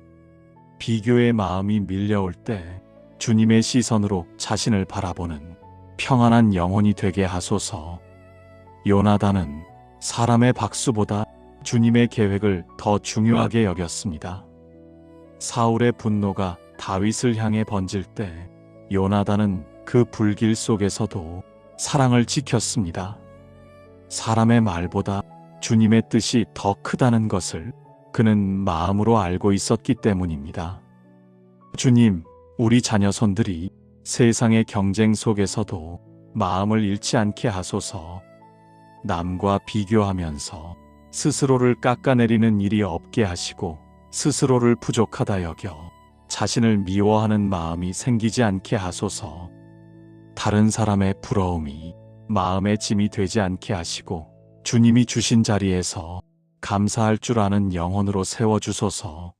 Speaker 1: 비교의 마음이 밀려올 때 주님의 시선으로 자신을 바라보는 평안한 영혼이 되게 하소서. 요나단은 사람의 박수보다 주님의 계획을 더 중요하게 여겼습니다. 사울의 분노가 다윗을 향해 번질 때 요나단은 그 불길 속에서도 사랑을 지켰습니다. 사람의 말보다 주님의 뜻이 더 크다는 것을 그는 마음으로 알고 있었기 때문입니다. 주님, 우리 자녀손들이 세상의 경쟁 속에서도 마음을 잃지 않게 하소서. 남과 비교하면서 스스로를 깎아내리는 일이 없게 하시고 스스로를 부족하다 여겨 자신을 미워하는 마음이 생기지 않게 하소서. 다른 사람의 부러움이 마음의 짐이 되지 않게 하시고 주님이 주신 자리에서 감사할 줄 아는 영혼으로 세워주소서.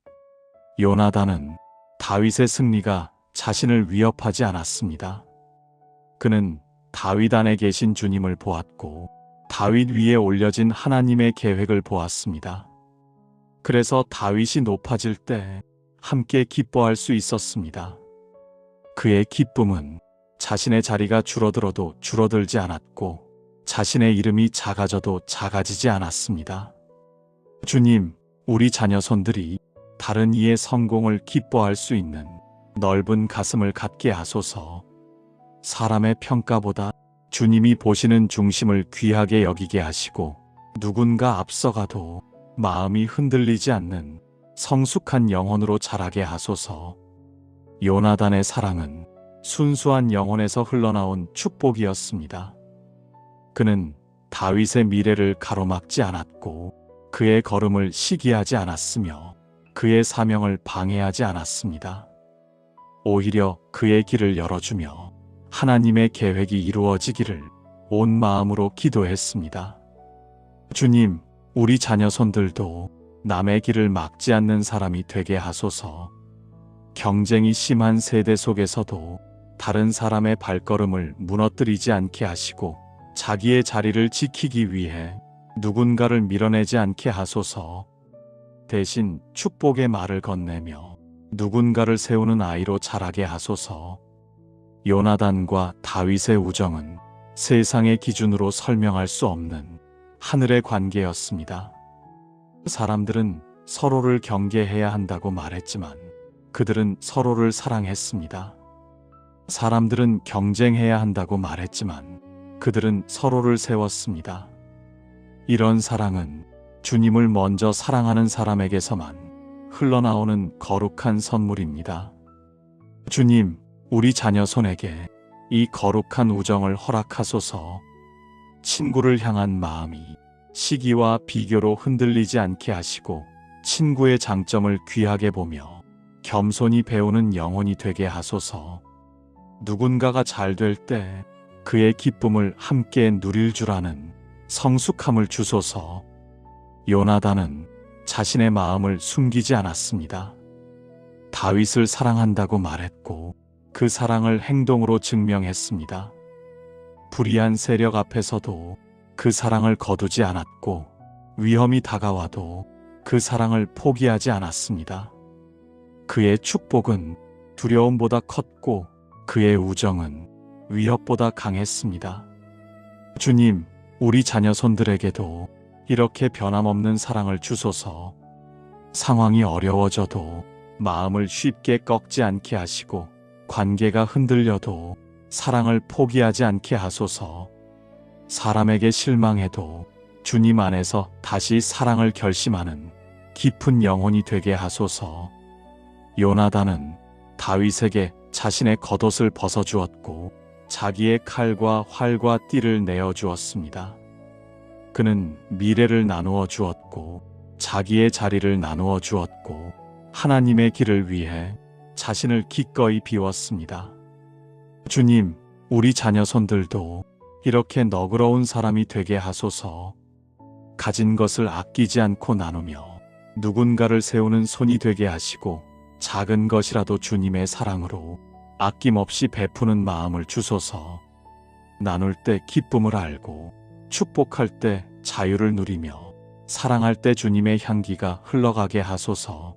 Speaker 1: 요나단은 다윗의 승리가 자신을 위협하지 않았습니다. 그는 다윗 안에 계신 주님을 보았고 다윗 위에 올려진 하나님의 계획을 보았습니다. 그래서 다윗이 높아질 때 함께 기뻐할 수 있었습니다. 그의 기쁨은 자신의 자리가 줄어들어도 줄어들지 않았고 자신의 이름이 작아져도 작아지지 않았습니다. 주님, 우리 자녀손들이 다른 이의 성공을 기뻐할 수 있는 넓은 가슴을 갖게 하소서. 사람의 평가보다 주님이 보시는 중심을 귀하게 여기게 하시고 누군가 앞서가도 마음이 흔들리지 않는 성숙한 영혼으로 자라게 하소서. 요나단의 사랑은 순수한 영혼에서 흘러나온 축복이었습니다. 그는 다윗의 미래를 가로막지 않았고 그의 걸음을 시기하지 않았으며 그의 사명을 방해하지 않았습니다. 오히려 그의 길을 열어주며 하나님의 계획이 이루어지기를 온 마음으로 기도했습니다. 주님, 우리 자녀손들도 남의 길을 막지 않는 사람이 되게 하소서. 경쟁이 심한 세대 속에서도 다른 사람의 발걸음을 무너뜨리지 않게 하시고 자기의 자리를 지키기 위해 누군가를 밀어내지 않게 하소서. 대신 축복의 말을 건네며 누군가를 세우는 아이로 자라게 하소서. 요나단과 다윗의 우정은 세상의 기준으로 설명할 수 없는 하늘의 관계였습니다. 사람들은 서로를 경계해야 한다고 말했지만 그들은 서로를 사랑했습니다. 사람들은 경쟁해야 한다고 말했지만 그들은 서로를 세웠습니다. 이런 사랑은 주님을 먼저 사랑하는 사람에게서만 흘러나오는 거룩한 선물입니다. 주님, 우리 자녀 손에게 이 거룩한 우정을 허락하소서. 친구를 향한 마음이 시기와 비교로 흔들리지 않게 하시고 친구의 장점을 귀하게 보며 겸손히 배우는 영혼이 되게 하소서. 누군가가 잘 될 때 그의 기쁨을 함께 누릴 줄 아는 성숙함을 주소서. 요나단은 자신의 마음을 숨기지 않았습니다. 다윗을 사랑한다고 말했고 그 사랑을 행동으로 증명했습니다. 불의한 세력 앞에서도 그 사랑을 거두지 않았고 위험이 다가와도 그 사랑을 포기하지 않았습니다. 그의 축복은 두려움보다 컸고 그의 우정은 위협보다 강했습니다. 주님, 우리 자녀 손들에게도 이렇게 변함없는 사랑을 주소서. 상황이 어려워져도 마음을 쉽게 꺾지 않게 하시고 관계가 흔들려도 사랑을 포기하지 않게 하소서. 사람에게 실망해도 주님 안에서 다시 사랑을 결심하는 깊은 영혼이 되게 하소서. 요나단은 다윗에게 자신의 겉옷을 벗어주었고 자기의 칼과 활과 띠를 내어주었습니다. 그는 미래를 나누어 주었고 자기의 자리를 나누어 주었고 하나님의 길을 위해 자신을 기꺼이 비웠습니다. 주님, 우리 자녀 손들도 이렇게 너그러운 사람이 되게 하소서. 가진 것을 아끼지 않고 나누며 누군가를 세우는 손이 되게 하시고 작은 것이라도 주님의 사랑으로 아낌없이 베푸는 마음을 주소서. 나눌 때 기쁨을 알고 축복할 때 자유를 누리며 사랑할 때 주님의 향기가 흘러가게 하소서.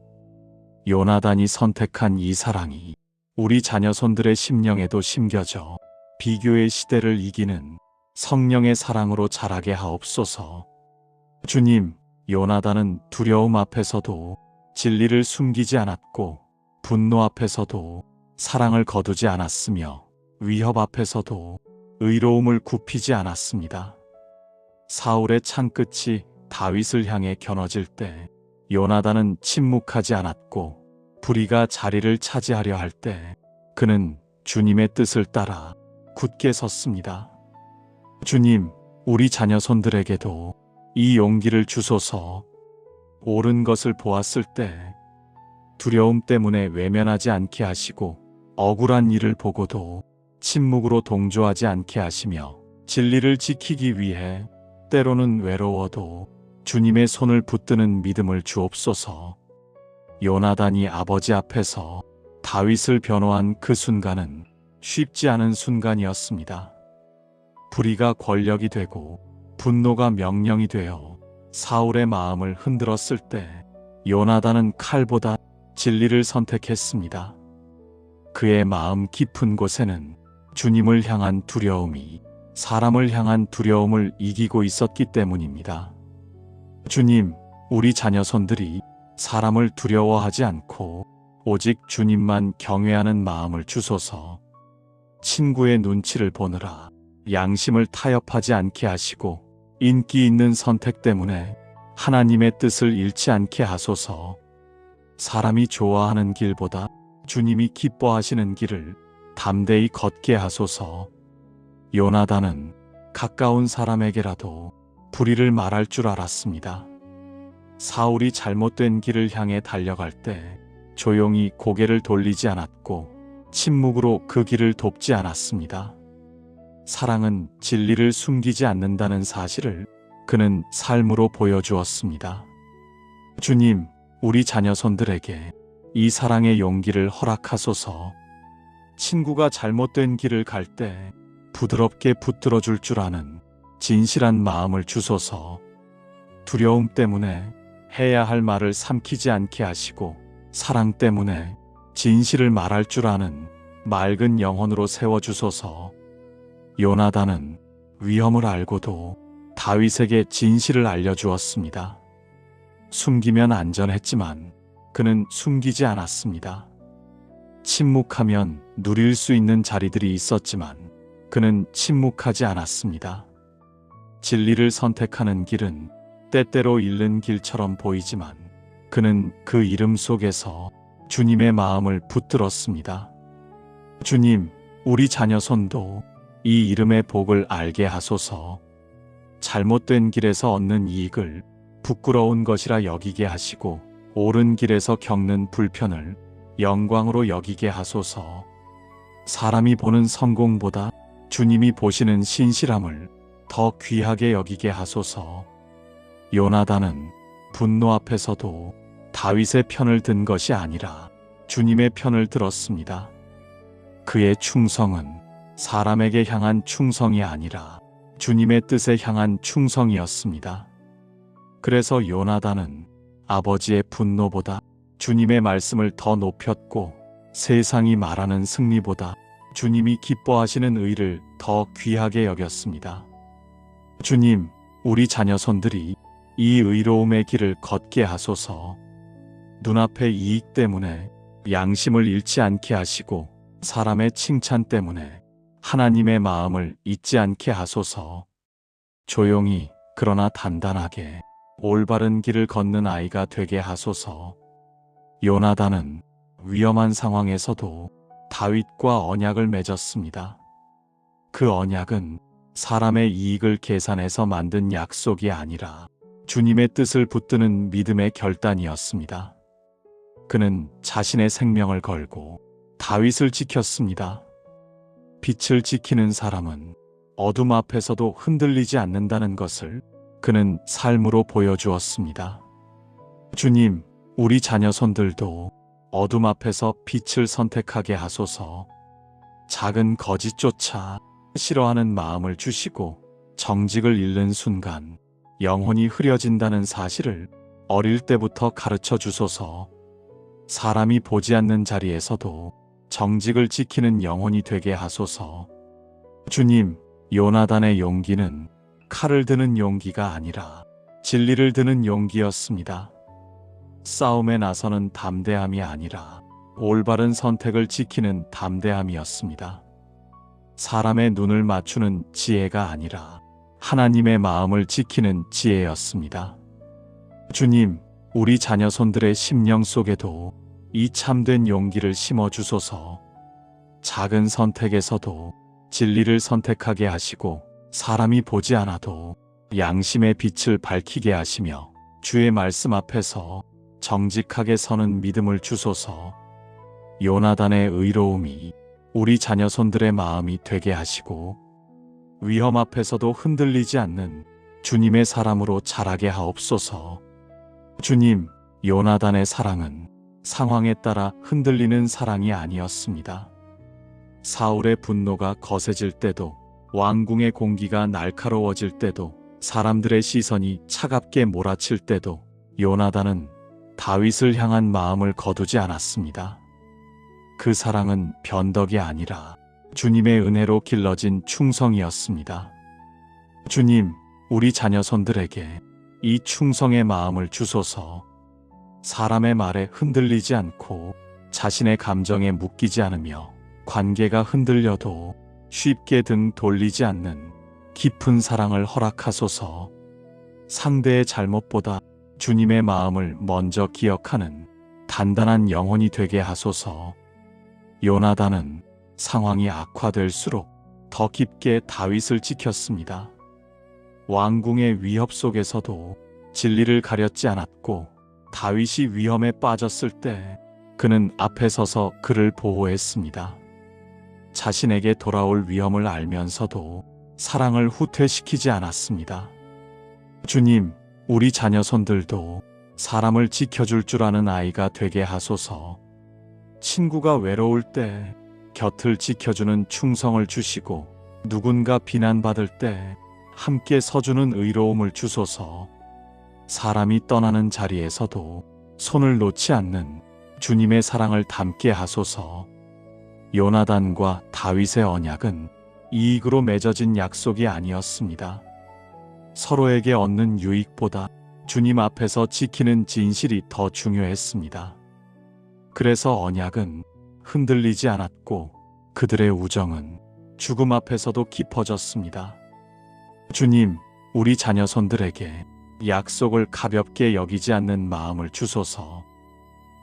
Speaker 1: 요나단이 선택한 이 사랑이 우리 자녀 손들의 심령에도 심겨져 비교의 시대를 이기는 성령의 사랑으로 자라게 하옵소서. 주님, 요나단은 두려움 앞에서도 진리를 숨기지 않았고 분노 앞에서도 사랑을 거두지 않았으며 위협 앞에서도 의로움을 굽히지 않았습니다. 사울의 창끝이 다윗을 향해 겨눠질 때 요나단은 침묵하지 않았고 불의가 자리를 차지하려 할 때 그는 주님의 뜻을 따라 굳게 섰습니다. 주님, 우리 자녀 손들에게도 이 용기를 주소서. 옳은 것을 보았을 때 두려움 때문에 외면하지 않게 하시고 억울한 일을 보고도 침묵으로 동조하지 않게 하시며 진리를 지키기 위해 때로는 외로워도 주님의 손을 붙드는 믿음을 주옵소서. 요나단이 아버지 앞에서 다윗을 변호한 그 순간은 쉽지 않은 순간이었습니다. 불의가 권력이 되고 분노가 명령이 되어 사울의 마음을 흔들었을 때 요나단은 칼보다 진리를 선택했습니다. 그의 마음 깊은 곳에는 주님을 향한 두려움이 사람을 향한 두려움을 이기고 있었기 때문입니다. 주님, 우리 자녀 손들이 사람을 두려워하지 않고 오직 주님만 경외하는 마음을 주소서. 친구의 눈치를 보느라 양심을 타협하지 않게 하시고 인기 있는 선택 때문에 하나님의 뜻을 잃지 않게 하소서. 사람이 좋아하는 길보다 주님이 기뻐하시는 길을 담대히 걷게 하소서. 요나단은 가까운 사람에게라도 불의를 말할 줄 알았습니다. 사울이 잘못된 길을 향해 달려갈 때 조용히 고개를 돌리지 않았고 침묵으로 그 길을 돕지 않았습니다. 사랑은 진리를 숨기지 않는다는 사실을 그는 삶으로 보여주었습니다. 주님, 우리 자녀 손들에게 이 사랑의 용기를 허락하소서. 친구가 잘못된 길을 갈 때 부드럽게 붙들어 줄 줄 아는 진실한 마음을 주소서. 두려움 때문에 해야 할 말을 삼키지 않게 하시고 사랑 때문에 진실을 말할 줄 아는 맑은 영혼으로 세워주소서. 요나단은 위험을 알고도 다윗에게 진실을 알려주었습니다. 숨기면 안전했지만 그는 숨기지 않았습니다. 침묵하면 누릴 수 있는 자리들이 있었지만 그는 침묵하지 않았습니다. 진리를 선택하는 길은 때때로 잃는 길처럼 보이지만 그는 그 이름 속에서 주님의 마음을 붙들었습니다. 주님, 우리 자녀 손도 이 이름의 복을 알게 하소서. 잘못된 길에서 얻는 이익을 부끄러운 것이라 여기게 하시고 옳은 길에서 겪는 불편을 영광으로 여기게 하소서. 사람이 보는 성공보다 주님이 보시는 신실함을 더 귀하게 여기게 하소서. 요나단은 분노 앞에서도 다윗의 편을 든 것이 아니라 주님의 편을 들었습니다. 그의 충성은 사람에게 향한 충성이 아니라 주님의 뜻에 향한 충성이었습니다. 그래서 요나단은 아버지의 분노보다 주님의 말씀을 더 높였고 세상이 말하는 승리보다 주님이 기뻐하시는 의를 더 귀하게 여겼습니다. 주님, 우리 자녀 손들이 이 의로움의 길을 걷게 하소서. 눈앞의 이익 때문에 양심을 잃지 않게 하시고 사람의 칭찬 때문에 하나님의 마음을 잊지 않게 하소서. 조용히 그러나 단단하게 올바른 길을 걷는 아이가 되게 하소서. 요나단은 위험한 상황에서도 다윗과 언약을 맺었습니다. 그 언약은 사람의 이익을 계산해서 만든 약속이 아니라 주님의 뜻을 붙드는 믿음의 결단이었습니다. 그는 자신의 생명을 걸고 다윗을 지켰습니다. 빛을 지키는 사람은 어둠 앞에서도 흔들리지 않는다는 것을 그는 삶으로 보여주었습니다. 주님, 우리 자녀 손들도 어둠 앞에서 빛을 선택하게 하소서. 작은 거짓조차 싫어하는 마음을 주시고 정직을 잃는 순간 영혼이 흐려진다는 사실을 어릴 때부터 가르쳐 주소서. 사람이 보지 않는 자리에서도 정직을 지키는 영혼이 되게 하소서. 주님, 요나단의 용기는 칼을 드는 용기가 아니라 진리를 드는 용기였습니다. 싸움에 나서는 담대함이 아니라 올바른 선택을 지키는 담대함이었습니다. 사람의 눈을 맞추는 지혜가 아니라 하나님의 마음을 지키는 지혜였습니다. 주님, 우리 자녀 손들의 심령 속에도 이 참된 용기를 심어주소서. 작은 선택에서도 진리를 선택하게 하시고 사람이 보지 않아도 양심의 빛을 밝히게 하시며 주의 말씀 앞에서 정직하게 서는 믿음을 주소서. 요나단의 의로움이 우리 자녀 손들의 마음이 되게 하시고 위험 앞에서도 흔들리지 않는 주님의 사람으로 자라게 하옵소서. 주님, 요나단의 사랑은 상황에 따라 흔들리는 사랑이 아니었습니다. 사울의 분노가 거세질 때도, 왕궁의 공기가 날카로워질 때도, 사람들의 시선이 차갑게 몰아칠 때도 요나단은 다윗을 향한 마음을 거두지 않았습니다. 그 사랑은 변덕이 아니라 주님의 은혜로 길러진 충성이었습니다. 주님, 우리 자녀 손들에게 이 충성의 마음을 주소서. 사람의 말에 흔들리지 않고 자신의 감정에 묶이지 않으며 관계가 흔들려도 쉽게 등 돌리지 않는 깊은 사랑을 허락하소서. 상대의 잘못보다 주님의 마음을 먼저 기억하는 단단한 영혼이 되게 하소서. 요나단은 상황이 악화될수록 더 깊게 다윗을 지켰습니다. 왕궁의 위협 속에서도 진리를 가렸지 않았고 다윗이 위험에 빠졌을 때 그는 앞에 서서 그를 보호했습니다. 자신에게 돌아올 위험을 알면서도 사랑을 후퇴시키지 않았습니다. 주님, 우리 자녀 손들도 사람을 지켜줄 줄 아는 아이가 되게 하소서. 친구가 외로울 때 곁을 지켜주는 충성을 주시고 누군가 비난받을 때 함께 서주는 의로움을 주소서. 사람이 떠나는 자리에서도 손을 놓지 않는 주님의 사랑을 담게 하소서. 요나단과 다윗의 언약은 이익으로 맺어진 약속이 아니었습니다. 서로에게 얻는 유익보다 주님 앞에서 지키는 진실이 더 중요했습니다. 그래서 언약은 흔들리지 않았고 그들의 우정은 죽음 앞에서도 깊어졌습니다. 주님, 우리 자녀손들에게 약속을 가볍게 여기지 않는 마음을 주소서.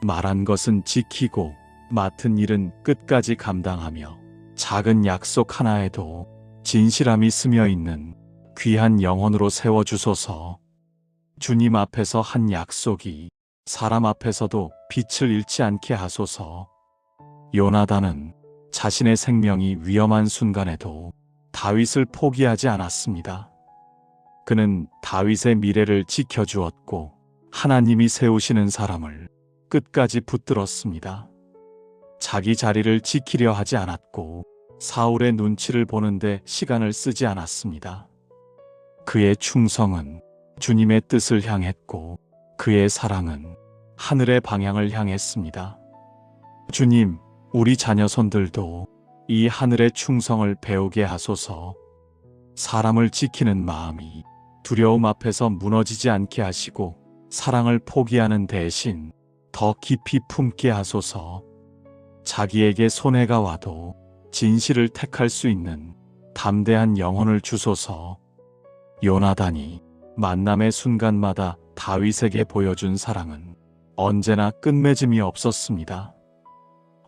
Speaker 1: 말한 것은 지키고 맡은 일은 끝까지 감당하며 작은 약속 하나에도 진실함이 스며 있는 귀한 영혼으로 세워주소서. 주님 앞에서 한 약속이 사람 앞에서도 빛을 잃지 않게 하소서. 요나단은 자신의 생명이 위험한 순간에도 다윗을 포기하지 않았습니다. 그는 다윗의 미래를 지켜주었고 하나님이 세우시는 사람을 끝까지 붙들었습니다. 자기 자리를 지키려 하지 않았고 사울의 눈치를 보는데 시간을 쓰지 않았습니다. 그의 충성은 주님의 뜻을 향했고 그의 사랑은 하늘의 방향을 향했습니다. 주님, 우리 자녀손들도 이 하늘의 충성을 배우게 하소서. 사람을 지키는 마음이 두려움 앞에서 무너지지 않게 하시고 사랑을 포기하는 대신 더 깊이 품게 하소서. 자기에게 손해가 와도 진실을 택할 수 있는 담대한 영혼을 주소서. 요나단이 만남의 순간마다 다윗에게 보여준 사랑은 언제나 끝맺음이 없었습니다.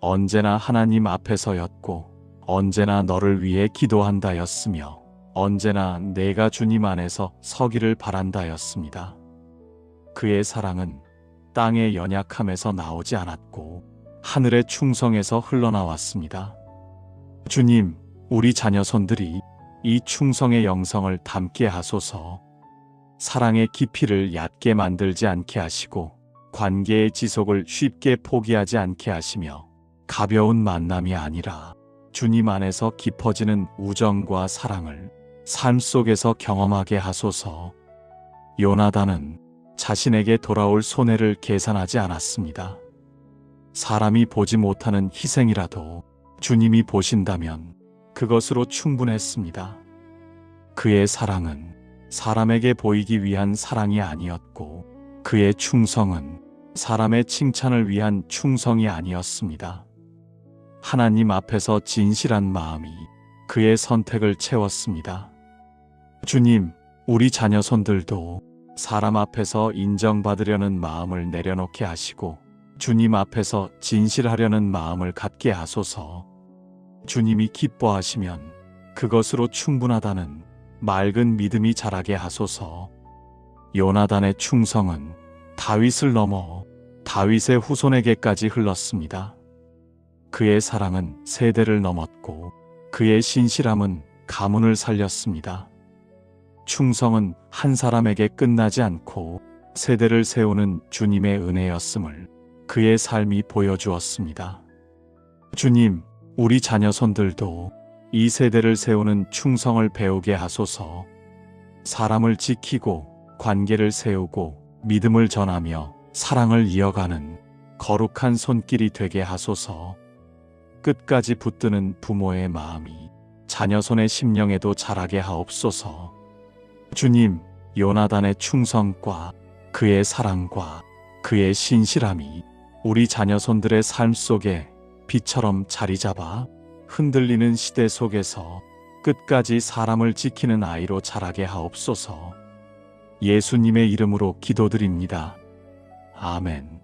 Speaker 1: 언제나 하나님 앞에서였고 언제나 너를 위해 기도한다였으며 언제나 내가 주님 안에서 서기를 바란다였습니다. 그의 사랑은 땅의 연약함에서 나오지 않았고 하늘의 충성에서 흘러나왔습니다. 주님, 우리 자녀손들이 이 충성의 영성을 담게 하소서. 사랑의 깊이를 얕게 만들지 않게 하시고 관계의 지속을 쉽게 포기하지 않게 하시며 가벼운 만남이 아니라 주님 안에서 깊어지는 우정과 사랑을 삶 속에서 경험하게 하소서. 요나단은 자신에게 돌아올 손해를 계산하지 않았습니다. 사람이 보지 못하는 희생이라도 주님이 보신다면 그것으로 충분했습니다. 그의 사랑은 사람에게 보이기 위한 사랑이 아니었고 그의 충성은 사람의 칭찬을 위한 충성이 아니었습니다. 하나님 앞에서 진실한 마음이 그의 선택을 채웠습니다. 주님, 우리 자녀손들도 사람 앞에서 인정받으려는 마음을 내려놓게 하시고 주님 앞에서 진실하려는 마음을 갖게 하소서. 주님이 기뻐하시면 그것으로 충분하다는 맑은 믿음이 자라게 하소서. 요나단의 충성은 다윗을 넘어 다윗의 후손에게까지 흘렀습니다. 그의 사랑은 세대를 넘었고 그의 신실함은 가문을 살렸습니다. 충성은 한 사람에게 끝나지 않고 세대를 세우는 주님의 은혜였음을 그의 삶이 보여주었습니다. 주님, 우리 자녀손들도 이 세대를 세우는 충성을 배우게 하소서. 사람을 지키고 관계를 세우고 믿음을 전하며 사랑을 이어가는 거룩한 손길이 되게 하소서. 끝까지 붙드는 부모의 마음이 자녀손의 심령에도 자라게 하옵소서. 주님, 요나단의 충성과 그의 사랑과 그의 신실함이 우리 자녀손들의 삶 속에 빛처럼 자리 잡아 흔들리는 시대 속에서 끝까지 사람을 지키는 아이로 자라게 하옵소서. 예수님의 이름으로 기도드립니다. 아멘.